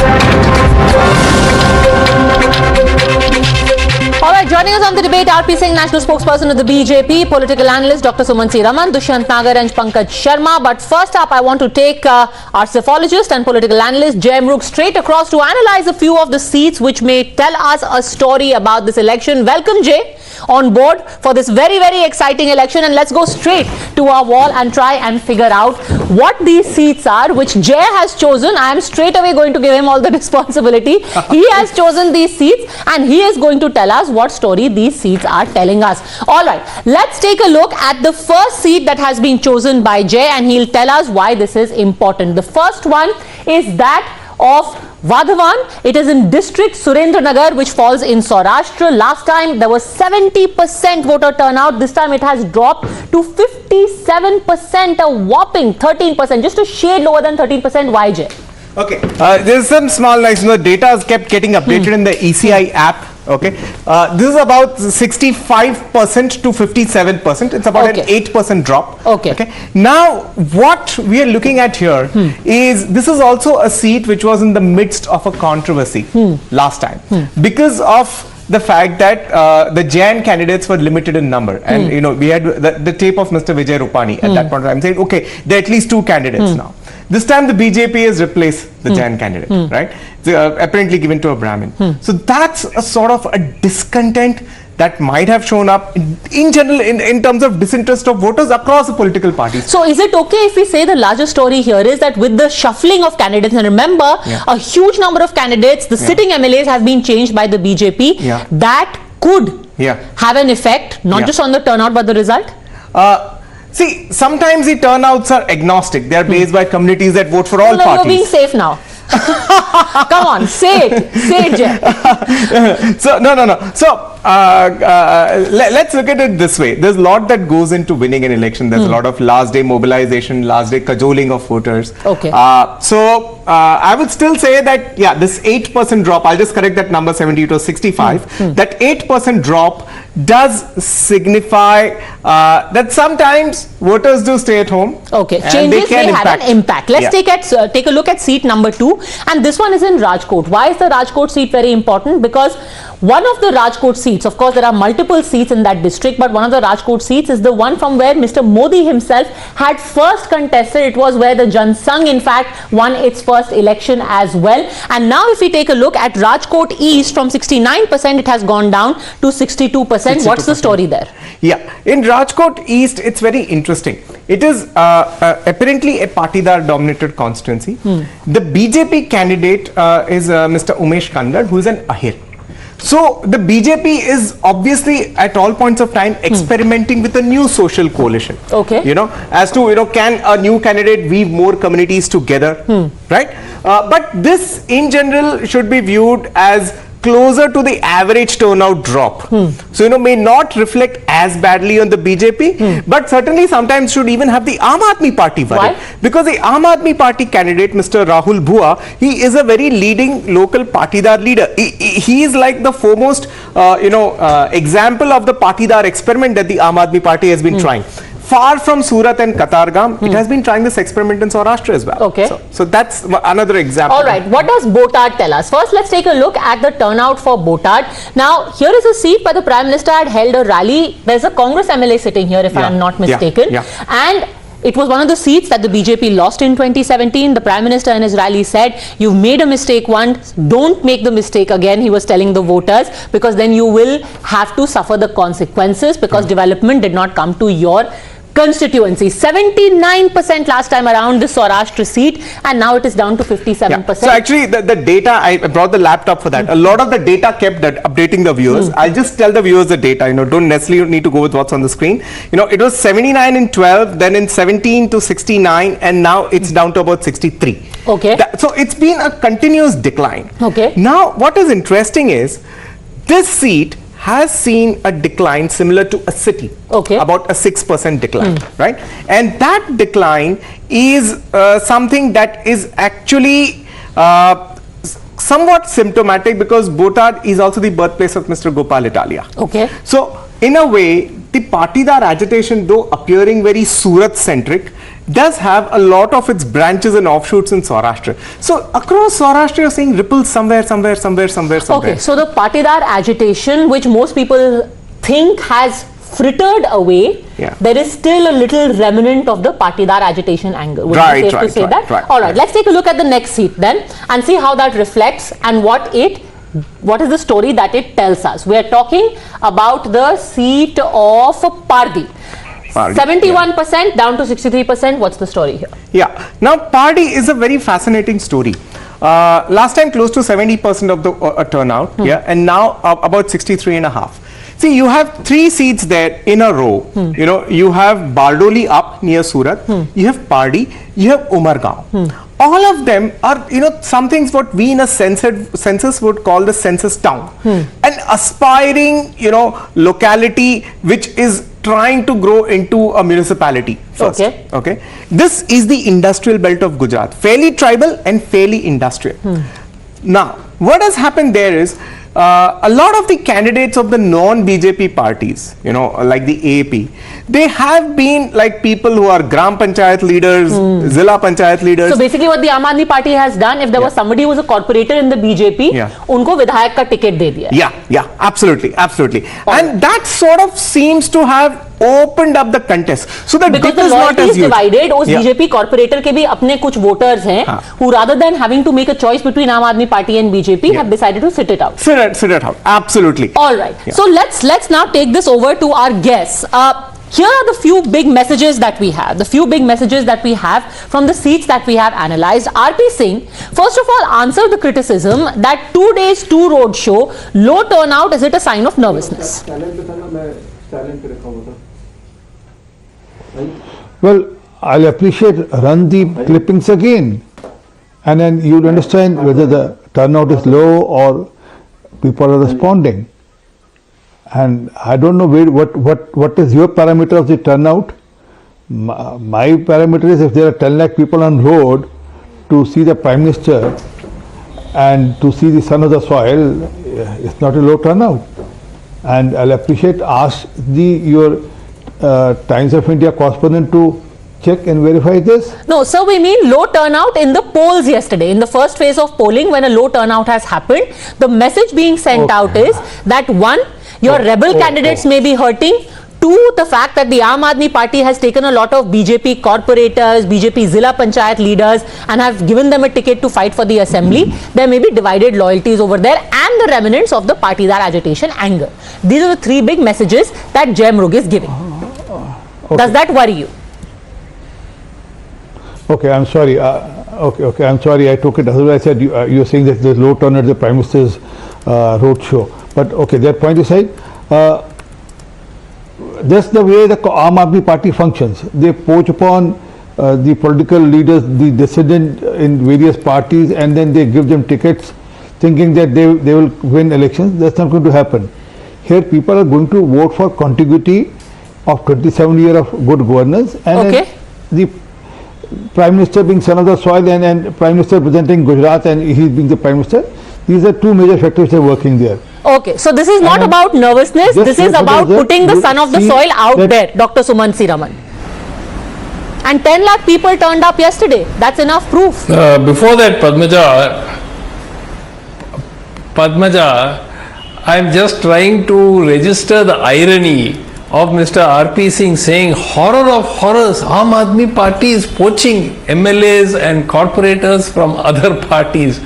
All right, joining us on the debate, RP Singh, national spokesperson of the BJP, political analyst Dr. Sumansi Raman, Dushyant Nagar and Pankaj Sharma. But first up, I want to take our psephologist and political analyst Jay Mrug straight across to analyze a few of the seats which may tell us a story about this election. Welcome, Jay, on board for this very, very exciting election, and let's go straight to our wall and try and figure out what these seats are which Jay has chosen. I am straight away going to give him all the responsibility. He has chosen these seats and he is going to tell us what story these seats are telling us. All right, let's take a look at the first seat that has been chosen by Jay and he'll tell us why this is important. The first one is that of Vadhavan. It is in district Surendranagar, which falls in Saurashtra. Last time there was 70% voter turnout. This time it has dropped to 57%, a whopping 13%, just a shade lower than 13%. Why, Jay? Okay, there's some small nice, data has kept getting updated in the ECI app. Okay, this is about 65% to 57%. It's about an 8% drop. Okay. Now, what we are looking at here is this is also a seat which was in the midst of a controversy last time because of the fact that the Jain candidates were limited in number, and we had the tape of Mr. Vijay Rupani at that point of time saying, okay, there are at least 2 candidates now. This time the BJP has replaced the Jain candidate, right? It's apparently given to a Brahmin. So that's a sort of a discontent that might have shown up in general in terms of disinterest of voters across the political parties. So is it okay if we say the larger story here is that with the shuffling of candidates, and remember a huge number of candidates, the sitting MLAs have been changed by the BJP, that could have an effect not just on the turnout but the result? See, sometimes the turnouts are agnostic. They are based by communities that vote for all parties. You're being safe now. Come on, say it, Jay. So no. So let's look at it this way. There's a lot that goes into winning an election. There's a lot of last day mobilization, last day cajoling of voters. Okay. So I would still say that, yeah, this 8% drop, I'll just correct that number, 70 to 65. That 8% drop does signify that sometimes voters do stay at home. Okay, and changes may have an impact. Let's take a look at seat number 2, and this one is in Rajkot. Why is the Rajkot seat very important? Because one of the Rajkot seats, of course there are multiple seats in that district, but one of the Rajkot seats is the one from where Mr. Modi himself had first contested. It was where the Jan Sangh in fact won its first election as well. And now if we take a look at Rajkot East, from 69% it has gone down to 62%. What's the story there? Yeah, in Rajkot East, it's very interesting. It is apparently a Patidar dominated constituency. The BJP candidate is Mr. Umesh Kandar, who is an Ahir. So the BJP is obviously at all points of time experimenting with a new social coalition. Okay. As to, can a new candidate weave more communities together, right? But this in general should be viewed as closer to the average turnout drop. So, may not reflect as badly on the BJP, but certainly sometimes should even have the Aam Aadmi Party worried. Because the Aam Aadmi Party candidate, Mr. Rahul Bhua, he is a very leading local Patidar leader. He is like the foremost, example of the Patidar experiment that the Aam Aadmi Party has been trying. Far from Surat and Katargam, it has been trying this experiment in Saurashtra as well. Okay. So that's another example. All right. What does Botad tell us? First, let's take a look at the turnout for Botad. Now, here is a seat where the Prime Minister had held a rally. There's a Congress MLA sitting here, if I am not mistaken. And it was one of the seats that the BJP lost in 2017. The Prime Minister in his rally said, you've made a mistake once, don't make the mistake again, he was telling the voters, because then you will have to suffer the consequences, because development did not come to your constituency. 79% last time around this Saurashtra seat, and now it is down to 57%. So actually the data, I brought the laptop for that. A lot of the data kept updating the viewers. I'll just tell the viewers the data, don't necessarily need to go with what's on the screen. It was 79 in 12, then in 17 to 69, and now it's down to about 63. Okay. So it's been a continuous decline. Okay. Now what is interesting is this seat has seen a decline similar to a city, about a 6% decline, right? And that decline is something that is actually somewhat symptomatic, because Botad is also the birthplace of Mr. Gopal Italia. Okay. So in a way, the Patidar agitation, though appearing very Surat-centric, does have a lot of its branches and offshoots in Saurashtra. So across Saurashtra, you're seeing ripples somewhere. Okay, so the Patidar agitation, which most people think has frittered away, there is still a little remnant of the Patidar agitation angle. Would it be safe to say that? All right, let's take a look at the next seat then and see how that reflects and what is the story that it tells us. We are talking about the seat of Pardi. 71% down to 63%. What's the story here? Yeah. Now, Pardi is a very fascinating story. Last time close to 70% of the turnout, and now about 63.5. See, you have 3 seats there in a row. You have Bardoli up near Surat, you have Pardi, you have Umargaon. All of them are, some things what we in a census would call the census town. An aspiring, locality which is trying to grow into a municipality first. Okay. This is the industrial belt of Gujarat, fairly tribal and fairly industrial. Now, what has happened there is a lot of the candidates of the non-BJP parties, like the AAP, they have been like people who are Gram Panchayat leaders, Zilla Panchayat leaders. So basically what the Aam Aadmi Party has done, if there was somebody who was a corporator in the BJP, unko Vidhayak ka ticket de diya. Yeah, absolutely. And that sort of seems to have opened up the contest. So the because the loyalty is divided, उस BJP corporator के भी अपने कुछ voters हैं, who rather than having to make a choice between Aam Aadmi Party and BJP, have decided to sit it out. Sit it out, absolutely. All right. So let's now take this over to our guests. Here are the few big messages that we have. From the seats that we have analyzed. RP Singh, first of all, answer the criticism that 2 days, 2 road show, low turnout, is it a sign of nervousness? Well, I'll appreciate run the clippings again and then you'll understand whether the turnout is low or people are responding. And I don't know what is your parameter of the turnout. My parameter is if there are 10 lakh people on road to see the Prime Minister and to see the son of the soil, it's not a low turnout. And I'll appreciate, ask your Times of India correspondent to check and verify this. No, sir, we mean low turnout in the polls yesterday. In the first phase of polling, when a low turnout has happened, the message being sent out is that one, your rebel candidates may be hurting. Two, the fact that the Aam Aadmi Party has taken a lot of BJP corporators, BJP Zilla Panchayat leaders and have given them a ticket to fight for the assembly. There may be divided loyalties over there and the remnants of the party, that agitation, anger. These are the three big messages that Jai Mrug is giving. Does that worry you? Okay, I'm sorry. Okay, I'm sorry. I took it. Otherwise, I said you're saying that there's low turnout at the Prime Minister's road show. But okay, that point aside, that's the way the Aam Aadmi Party functions. They poach upon the political leaders, the dissident in various parties, and then they give them tickets, thinking that they will win elections. That's not going to happen. Here, people are going to vote for contiguity of 27 years of good governance, and the Prime Minister being son of the soil and Prime Minister representing Gujarat and he being the Prime Minister, these are two major factors that are working there. Okay, so this is not about nervousness, this is about putting the son of the soil out there, Dr. Sumant Raman. And 10 lakh people turned up yesterday. That's enough proof. Before that, Padmaja, I am just trying to register the irony of Mr. R.P. Singh saying, horror of horrors, Aam Aadmi Party is poaching MLAs and corporators from other parties.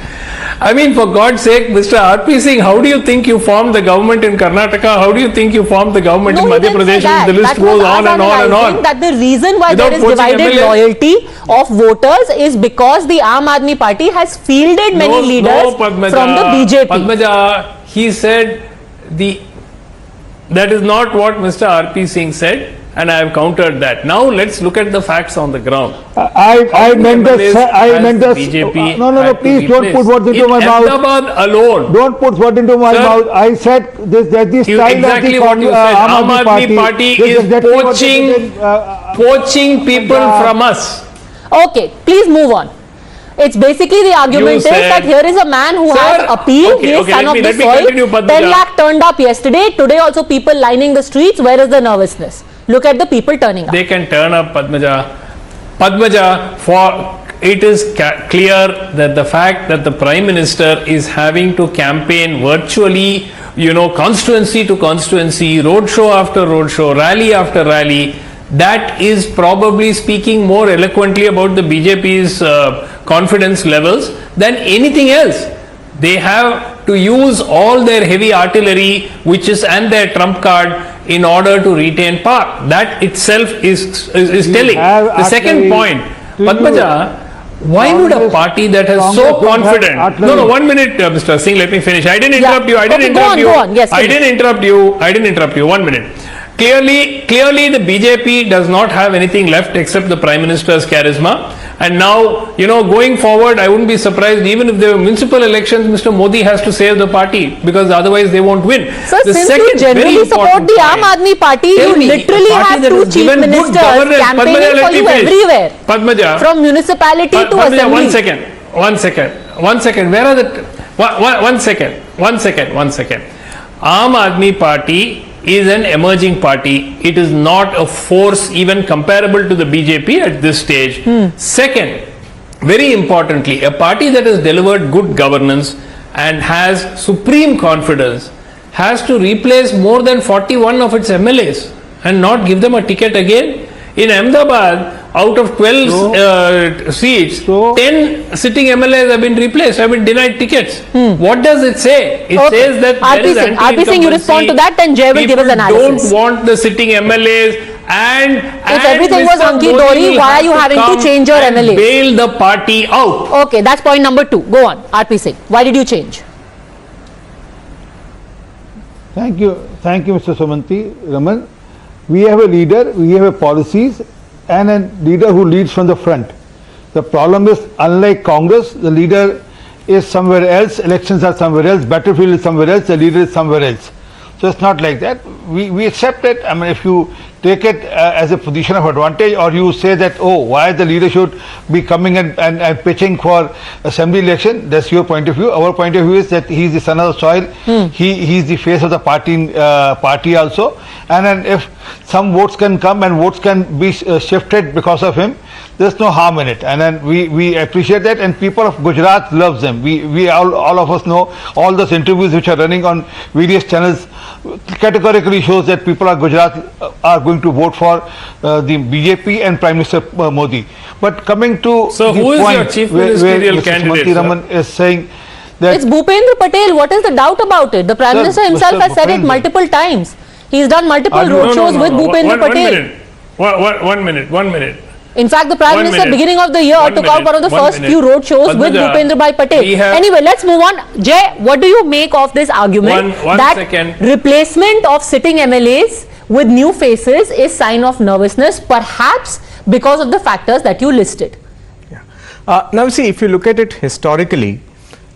I mean, for God's sake, Mr. R.P. Singh, how do you think you formed the government in Karnataka? How do you think you formed the government in Madhya Pradesh? The list goes on and on and on. That the reason why there is divided loyalty of voters is because the Aam Aadmi Party has fielded many leaders from the BJP. Padmaja, he said that is not what Mr. R.P. Singh said, and I have countered that. Now let's look at the facts on the ground. I meant the BJP. No, please don't put words into my mouth. Ahmedabad alone. Don't put words into my mouth. I said that this style exactly of the what you said. Aam Aadmi Party is poaching people from us. Okay, please move on. It's basically the argument is that here is a man who has appealed, he is son of the soil, 10 lakh turned up yesterday, today also people lining the streets, where is the nervousness? Look at the people turning up. They can turn up, Padmaja. It is clear that the fact that the Prime Minister is having to campaign virtually, constituency to constituency, road show after road show, rally after rally, that is probably speaking more eloquently about the BJP's confidence levels than anything else. They have to use all their heavy artillery, and their trump card in order to retain power. That itself is telling. The second point, Padmaja, why would a party that has so confident... No, 1 minute, Mr. Singh, let me finish. I didn't interrupt you. I didn't interrupt you. 1 minute. Clearly the BJP does not have anything left except the Prime Minister's charisma. And now, going forward, I wouldn't be surprised even if there were municipal elections, Mr. Modi has to save the party because otherwise they won't win. So since you generally support the Aam Aadmi Party, you literally have two chief ministers campaigning for you everywhere. Padmaja. From municipality to assembly. One second. Where are the... One second. Aam Aadmi Party is an emerging party. It is not a force even comparable to the BJP at this stage. Second, very importantly, a party that has delivered good governance and has supreme confidence has to replace more than 41 of its MLAs and not give them a ticket again. In Ahmedabad, out of 12 seats, 10 sitting MLAs have been replaced, have been denied tickets. What does it say? It says that there is RP Singh, you respond to that, then Jay will give us analysis. Don't want the sitting MLAs if everything was hunky-dory, why are you having to change your MLAs? Bail the party out. Okay, that's point number 2. Go on, RP Singh. Why did you change? Thank you, Mr. Sumanti Raman. We have a leader, we have a policies, and a leader who leads from the front. The problem is, unlike Congress, the leader is somewhere else, elections are somewhere else, battlefield is somewhere else, the leader is somewhere else. So it's not like that. We accept it. I mean, if you take it as a position of advantage, or you say that, oh, why the leader should be coming and pitching for assembly election, that's your point of view. Our point of view is that he is the son of the soil. He is the face of the party also. And then if some votes can come and votes can be shifted because of him, there's no harm in it. And then we appreciate that, and people of Gujarat loves them. We all of us know all those interviews which are running on various channels categorically shows that people of Gujarat are going to vote for the BJP and Prime Minister Modi. But coming to so the who is point your chief where ministerial Mr. candidate? Srimati Raman is saying that it's Bhupendra Patel. What is the doubt about it? The Prime Minister himself has said it multiple times. He's done multiple roadshows with Bhupendra Patel. 1 minute. In fact, the Prime Minister, beginning of the year, took out one of the first few road shows with Bhupendra Patel. Anyway, let's move on. Jay, what do you make of this argument that replacement of sitting MLAs with new faces is sign of nervousness, perhaps because of the factors that you listed? Now see, if you look at it historically,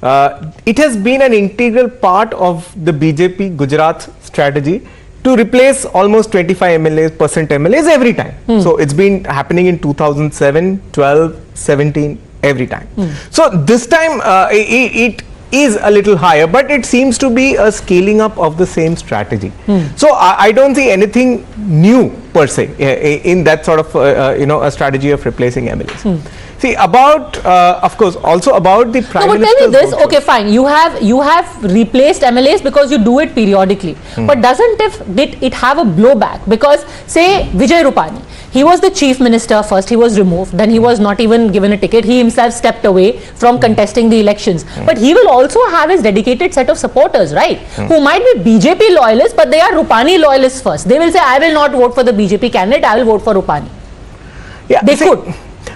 it has been an integral part of the BJP Gujarat strategy to replace almost 25 MLAs every time. So it's been happening in 2007, 12, 17, every time. So this time it is a little higher, but it seems to be a scaling up of the same strategy. So I don't see anything new per se in that sort of a strategy of replacing MLAs. See, about of course also about the Prime Minister. But tell me this, okay fine, you have replaced MLAs because you do it periodically, but doesn't it have a blowback? Because say Vijay Rupani, he was the chief minister first, he was removed, then he was not even given a ticket, he himself stepped away from contesting the elections, but he will also have his dedicated set of supporters, right, who might be BJP loyalists, but they are Rupani loyalists first. They will say, I will not vote for the BJP candidate, I will vote for Rupani. Yeah, they could.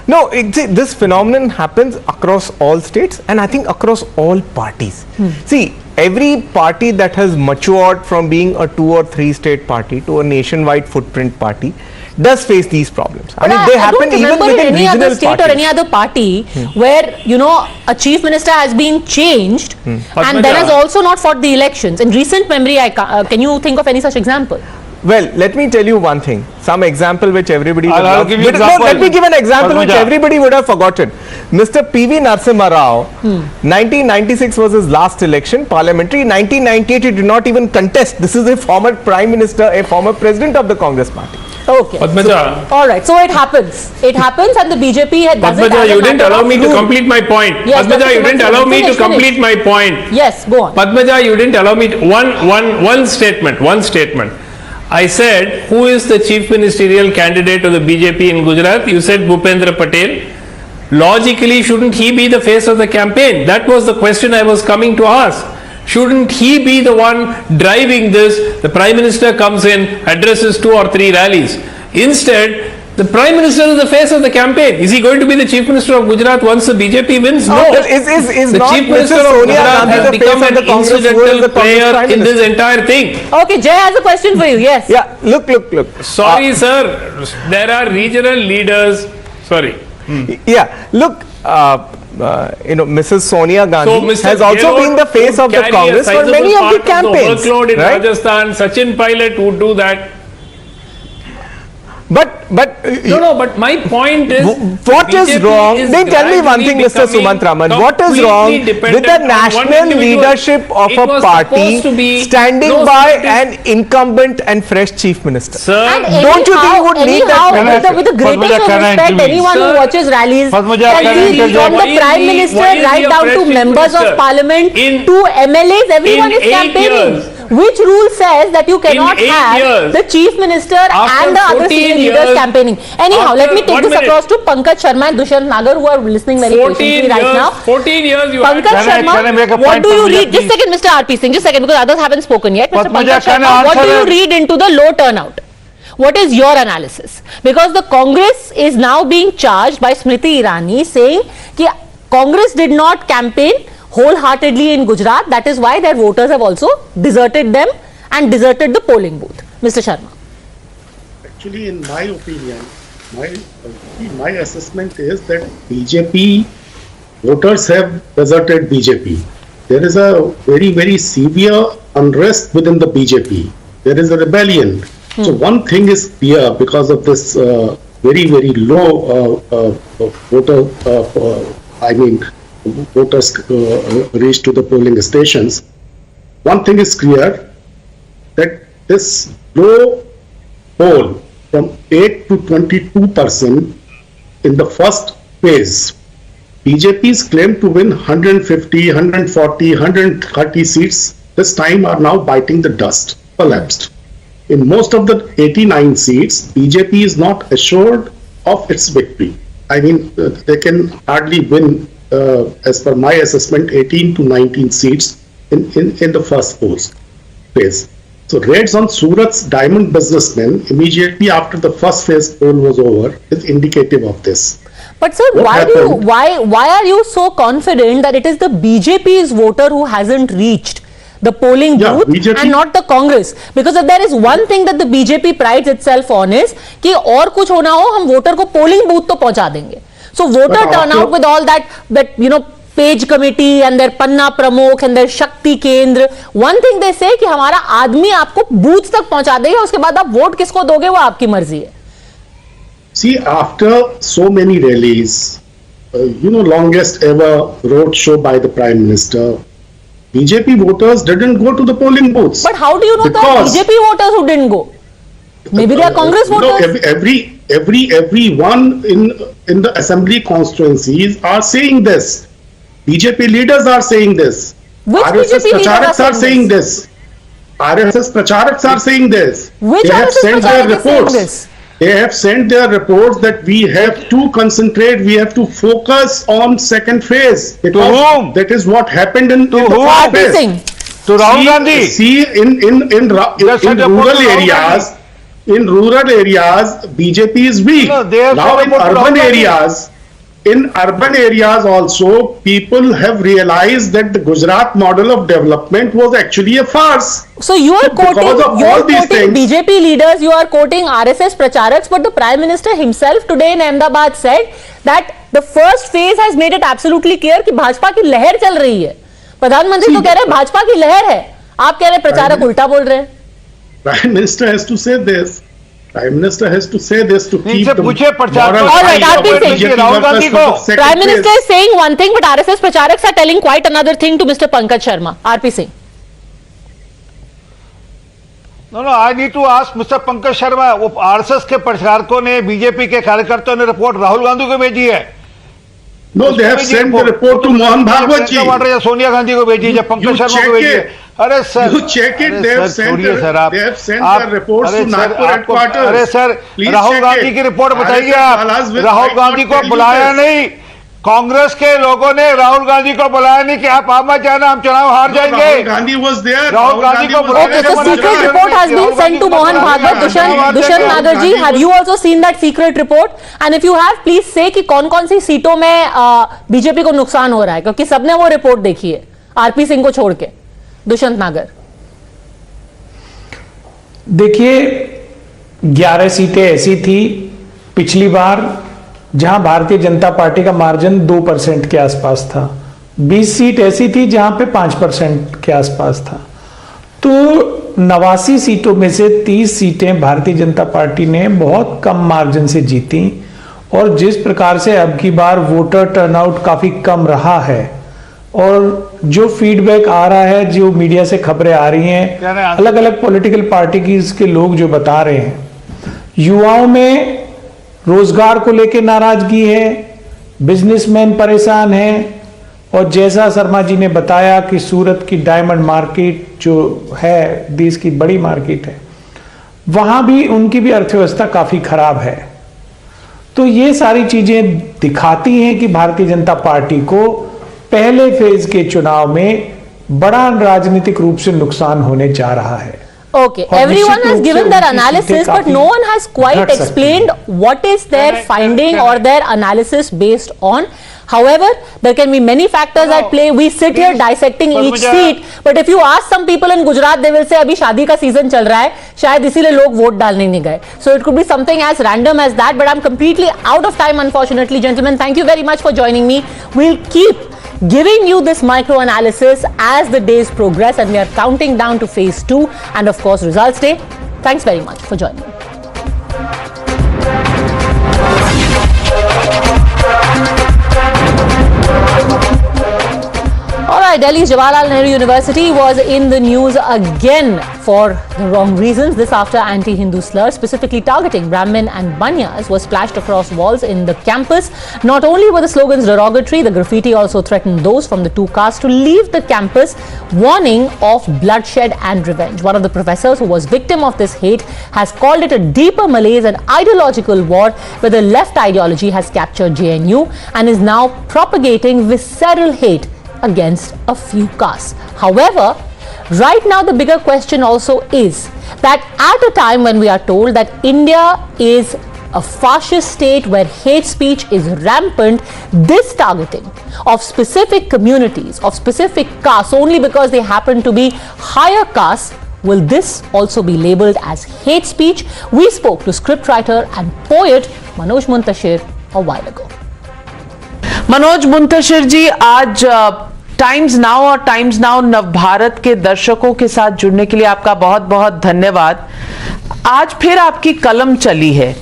No, this phenomenon happens across all states and I think across all parties. See, every party that has matured from being a 2 or 3 state party to a nationwide footprint party does face these problems. I mean, they happen even within any other regional state parties. or any other party where, you know, a chief minister has been changed and then has also not fought the elections. In recent memory, can you think of any such example? Well, let me tell you one thing. Some example which everybody would love. Let me give an example which everybody would have forgotten. Mr. P.V. Narasimha Rao, 1996 was his last election, parliamentary. 1998 he did not even contest. This is a former Prime Minister, a former President of the Congress Party. Okay. Padmaja. All right. So it happens. It happens and the BJP does it. Padmaja, you didn't allow me to complete my point. Yes, Padmaja, you didn't allow me to complete my point. Yes, go on. Padmaja, you didn't allow me to, one statement. I said, who is the chief ministerial candidate of the BJP in Gujarat? You said Bhupendra Patel. Logically, shouldn't he be the face of the campaign? That was the question I was coming to ask. Shouldn't he be the one driving this? The Prime Minister comes in, addresses 2 or 3 rallies. Instead, the Prime Minister is the face of the campaign. Is he going to be the Chief Minister of Gujarat once the BJP wins? No. Is the not Chief Minister of Gujarat has become an incidental player in this entire thing. Okay, Jay has a question for you. Yes. Yeah, look. Sorry, sir. There are regional leaders. Sorry. Yeah, look, Mrs. Sonia Gandhi has also been the face of the Congress for many of the campaigns. The workload in Rajasthan, Sachin Pilot would do that. But but my point is, what is wrong? Then tell me one thing, Mr. Sumant Raman. What is wrong with the national leadership of a party standing by an incumbent and fresh chief minister? Sir, don't you think you would need that? With the greatest of respect, anyone who watches rallies can see from the Prime Minister right down to members of Parliament to MLAs, everyone is campaigning. Which rule says that you cannot have the chief minister and the other senior leaders campaigning? Anyhow, let me take this across to Pankaj Sharma and Dushyant Nagar, who are listening very patiently right now. 14 years you Pankaj Sharma, what do you read? Just a second, Mr. R.P. Singh, just a second, because others haven't spoken yet. Mr. Pankaj Sharma, what do you read into the low turnout? What is your analysis? Because the Congress is now being charged by Smriti Irani saying that Congress did not campaign wholeheartedly in Gujarat. That is why their voters have also deserted them and deserted the polling booth. Mr. Sharma. Actually, in my opinion, My assessment is that BJP voters have deserted BJP. There is a very, very severe unrest within the BJP. There is a rebellion. So one thing is clear because of this very, very low voters reach to the polling stations. One thing is clear that this low poll from 8 to 22% in the first phase, BJP's claim to win 150, 140, 130 seats this time are now biting the dust, collapsed. In most of the 89 seats, BJP is not assured of its victory. I mean, they can hardly win, as per my assessment, 18 to 19 seats in the first phase. So raids on Surat's diamond businessmen immediately after the first phase poll was over is indicative of this. But sir, why are you so confident that it is the BJP's voter who hasn't reached the polling booth and not the Congress? Because if there is one thing that the BJP prides itself on is कि और कुछ होना हो हम voter को polling booth तो पहुंचा देंगे. So voter turnout with all that you know page committee and their panna pramukh and their shakti kendra, one thing they say कि हमारा आदमी आपको booth तक पहुंचा देगा, उसके बाद आप वोट किसको दोगे वो आपकी मर्जी है. See, after so many rallies, longest ever road show by the Prime Minister, BJP voters didn't go to the polling booths. But how do you know that BJP voters who didn't go? Maybe they are Congress voters. Everyone in the assembly constituencies are saying this. BJP leaders are saying this. Which RSS BJP pracharaks are saying this. RSS pracharaks are saying this. Which they have RSS sent their pracharak is saying reports. this? They have sent their reports that we have to concentrate, we have to focus on second phase. Because that is what happened in the first phase. To Rahul Gandhi. See, in rural areas, BJP is weak. Now in urban areas also, people have realized that the Gujarat model of development was actually a farce. So you are quoting BJP leaders, you are quoting RSS pracharaks, but the Prime Minister himself today in Ahmedabad said that the first phase has made it absolutely clear कि भाजपा की लहर चल रही है. प्रधानमंत्री तो कह रहे हैं भाजपा की लहर है, आप कह रहे हैं प्रचारक उल्टा बोल रहे हैं. Prime Minister has to say this. Prime Minister has to say this to keep the moral Alright, Rahul Gandhi ko. Prime Minister is saying one thing, but RSS pracharaks are telling quite another thing to Mr. Pankaj Sharma. RP Singh. No, I need to ask Mr. Pankaj Sharma. वो RSS के प्रचारकों ने BJP के कार्यकर्ताओं ने report Rahul Gandhi को भेजी है. No, they have sent the report to Mohan Bhagwat ji. Sonia Gandhi को भेजी है, पंकज शर्मा को भेजी है. अरे sir, you check it. They have sent the reports to Nagpur headquarters. अरे सर, राहुल गांधी की रिपोर्ट बताइए आप. राहुल गांधी को बुलाया नहीं. कांग्रेस के लोगों ने राहुल गांधी को बुलाया नहीं कि आप आमा जाना, हम चुनाव हार जाएंगे. Rahul Gandhi was there. Rahul Gandhi को Okay, so secret report has been sent to Mohan Bhagwat. Dushyant Nagar ji, have you also seen that secret report? And if you have, please say कि कौन-कौन सी सीटों में BJP को नुकसान हो रहा है, क्योंकि सबने वो रिपोर्ट देखी है, आरपी सिंह को छोड़ के. दुष्यंत नागर. देखिए 11 सीटें ऐसी थी पिछली बार जहां भारतीय जनता पार्टी का मार्जिन 2% के आसपास था. 20 सीट ऐसी थी जहां पे 5% के आसपास था. तो 89 सीटों में से 30 सीटें भारतीय जनता पार्टी ने बहुत कम मार्जिन से जीती. और जिस प्रकार से अब की बार वोटर टर्नआउट काफी कम रहा है और जो फीडबैक आ रहा है, जो मीडिया से खबरें आ रही हैं, अलग अलग पॉलिटिकल पार्टी के लोग जो बता रहे हैं, युवाओं में रोजगार को लेकर नाराजगी है, बिजनेसमैन परेशान हैं. और जैसा शर्मा जी ने बताया कि सूरत की डायमंड मार्केट जो है देश की बड़ी मार्केट है, वहां भी उनकी भी अर्थव्यवस्था काफी खराब है. तो ये सारी चीजें दिखाती हैं कि भारतीय जनता पार्टी को पहले फेज के चुनाव में बड़ा राजनीतिक रूप से नुकसान होने जा रहा है. Okay, everyone has given their analysis, but no one has quite explained what is their finding or their analysis based on. However, there can be many factors at play. We sit here dissecting each seat, but if you ask some people in Gujarat, they will say अभी शादी का season चल रहा है, शायद इसीलिए लोग vote डालने नहीं गए. So it could be something as random as that, but I'm completely out of time, unfortunately, gentlemen. Thank you very much for joining me. We'll keep giving you this micro analysis as the days progress, and we are counting down to phase 2 and of course results day. Thanks very much for joining me. Alright, Delhi's Jawaharlal Nehru University was in the news again for the wrong reasons. This after anti-Hindu slurs specifically targeting Brahmin and Banyas was splashed across walls in the campus. Not only were the slogans derogatory, the graffiti also threatened those from the two castes to leave the campus, warning of bloodshed and revenge. One of the professors who was victim of this hate has called it a deeper malaise and ideological war where the left ideology has captured JNU and is now propagating visceral hate against a few castes. However, right now the bigger question also is that at a time when we are told that India is a fascist state where hate speech is rampant, this targeting of specific communities, of specific castes only because they happen to be higher castes, will this also be labeled as hate speech? We spoke to scriptwriter and poet Manoj Muntashir a while ago. Manoj Muntashir जी, आज times now और times now Navbharat के दर्शकों के साथ जुड़ने के लिए आपका बहुत बहुत धन्यवाद। आज फिर आपकी कलम चली है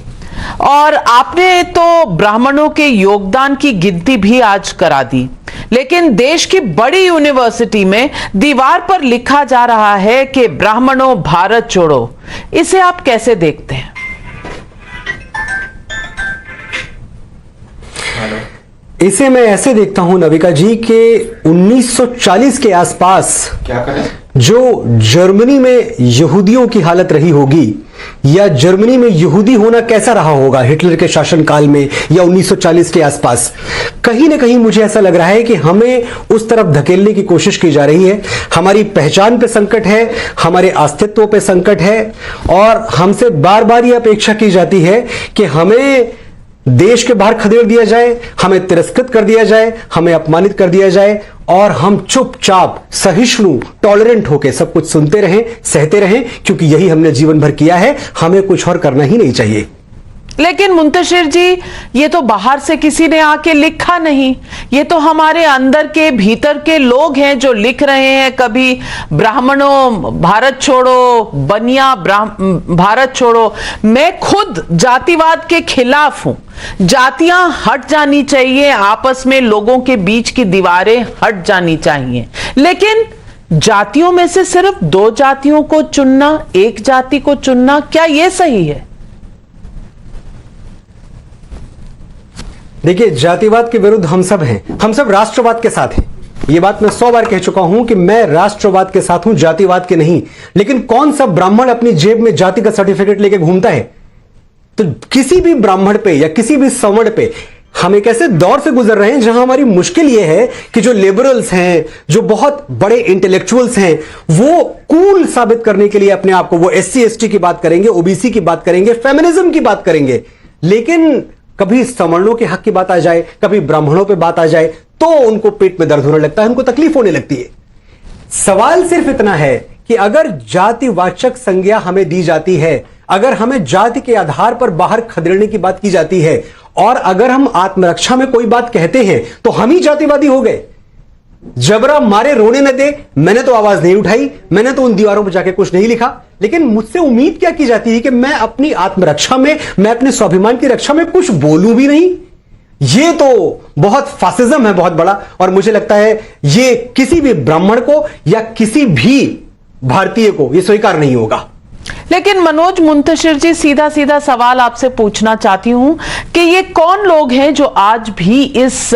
और आपने तो ब्राह्मणों के योगदान की गिनती भी आज करा दी, लेकिन देश की बड़ी यूनिवर्सिटी में दीवार पर लिखा जा रहा है कि ब्राह्मणों भारत छोड़ो। इसे आप कैसे देखते हैं? इसे मैं ऐसे देखता हूं नविका जी कि 1940 के आसपास क्या करें जो जर्मनी में यहूदियों की हालत रही होगी या जर्मनी में यहूदी होना कैसा रहा होगा हिटलर के शासनकाल में या 1940 के आसपास, कहीं ना कहीं मुझे ऐसा लग रहा है कि हमें उस तरफ धकेलने की कोशिश की जा रही है। हमारी पहचान पे संकट है, हमारे अस्तित्व पे संकट है और हमसे बार बार ये अपेक्षा की जाती है कि हमें देश के बाहर खदेड़ दिया जाए, हमें तिरस्कृत कर दिया जाए, हमें अपमानित कर दिया जाए और हम चुपचाप सहिष्णु टॉलरेंट होकर सब कुछ सुनते रहें, सहते रहें, क्योंकि यही हमने जीवन भर किया है। हमें कुछ और करना ही नहीं चाहिए। लेकिन मुंतशिर जी, ये तो बाहर से किसी ने आके लिखा नहीं, ये तो हमारे अंदर के भीतर के लोग हैं जो लिख रहे हैं। कभी ब्राह्मणों भारत छोड़ो, बनिया भारत छोड़ो। मैं खुद जातिवाद के खिलाफ हूं। जातियां हट जानी चाहिए, आपस में लोगों के बीच की दीवारें हट जानी चाहिए, लेकिन जातियों में से सिर्फ दो जातियों को चुनना, एक जाति को चुनना, क्या यह सही है? देखिए, जातिवाद के विरुद्ध हम सब हैं, हम सब राष्ट्रवाद के साथ हैं। यह बात मैं 100 बार कह चुका हूं कि मैं राष्ट्रवाद के साथ हूं, जातिवाद के नहीं। लेकिन कौन सा ब्राह्मण अपनी जेब में जाति का सर्टिफिकेट लेके घूमता है? तो किसी भी ब्राह्मण पे या किसी भी सवर्ण पे हम एक ऐसे दौर से गुजर रहे हैं जहां हमारी मुश्किल यह है कि जो लिबरल्स हैं, जो बहुत बड़े इंटेलेक्चुअल्स हैं, वो कूल साबित करने के लिए अपने आप को, वो SC ST की बात करेंगे, OBC की बात करेंगे, फेमिनिज्म की बात करेंगे, लेकिन कभी सवर्णों के हक की बात आ जाए, कभी ब्राह्मणों पे बात आ जाए तो उनको पेट में दर्द होने लगता है, उनको तकलीफ होने लगती है। सवाल सिर्फ इतना है कि अगर जातिवाचक संज्ञा हमें दी जाती है, अगर हमें जाति के आधार पर बाहर खदेड़ने की बात की जाती है और अगर हम आत्मरक्षा में कोई बात कहते हैं तो हम ही जातिवादी हो गए। जबरा मारे रोने न दे, मैंने तो आवाज नहीं उठाई, मैंने तो उन दीवारों पर जाके कुछ नहीं लिखा, लेकिन मुझसे उम्मीद क्या की जाती है कि मैं अपनी आत्मरक्षा में, मैं अपने स्वाभिमान की रक्षा में कुछ बोलूं भी नहीं। ये तो बहुत फासिज्म है, बहुत बड़ा, और मुझे लगता है ये किसी भी ब्राह्मण को या किसी भी भारतीय को ये स्वीकार नहीं होगा। लेकिन मनोज मुंतशिर जी, सीधा सीधा सवाल आपसे पूछना चाहती हूं कि ये कौन लोग हैं जो आज भी इस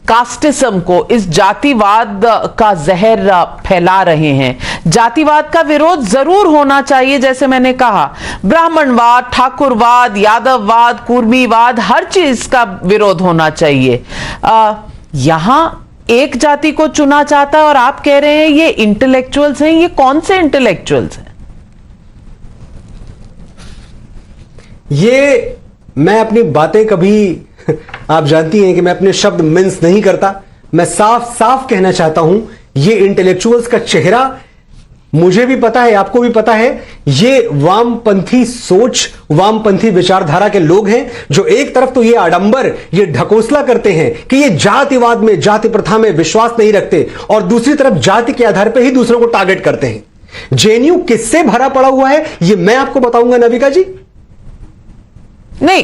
कास्टिज्म को, इस जातिवाद का जहर फैला रहे हैं? जातिवाद का विरोध जरूर होना चाहिए, जैसे मैंने कहा, ब्राह्मणवाद, ठाकुरवाद, यादववाद, कुर्मीवाद, हर चीज का विरोध होना चाहिए। यहां एक जाति को चुना चाहता है और आप कह रहे हैं ये इंटेलेक्चुअल्स हैं। ये कौन से इंटेलेक्चुअल्स हैं? ये मैं अपनी बातें कभी आप जानती हैं कि मैं अपने शब्द मिन्स नहीं करता। मैं साफ साफ कहना चाहता हूं, ये इंटेलेक्चुअल्स का चेहरा मुझे भी पता है, आपको भी पता है, ये वामपंथी सोच, वामपंथी विचारधारा के लोग हैं जो एक तरफ तो ये आडंबर, ये ढकोसला करते हैं कि ये जातिवाद में, जाति प्रथा में विश्वास नहीं रखते, और दूसरी तरफ जाति के आधार पर ही दूसरों को टारगेट करते हैं। जेएनयू किससे भरा पड़ा हुआ है ये मैं आपको बताऊंगा नाविका जी। नहीं,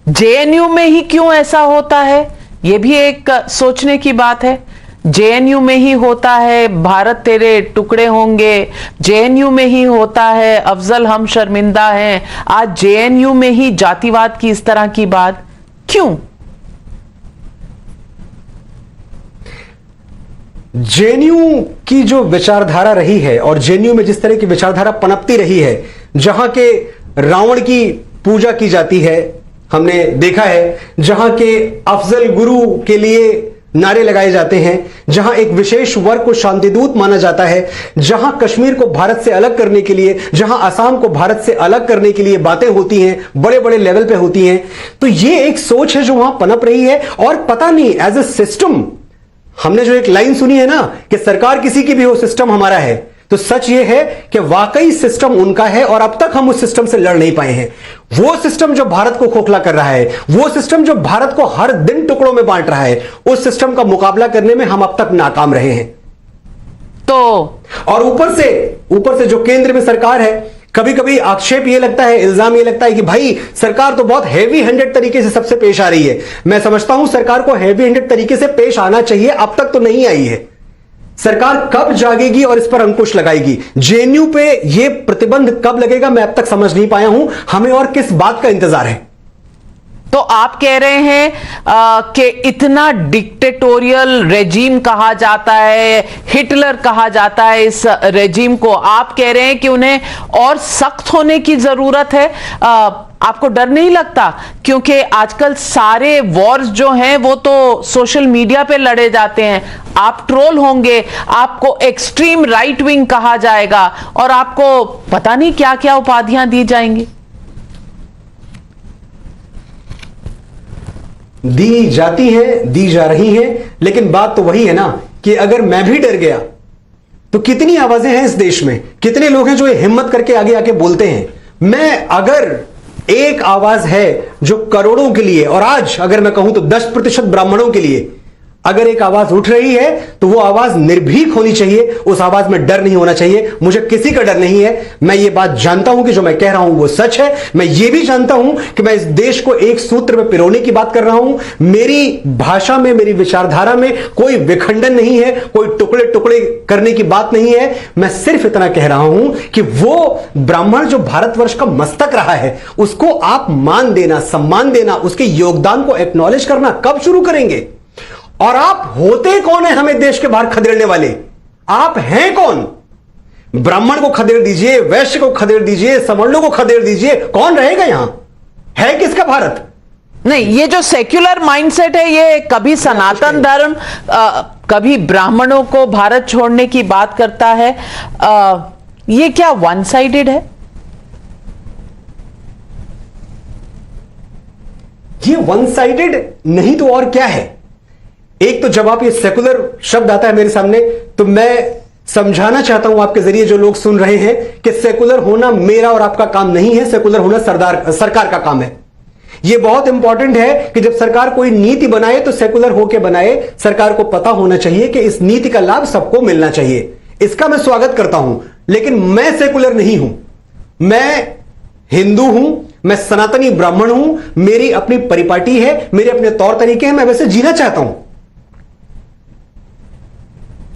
जेएनयू में ही क्यों ऐसा होता है, यह भी एक सोचने की बात है। जेएनयू में ही होता है भारत तेरे टुकड़े होंगे, जेएनयू में ही होता है अफजल हम शर्मिंदा हैं, आज जेएनयू में ही जातिवाद की इस तरह की बात क्यों? जेएनयू की जो विचारधारा रही है और जेएनयू में जिस तरह की विचारधारा पनपती रही है, जहां के रावण की पूजा की जाती है, हमने देखा है, जहां के अफजल गुरु के लिए नारे लगाए जाते हैं, जहां एक विशेष वर्ग को शांतिदूत माना जाता है, जहां कश्मीर को भारत से अलग करने के लिए, जहां असम को भारत से अलग करने के लिए बातें होती हैं, बड़े बड़े लेवल पे होती हैं, तो ये एक सोच है जो वहां पनप रही है। और पता नहीं एज ए सिस्टम, हमने जो एक लाइन सुनी है ना कि सरकार किसी की भी हो, सिस्टम हमारा है, तो सच ये है कि वाकई सिस्टम उनका है और अब तक हम उस सिस्टम से लड़ नहीं पाए हैं। वो सिस्टम जो भारत को खोखला कर रहा है, वो सिस्टम जो भारत को हर दिन टुकड़ों में बांट रहा है, उस सिस्टम का मुकाबला करने में हम अब तक नाकाम रहे हैं। तो और ऊपर से जो केंद्र में सरकार है, कभी कभी आक्षेप ये लगता है, इल्जाम ये लगता है कि भाई सरकार तो बहुत हैवी हैंडेड तरीके से सबसे पेश आ रही है। मैं समझता हूं सरकार को हैवी हैंडेड तरीके से पेश आना चाहिए, अब तक तो नहीं आई है। सरकार कब जागेगी और इस पर अंकुश लगाएगी? जेएनयू पे यह प्रतिबंध कब लगेगा मैं अब तक समझ नहीं पाया हूं। हमें और किस बात का इंतजार है? तो आप कह रहे हैं कि इतना डिक्टेटोरियल रेजीम कहा जाता है, हिटलर कहा जाता है इस रेजीम को, आप कह रहे हैं कि उन्हें और सख्त होने की जरूरत है। आपको डर नहीं लगता? क्योंकि आजकल सारे वॉर्स जो हैं वो तो सोशल मीडिया पे लड़े जाते हैं, आप ट्रोल होंगे, आपको एक्सट्रीम राइट विंग कहा जाएगा और आपको पता नहीं क्या क्या उपाधियां दी जाएंगी। दी जाती है, दी जा रही है, लेकिन बात तो वही है ना कि अगर मैं भी डर गया तो कितनी आवाजें हैं इस देश में, कितने लोग हैं जो ये हिम्मत करके आगे आके बोलते हैं। मैं अगर एक आवाज है जो करोड़ों के लिए, और आज अगर मैं कहूं तो 10% ब्राह्मणों के लिए अगर एक आवाज उठ रही है तो वो आवाज निर्भीक होनी चाहिए, उस आवाज में डर नहीं होना चाहिए। मुझे किसी का डर नहीं है। मैं ये बात जानता हूं कि जो मैं कह रहा हूं वो सच है। मैं ये भी जानता हूं कि मैं इस देश को एक सूत्र में पिरोने की बात कर रहा हूं। मेरी भाषा में, मेरी विचारधारा में कोई विखंडन नहीं है, कोई टुकड़े टुकड़े करने की बात नहीं है। मैं सिर्फ इतना कह रहा हूं कि वो ब्राह्मण जो भारतवर्ष का मस्तक रहा है उसको आप मान देना, सम्मान देना, उसके योगदान को एक्नॉलेज करना कब शुरू करेंगे? और आप होते कौन है हमें देश के बाहर खदेड़ने वाले? आप हैं कौन? ब्राह्मण को खदेड़ दीजिए, वैश्य को खदेड़ दीजिए, सवर्णों को खदेड़ दीजिए, कौन रहेगा यहां? है किसका भारत? नहीं, ये जो सेक्युलर माइंडसेट है ये कभी सनातन धर्म, कभी ब्राह्मणों को भारत छोड़ने की बात करता है। ये क्या वन साइडेड है? ये वन साइडेड नहीं तो और क्या है? एक तो जब आप ये सेकुलर शब्द आता है मेरे सामने तो मैं समझाना चाहता हूं आपके जरिए जो लोग सुन रहे हैं कि सेकुलर होना मेरा और आपका काम नहीं है, सेकुलर होना सरकार का काम है। यह बहुत इंपॉर्टेंट है कि जब सरकार कोई नीति बनाए तो सेकुलर होकर बनाए। सरकार को पता होना चाहिए कि इस नीति का लाभ सबको मिलना चाहिए। इसका मैं स्वागत करता हूं, लेकिन मैं सेकुलर नहीं हूं। मैं हिंदू हूं, मैं सनातनी ब्राह्मण हूं, मेरी अपनी परिपाटी है, मेरे अपने तौर तरीके हैं, मैं वैसे जीना चाहता हूं।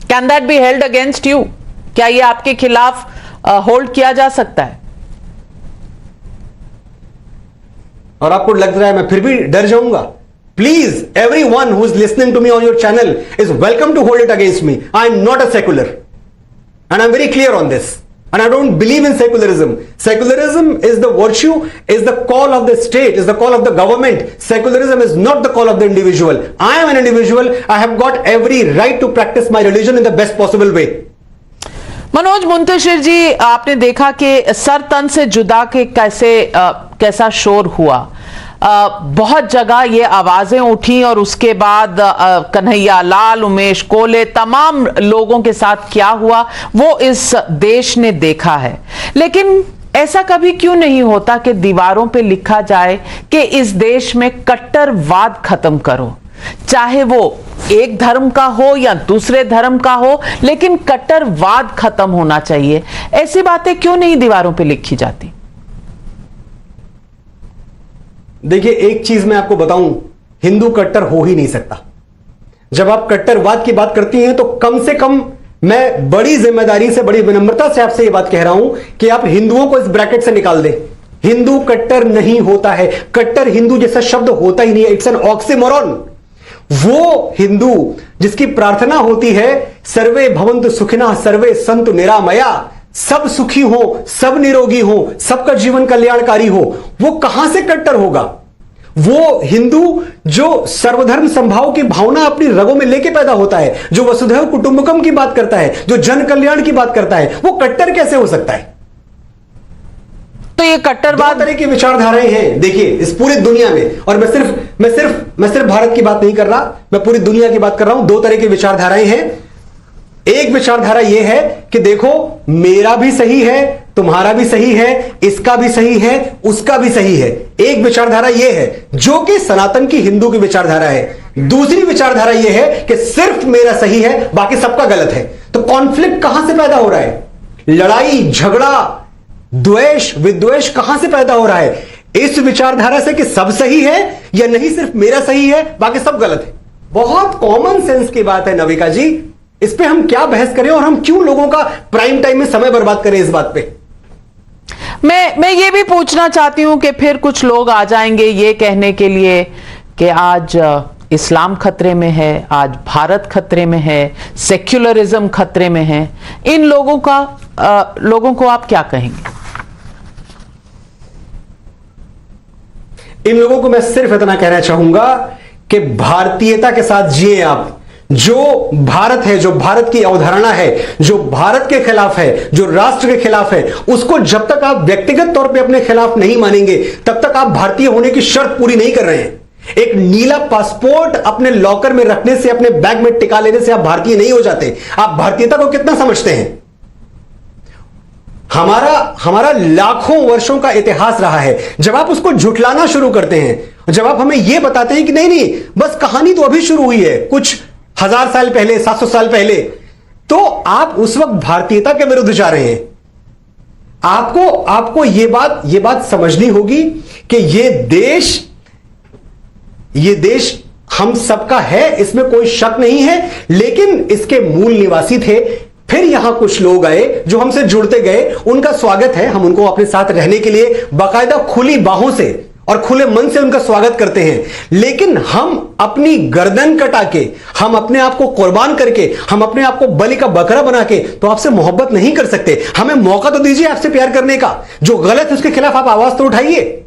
Can that be held against you? क्या ये आपके खिलाफ होल्ड किया जा सकता है? और आपको लग रहा है मैं फिर भी डर जाऊंगा? Please, everyone who is listening to me on your channel is welcome to hold it against me. I am not a secular and I am very clear on this. And I don't believe in secularism. Secularism is the virtue, is the call of the state, is the call of the government. Secularism is not the call of the individual. I am an individual. I have got every right to practice my religion in the best possible way. Manoj Muntashir ji, आपने देखा कि sir तन से जुदा के कैसा शोर हुआ। बहुत जगह ये आवाजें उठी और उसके बाद कन्हैया लाल, उमेश कोले, तमाम लोगों के साथ क्या हुआ वो इस देश ने देखा है। लेकिन ऐसा कभी क्यों नहीं होता कि दीवारों पे लिखा जाए कि इस देश में कट्टरवाद खत्म करो, चाहे वो एक धर्म का हो या दूसरे धर्म का हो, लेकिन कट्टरवाद खत्म होना चाहिए। ऐसी बातें क्यों नहीं दीवारों पे लिखी जाती? देखिए, एक चीज मैं आपको बताऊं, हिंदू कट्टर हो ही नहीं सकता। जब आप कट्टरवाद की बात करती हैं तो कम से कम मैं बड़ी जिम्मेदारी से, बड़ी विनम्रता से आपसे यह बात कह रहा हूं कि आप हिंदुओं को इस ब्रैकेट से निकाल दें। हिंदू कट्टर नहीं होता है। कट्टर हिंदू जैसा शब्द होता ही नहीं है। It's an oxymoron. वो हिंदू जिसकी प्रार्थना होती है सर्वे भवन्तु सुखिनः सर्वे सन्तु निरामया, सब सुखी हो, सब निरोगी हो, सबका जीवन कल्याणकारी हो, वो कहां से कट्टर होगा? वो हिंदू जो सर्वधर्म संभाव की भावना अपनी रगों में लेके पैदा होता है, जो वसुधैव कुटुंबकम की बात करता है, जो जन कल्याण की बात करता है, वो कट्टर कैसे हो सकता है? तो ये कट्टरवाद तरह की विचारधाराएं हैं देखिए इस पूरी दुनिया में, और मैं सिर्फ भारत की बात नहीं कर रहा, मैं पूरी दुनिया की बात कर रहा हूं। दो तरह की विचारधाराएं हैं। एक विचारधारा यह है कि देखो मेरा भी सही है, तुम्हारा भी सही है, इसका भी सही है, उसका भी सही है। एक विचारधारा यह है जो कि सनातन की हिंदू की विचारधारा है। दूसरी विचारधारा यह है कि सिर्फ मेरा सही है, बाकी सबका गलत है। तो कॉन्फ्लिक्ट कहां से पैदा हो रहा है? लड़ाई झगड़ा द्वेष विद्वेष कहां से पैदा हो रहा है? इस विचारधारा से कि सब सही है या नहीं, सिर्फ मेरा सही है बाकी सब गलत है। बहुत कॉमन सेंस की बात है नविका जी, इस पे हम क्या बहस करें और हम क्यों लोगों का प्राइम टाइम में समय बर्बाद करें इस बात पे? मैं ये भी पूछना चाहती हूं कि फिर कुछ लोग आ जाएंगे ये कहने के लिए कि आज इस्लाम खतरे में है, आज भारत खतरे में है, सेक्युलरिज्म खतरे में है। इन लोगों को आप क्या कहेंगे? इन लोगों को मैं सिर्फ इतना कहना चाहूंगा कि भारतीयता के साथ जिए आप। जो भारत है, जो भारत की अवधारणा है, जो भारत के खिलाफ है, जो राष्ट्र के खिलाफ है, उसको जब तक आप व्यक्तिगत तौर पे अपने खिलाफ नहीं मानेंगे तब तक आप भारतीय होने की शर्त पूरी नहीं कर रहे हैं। एक नीला पासपोर्ट अपने लॉकर में रखने से, अपने बैग में टिका लेने से आप भारतीय नहीं हो जाते। आप भारतीयता को कितना समझते हैं? हमारा लाखों वर्षों का इतिहास रहा है। जब आप उसको झुठलाना शुरू करते हैं, जब आप हमें यह बताते हैं कि नहीं बस कहानी तो अभी शुरू हुई है, कुछ 1000 साल पहले, 700 साल पहले, तो आप उस वक्त भारतीयता के विरुद्ध जा रहे हैं। आपको यह बात समझनी होगी कि यह देश हम सबका है, इसमें कोई शक नहीं है, लेकिन इसके मूल निवासी थे। फिर यहां कुछ लोग आए जो हमसे जुड़ते गए, उनका स्वागत है, हम उनको अपने साथ रहने के लिए बाकायदा खुली बाहों से और खुले मन से उनका स्वागत करते हैं। लेकिन हम अपनी गर्दन कटा के, हम अपने आप को कुर्बान करके, हम अपने आप को बलि का बकरा बना के तो आपसे मोहब्बत नहीं कर सकते। हमें मौका तो दीजिए आपसे प्यार करने का। जो गलत है उसके खिलाफ आप आवाज तो उठाइए।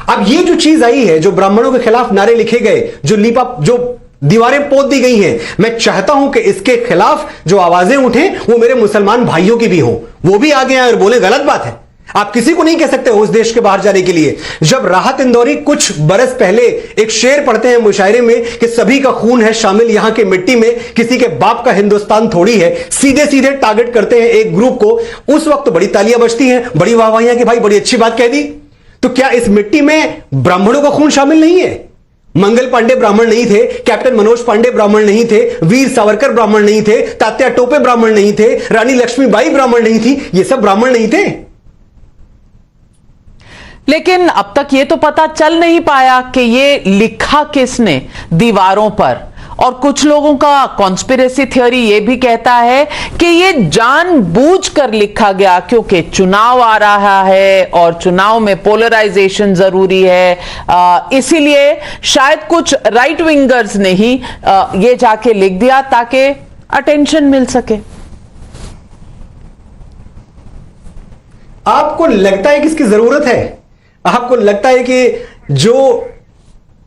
अब ये जो चीज आई है, जो ब्राह्मणों के खिलाफ नारे लिखे गए, जो दीवारें पोत दी गई हैं, मैं चाहता हूं कि इसके खिलाफ जो आवाजें उठें वो मेरे मुसलमान भाइयों की भी हों, वो भी आगे आए और बोले गलत बात है। आप किसी को नहीं कह सकते उस देश के बाहर जाने के लिए। जब राहत इंदौरी कुछ बरस पहले एक शेर पढ़ते हैं मुशायरे में कि सभी का खून है शामिल यहां की मिट्टी में, किसी के बाप का हिंदुस्तान थोड़ी है, सीधे सीधे टारगेट करते हैं एक ग्रुप को, उस वक्त बड़ी तालियां बजती हैं, बड़ी वाहवाहियां कि भाई बड़ी अच्छी बात कह दी। तो क्या इस मिट्टी में ब्राह्मणों का खून शामिल नहीं है? मंगल पांडे ब्राह्मण नहीं थे, कैप्टन मनोज पांडे ब्राह्मण नहीं थे, वीर सावरकर ब्राह्मण नहीं थे, तात्या टोपे ब्राह्मण नहीं थे, रानी लक्ष्मीबाई ब्राह्मण नहीं थी, ये सब ब्राह्मण नहीं थे। लेकिन अब तक ये तो पता चल नहीं पाया कि ये लिखा किसने दीवारों पर। और कुछ लोगों का कॉन्स्पिरेसी थ्योरी ये भी कहता है कि ये जानबूझकर लिखा गया क्योंकि चुनाव आ रहा है और चुनाव में पोलराइजेशन जरूरी है, इसीलिए शायद कुछ राइट विंगर्स ने ही ये जाके लिख दिया ताकि अटेंशन मिल सके। आपको लगता है कि इसकी जरूरत है? आपको लगता है कि जो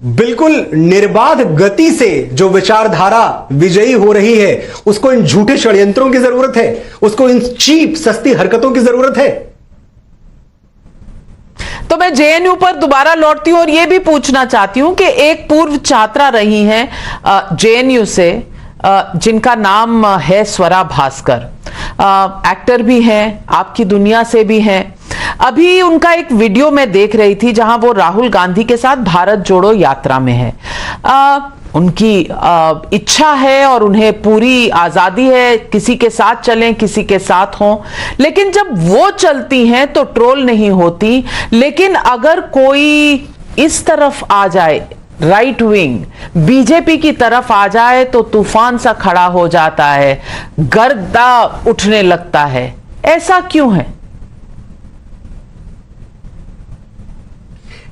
बिल्कुल निर्बाध गति से जो विचारधारा विजयी हो रही है, उसको इन झूठे षड्यंत्रों की जरूरत है, उसको इन चीप सस्ती हरकतों की जरूरत है। तो मैं जेएनयू पर दोबारा लौटती हूं और यह भी पूछना चाहती हूं कि एक पूर्व छात्रा रही हैं जेएनयू से, जिनका नाम है स्वरा भास्कर, एक्टर भी हैं, आपकी दुनिया से भी हैं। अभी उनका एक वीडियो मैं देख रही थी जहां वो राहुल गांधी के साथ भारत जोड़ो यात्रा में है। उनकी इच्छा है और उन्हें पूरी आजादी है, किसी के साथ चलें, किसी के साथ हों, लेकिन जब वो चलती हैं तो ट्रोल नहीं होती। लेकिन अगर कोई इस तरफ आ जाए, राइट विंग बीजेपी की तरफ आ जाए, तो तूफान सा खड़ा हो जाता है, गर्दा उठने लगता है। ऐसा क्यों है?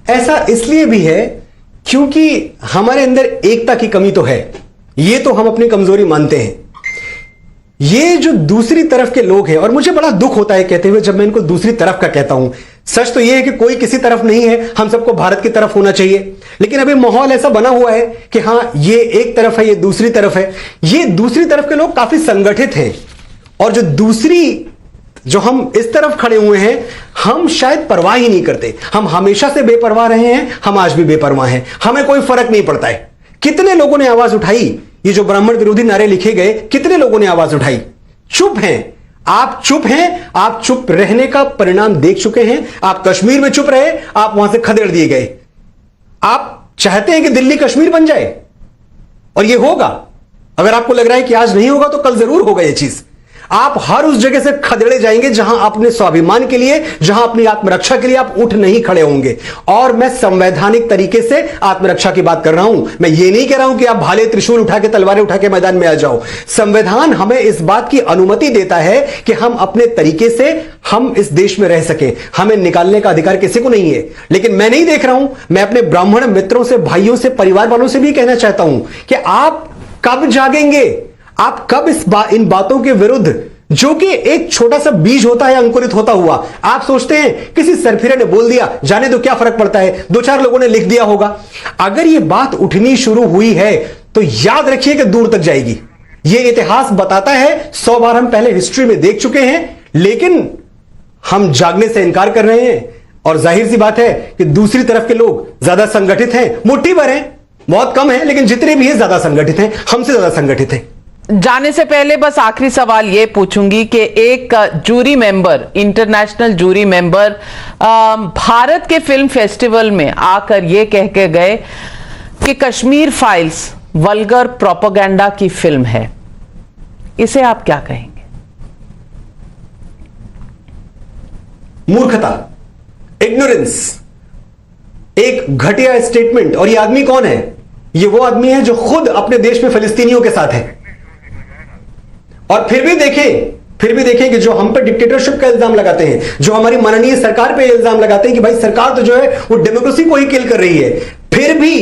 ऐसा इसलिए भी है क्योंकि हमारे अंदर एकता की कमी तो है, ये तो हम अपनी कमजोरी मानते हैं। ये जो दूसरी तरफ के लोग हैं, और मुझे बड़ा दुख होता है कहते हुए जब मैं इनको दूसरी तरफ का कहता हूं। सच तो ये है कि कोई किसी तरफ नहीं है, हम सबको भारत की तरफ होना चाहिए, लेकिन अभी माहौल ऐसा बना हुआ है कि हां ये एक तरफ है, ये दूसरी तरफ है। ये दूसरी तरफ के लोग काफी संगठित हैं, और जो हम इस तरफ खड़े हुए हैं, हम शायद परवाह ही नहीं करते। हम हमेशा से बेपरवाह रहे हैं, हम आज भी बेपरवाह हैं, हमें कोई फर्क नहीं पड़ता है। कितने लोगों ने आवाज उठाई, ये जो ब्राह्मण विरोधी नारे लिखे गए, कितने लोगों ने आवाज उठाई? चुप हैं आप, चुप हैं आप, चुप रहने का परिणाम देख चुके हैं। आप कश्मीर में चुप रहे, आप वहां से खदेड़ दिए गए। आप चाहते हैं कि दिल्ली कश्मीर बन जाए, और यह होगा। अगर आपको लग रहा है कि आज नहीं होगा, तो कल जरूर होगा यह चीज। आप हर उस जगह से खदेड़े जाएंगे जहां अपने स्वाभिमान के लिए, जहां अपनी आत्मरक्षा के लिए आप उठ नहीं खड़े होंगे। और मैं संवैधानिक तरीके से आत्मरक्षा की बात कर रहा हूं। मैं ये नहीं कह रहा हूं कि आप भाले त्रिशूल उठा के, तलवारें उठा के मैदान में आ जाओ। संविधान हमें इस बात की अनुमति देता है कि हम अपने तरीके से हम इस देश में रह सकें। हमें निकालने का अधिकार किसी को नहीं है। लेकिन मैं नहीं देख रहा हूं, मैं अपने ब्राह्मण मित्रों से, भाइयों से, परिवार वालों से भी कहना चाहता हूं कि आप कब जागेंगे? आप कब इन बातों के विरुद्ध, जो कि एक छोटा सा बीज होता है अंकुरित होता हुआ, आप सोचते हैं किसी सरफिरे ने बोल दिया, जाने दो क्या फर्क पड़ता है, दो चार लोगों ने लिख दिया होगा। अगर यह बात उठनी शुरू हुई है तो याद रखिए कि दूर तक जाएगी। यह इतिहास बताता है, 100 बार हम पहले हिस्ट्री में देख चुके हैं, लेकिन हम जागने से इनकार कर रहे हैं। और जाहिर सी बात है कि दूसरी तरफ के लोग ज्यादा संगठित हैं, मुट्ठी भर हैं, बहुत कम है, लेकिन जितने भी हैं ज्यादा संगठित हैं, हमसे ज्यादा संगठित हैं। जाने से पहले बस आखिरी सवाल ये पूछूंगी कि एक jury member, international jury member Bharat के फिल्म फेस्टिवल में आकर ये कह के गए कि कश्मीर फाइल्स वल्गर प्रोपेगेंडा की फिल्म है। इसे आप क्या कहेंगे? मूर्खता, इग्नोरेंस, एक घटिया स्टेटमेंट। और ये आदमी कौन है? ये वो आदमी है जो खुद अपने देश में फिलिस्तीनियों के साथ है। और फिर भी देखें कि जो हम पे डिक्टेटरशिप का इल्जाम लगाते हैं, जो हमारी माननीय सरकार पे इल्जाम लगाते हैं कि भाई सरकार तो जो है वो डेमोक्रेसी को ही किल कर रही है, फिर भी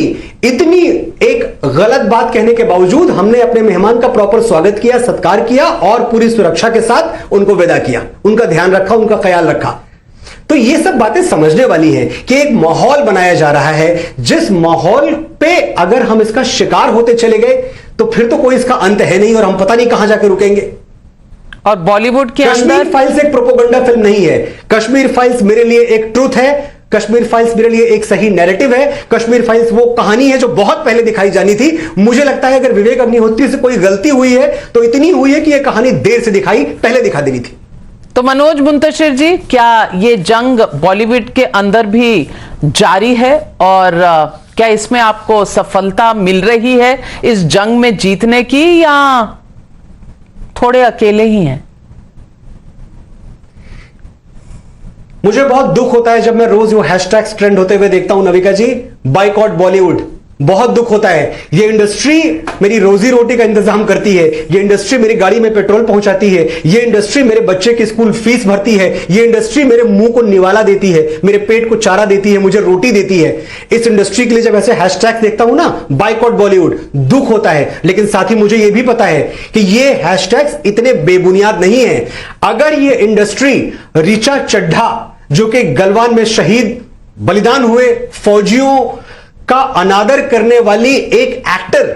इतनी एक गलत बात कहने के बावजूद हमने अपने मेहमान का प्रॉपर स्वागत किया, सत्कार किया और पूरी सुरक्षा के साथ उनको विदा किया, उनका ध्यान रखा, उनका ख्याल रखा। तो ये सब बातें समझने वाली हैं कि एक माहौल बनाया जा रहा है, जिस माहौल पे अगर हम इसका शिकार होते चले गए तो फिर तो कोई इसका अंत है नहीं, और हम पता नहीं कहां जाकर रुकेंगे। और बॉलीवुड के कश्मीर फाइल्स एक प्रोपेगेंडा फिल्म नहीं है। कश्मीर फाइल्स मेरे लिए एक ट्रूथ है। कश्मीर फाइल्स मेरे लिए एक सही नैरेटिव है। कश्मीर फाइल्स वो कहानी है जो बहुत पहले दिखाई जानी थी। मुझे लगता है अगर विवेक अग्निहोत्री से कोई गलती हुई है तो इतनी हुई है कि यह कहानी देर से दिखाई, पहले दिखा देनी थी। तो मनोज मुंतशिर जी, क्या ये जंग बॉलीवुड के अंदर भी जारी है, और क्या इसमें आपको सफलता मिल रही है इस जंग में जीतने की, या थोड़े अकेले ही हैं? मुझे बहुत दुख होता है जब मैं रोज वो हैशटैग्स ट्रेंड होते हुए देखता हूं नविका जी, बायकॉट बॉलीवुड। बहुत दुख होता है। ये इंडस्ट्री मेरी रोजी रोटी का इंतजाम करती है, ये इंडस्ट्री मेरी गाड़ी में पेट्रोल पहुंचाती है, ये इंडस्ट्री मेरे बच्चे की स्कूल फीस भरती है, ये इंडस्ट्री मेरे मुंह को निवाला देती है, मेरे पेट को चारा देती है, मुझे रोटी देती है। इस इंडस्ट्री के लिए जब ऐसे हैशटैग देखता हूं ना, बायकॉट बॉलीवुड, दुख होता है। लेकिन साथ ही मुझे यह भी पता है कि ये हैशटैग्स इतने बेबुनियाद नहीं है। अगर ये इंडस्ट्री ऋचा चड्ढा, जो कि गलवान में शहीद बलिदान हुए फौजियों का अनादर करने वाली एक एक्टर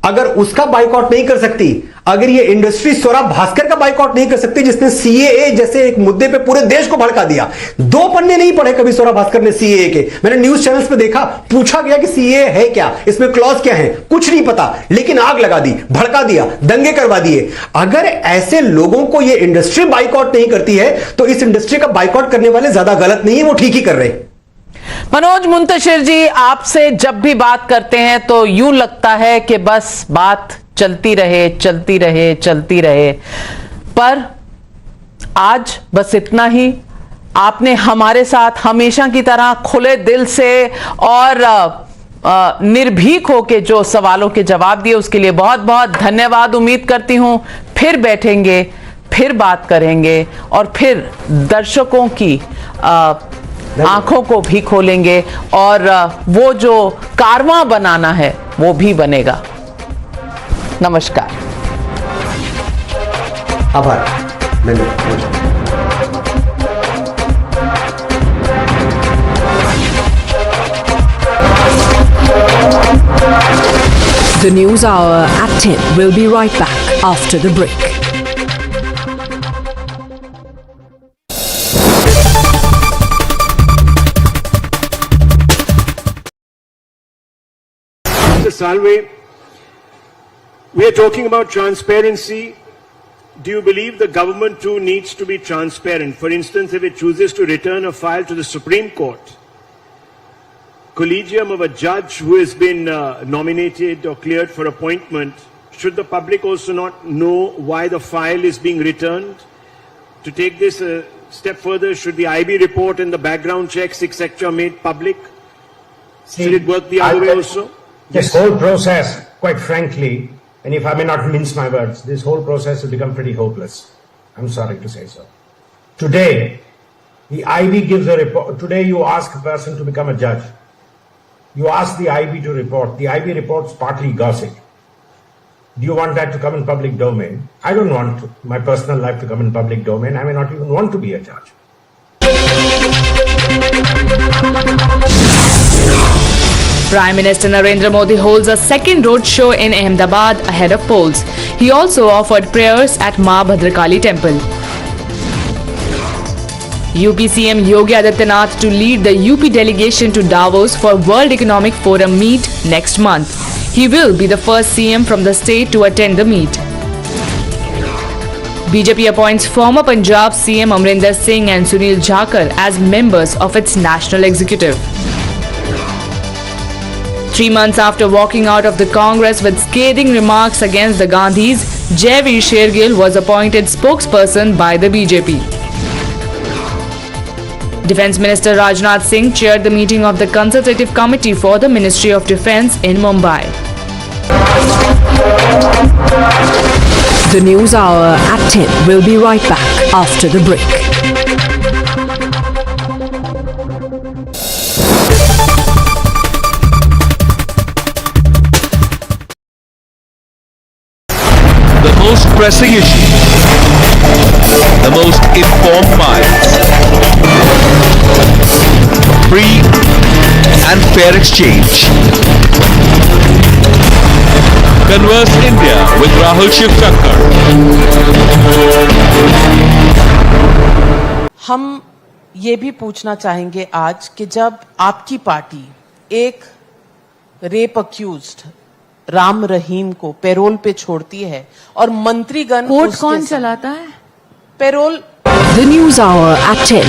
अगर उसका बाइकआउट नहीं कर सकती, अगर ये इंडस्ट्री स्वरा भास्कर का बाइकआउट नहीं कर सकती जिसने सीएए जैसे एक मुद्दे पे पूरे देश को भड़का दिया। 2 पन्ने नहीं पढ़े कभी स्वरा भास्कर ने सीएए के। मैंने न्यूज चैनल्स पे देखा, पूछा गया कि सीएए है क्या, इसमें क्लॉज क्या है, कुछ नहीं पता, लेकिन आग लगा दी, भड़का दिया, दंगे करवा दिए। अगर ऐसे लोगों को ये इंडस्ट्री बाइकआउट नहीं करती है तो इस इंडस्ट्री का बाइकआउट करने वाले ज्यादा गलत नहीं है, वो ठीक ही कर रहे हैं। मनोज मुंतशिर जी, आपसे जब भी बात करते हैं तो यूं लगता है कि बस बात चलती रहे चलती रहे चलती रहे, पर आज बस इतना ही। आपने हमारे साथ हमेशा की तरह खुले दिल से और निर्भीक होके जो सवालों के जवाब दिए उसके लिए बहुत बहुत धन्यवाद। उम्मीद करती हूं फिर बैठेंगे, फिर बात करेंगे और फिर दर्शकों की आंखों को भी खोलेंगे और वो जो कारवां बनाना है वो भी बनेगा। नमस्कार। आभार। The News Hour at 10 will be right back after the break. Mr. Salve, we are talking about transparency. Do you believe the government too needs to be transparent? For instance, if it chooses to return a file to the Supreme Court, collegium of a judge who has been nominated or cleared for appointment, should the public also not know why the file is being returned? To take this a step further, should the IB report and the background checks, etc., made public? Should it work the other way also? This whole process, quite frankly, and if I may not mince my words, this whole process has become pretty hopeless. I'm sorry to say so. Today, the IB gives a report. Today, you ask a person to become a judge. You ask the IB to report. The IB reports partly gossip. Do you want that to come in public domain? I don't want my personal life to come in public domain. I may not even want to be a judge. Prime Minister Narendra Modi holds a second road show in Ahmedabad ahead of polls. He also offered prayers at Ma Bhadrakali Temple. UP CM Yogi Adityanath to lead the UP delegation to Davos for World Economic Forum meet next month. He will be the first CM from the state to attend the meet. BJP appoints former Punjab CM Amrinder Singh and Sunil Jakhar as members of its national executive. 3 months after walking out of the Congress with scathing remarks against the Gandhis, Jaiveer Shergill was appointed spokesperson by the BJP. Defence Minister Rajnath Singh chaired the meeting of the Consultative Committee for the Ministry of Defence in Mumbai. The News Hour at 10 will be right back after the break. The most pressing issue, the most informed minds, free and fair exchange. Converse India with Rahul Shivshankar. हम ये भी पूछना चाहेंगे आज कि जब आपकी party एक रेप अक्यूज्ड राम रहीम को पैरोल पे छोड़ती है और मंत्रीगण कोर्ट कौन चलाता है? Payroll. The News Hour at 10.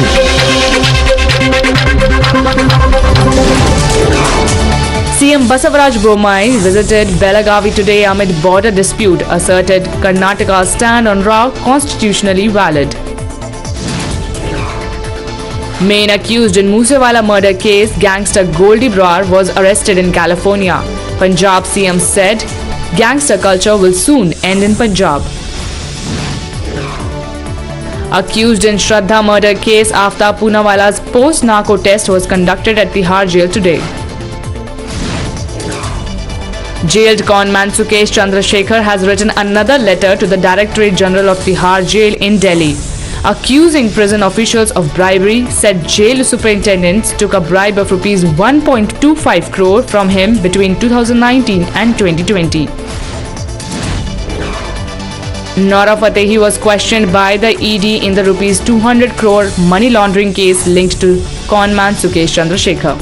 CM Basavaraj Bommai visited Belagavi today amid border dispute, asserted Karnataka's stand on Rao constitutionally valid. Main accused in Moosewala murder case, gangster Goldie Brar was arrested in California. Punjab CM said gangster culture will soon end in Punjab. Accused in Shraddha murder case, Aftab Poonawala's post-narco test was conducted at Tihar jail today. Jailed conman Sukesh Chandrasekhar has written another letter to the Directorate General of Tihar Jail in Delhi. accusing prison officials of bribery, said jail superintendents took a bribe of rupees 1.25 crore from him between 2019 and 2020. Nora Fatehi was questioned by the ED in the rupees 200 crore money laundering case linked to conman Sukesh Chandrasekhar.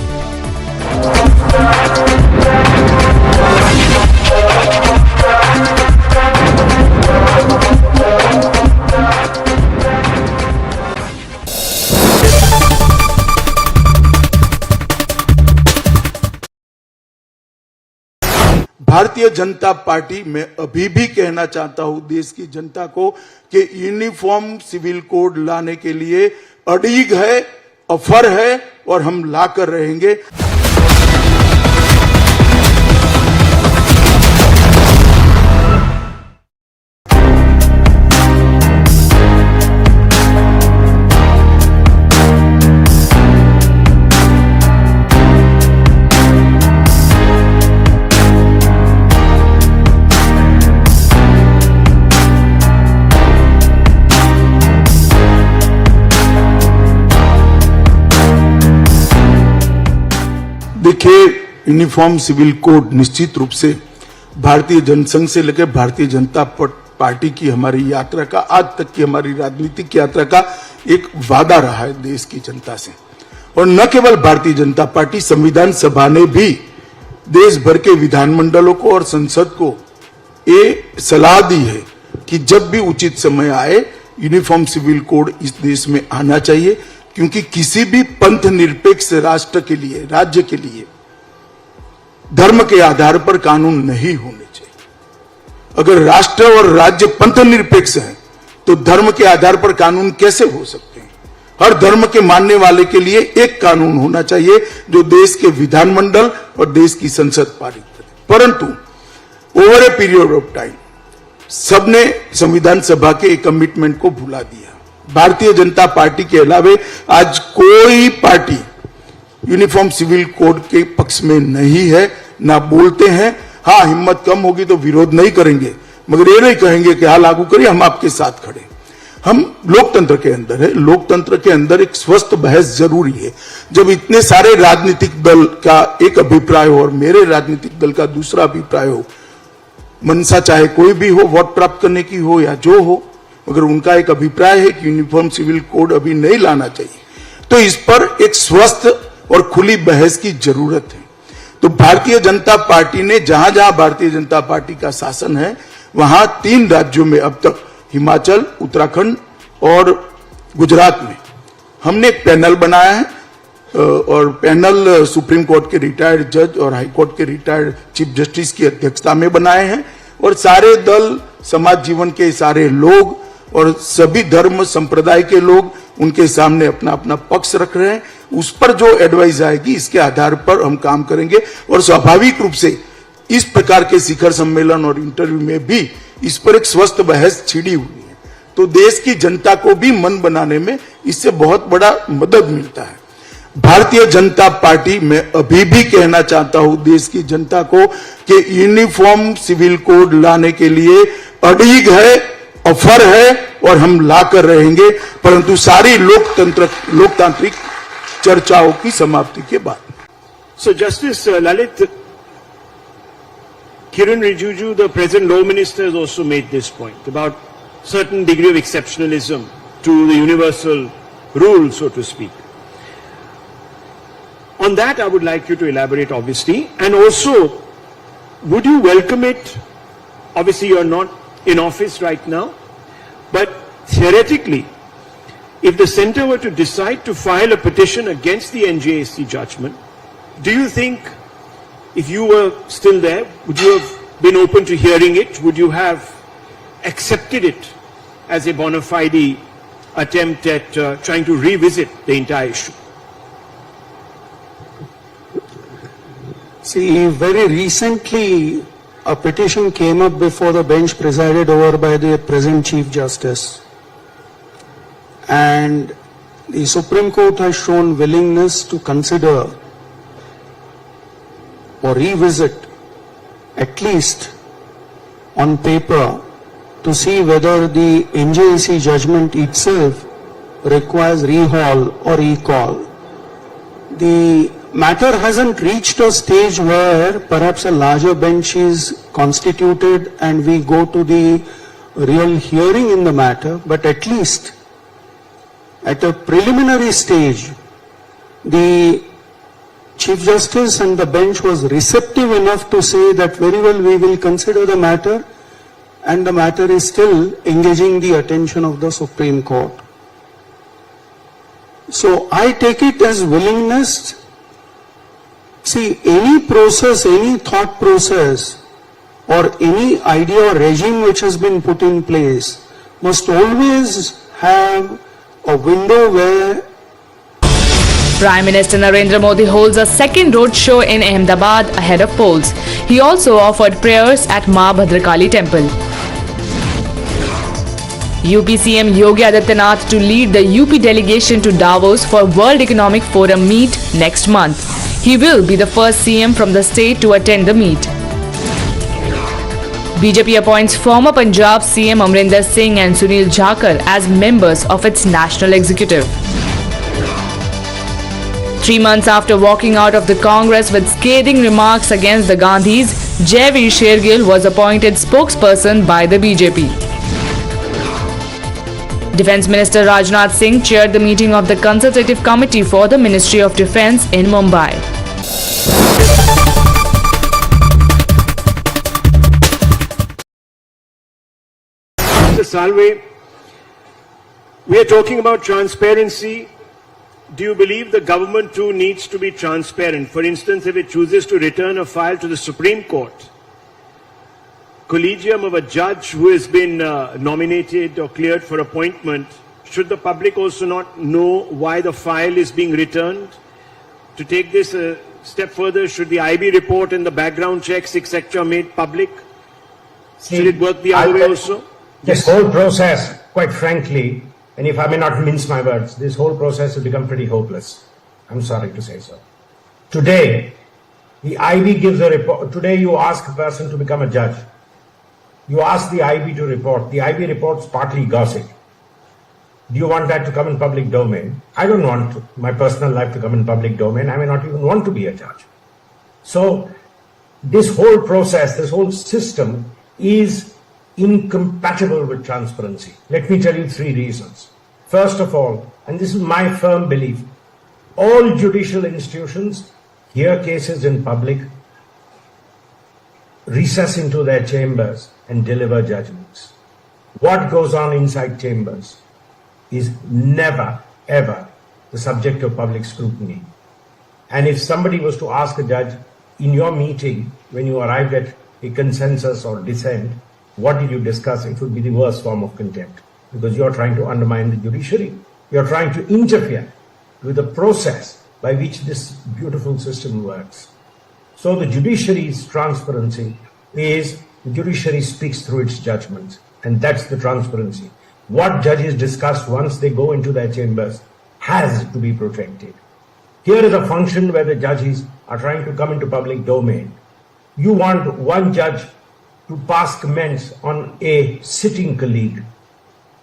Bharatiya Janata party में अभी भी कहना चाहता हूं देश की जनता को कि यूनिफॉर्म सिविल कोड लाने के लिए अड़ीग है, ऑफर है और हम लाकर रहेंगे। देखिए, यूनिफॉर्म सिविल कोड निश्चित रूप से भारतीय जनसंघ से लेकर भारतीय जनता पार्टी की हमारी यात्रा का, आज तक की हमारी राजनीतिक यात्रा का एक वादा रहा है देश की जनता से। और न केवल भारतीय जनता पार्टी, संविधान सभा ने भी देश भर के विधानमंडलों को और संसद को ये सलाह दी है कि जब भी उचित समय आए यूनिफॉर्म सिविल कोड इस देश में आना चाहिए, क्योंकि किसी भी पंथ निरपेक्ष राष्ट्र के लिए, राज्य के लिए धर्म के आधार पर कानून नहीं होने चाहिए। अगर राष्ट्र और राज्य पंथ निरपेक्ष है तो धर्म के आधार पर कानून कैसे हो सकते हैं? हर धर्म के मानने वाले के लिए एक कानून होना चाहिए जो देश के विधानमंडल और देश की संसद पारित करे। परंतु over a period of time सबने संविधान सभा के एक कमिटमेंट को भुला दिया। भारतीय जनता पार्टी के अलावे आज कोई पार्टी यूनिफॉर्म सिविल कोड के पक्ष में नहीं है, ना बोलते हैं। हाँ, हिम्मत कम होगी तो विरोध नहीं करेंगे, मगर ये नहीं कहेंगे कि हाँ लागू करिए, हम आपके साथ खड़े। हम लोकतंत्र के अंदर है, लोकतंत्र के अंदर एक स्वस्थ बहस जरूरी है। जब इतने सारे राजनीतिक दल का एक अभिप्राय हो और मेरे राजनीतिक दल का दूसरा अभिप्राय हो, मनसा चाहे कोई भी हो, वोट प्राप्त करने की हो या जो हो, अगर उनका एक अभिप्राय है कि यूनिफॉर्म सिविल कोड अभी नहीं लाना चाहिए, तो इस पर एक स्वस्थ और खुली बहस की जरूरत है। तो भारतीय जनता पार्टी ने जहां जहां भारतीय जनता पार्टी का शासन है वहां 3 राज्यों में अब तक, हिमाचल, उत्तराखंड और गुजरात में, हमने एक पैनल बनाया है और पैनल सुप्रीम कोर्ट के रिटायर्ड जज और हाई कोर्ट के रिटायर्ड चीफ जस्टिस की अध्यक्षता में बनाए हैं और सारे दल, समाज जीवन के सारे लोग और सभी धर्म संप्रदाय के लोग उनके सामने अपना अपना पक्ष रख रहे हैं। उस पर जो एडवाइस आएगी इसके आधार पर हम काम करेंगे और स्वाभाविक रूप से इस प्रकार के शिखर सम्मेलन और इंटरव्यू में भी इस पर एक स्वस्थ बहस छिड़ी हुई है। तो देश की जनता को भी मन बनाने में इससे बहुत बड़ा मदद मिलता है। भारतीय जनता पार्टी में अभी भी कहना चाहता हूं देश की जनता को कि यूनिफॉर्म सिविल कोड लाने के लिए अड़ीग है, ऑफर है और हम लाकर रहेंगे, परंतु सारी लोकतांत्रिक चर्चाओं की समाप्ति के बाद। So Justice Lalit, Kiran Rijiju, the present law minister, has also made this point about certain degree of exceptionalism to the universal rule, so to speak. On that, I would like you to elaborate, obviously, and also, would you welcome it? Obviously, you are not in office right now, but theoretically, if the centre were to decide to file a petition against the NJSC judgment, do you think, if you were still there, would you have been open to hearing it? Would you have accepted it as a bona fide attempt at trying to revisit the entire issue? See, very recently a petition came up before the bench presided over by the present Chief Justice, and the Supreme Court has shown willingness to consider or revisit, at least on paper, to see whether the NJSC judgment itself requires rehaul or recall. The matter hasn't reached a stage where perhaps a larger bench is constituted and we go to the real hearing in the matter, but at least at a preliminary stage, the Chief Justice and the bench was receptive enough to say that very well we will consider the matter, and the matter is still engaging the attention of the Supreme Court. So I take it as willingness. See, any process, any thought process or any idea or regime which has been put in place must always have a window where Prime Minister Narendra Modi holds a second roadshow in Ahmedabad ahead of polls. He also offered prayers at Ma Bhadrakali temple. UP CM Yogi Adityanath to lead the UP delegation to Davos for World Economic Forum meet next month. He will be the first CM from the state to attend the meet. BJP appoints former Punjab CM Amrinder Singh and Sunil Jakhar as members of its national executive. 3 months after walking out of the Congress with scathing remarks against the Gandhis, Jaiveer Shergill was appointed spokesperson by the BJP. Defence Minister Rajnath Singh chaired the meeting of the Consultative Committee for the Ministry of Defence in Mumbai. Mr. Salve, we are talking about transparency. Do you believe the government too needs to be transparent? For instance, if it chooses to return a file to the Supreme Court, collegium of a judge who has been nominated or cleared for appointment, should the public also not know why the file is being returned? To take this a step further, should the IB report and the background checks, etc., made public? Should it work the other way also? This whole process, quite frankly, and if I may not mince my words, this whole process has become pretty hopeless. I'm sorry to say so. Today, the IB gives a report. Today you ask a person to become a judge. You ask the IB to report. The IB report's partly gossip. Do you want that to come in public domain? I don't want my personal life to come in public domain. I may not even want to be a judge. So this whole process, this whole system is incompatible with transparency. Let me tell you 3 reasons. First of all, and this is my firm belief, all judicial institutions hear cases in public, recess into their chambers and deliver judgments. What goes on inside chambers is never, ever the subject of public scrutiny. And if somebody was to ask a judge, in your meeting, when you arrived at a consensus or dissent, what did you discuss? It would be the worst form of contempt, because you're trying to undermine the judiciary. You're trying to interfere with the process by which this beautiful system works. So the judiciary's transparency is, the judiciary speaks through its judgments, and that's the transparency. What judges discuss once they go into their chambers has to be protected. Here is a function where the judges are trying to come into public domain. You want one judge to pass comments on a sitting colleague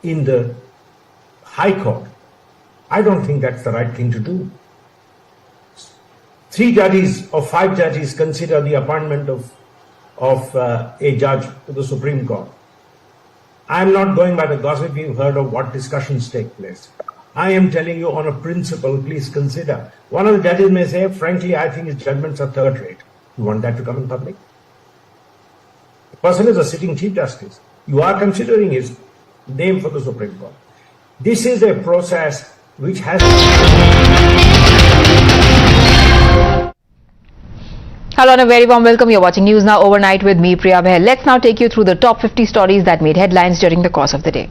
in the High Court. I don't think that's the right thing to do. 3 judges or 5 judges consider the appointment of a judge to the Supreme Court. I'm not going by the gossip you've heard of what discussions take place. I am telling you on a principle, please consider. One of the judges may say, frankly, I think his judgments are third rate. You want that to come in public? The person is a sitting Chief Justice. You are considering his name for the Supreme Court. This is a process which has... Hello and a very warm welcome. You're watching News Now Overnight with me, Priya Behl. Let's now take you through the top 50 stories that made headlines during the course of the day.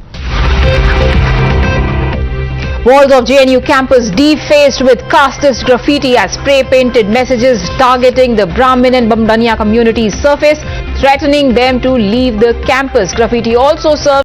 Walls of JNU campus defaced with casteist graffiti as spray-painted messages targeting the Brahmin and Bamdaniya communities surface, threatening them to leave the campus. Graffiti also served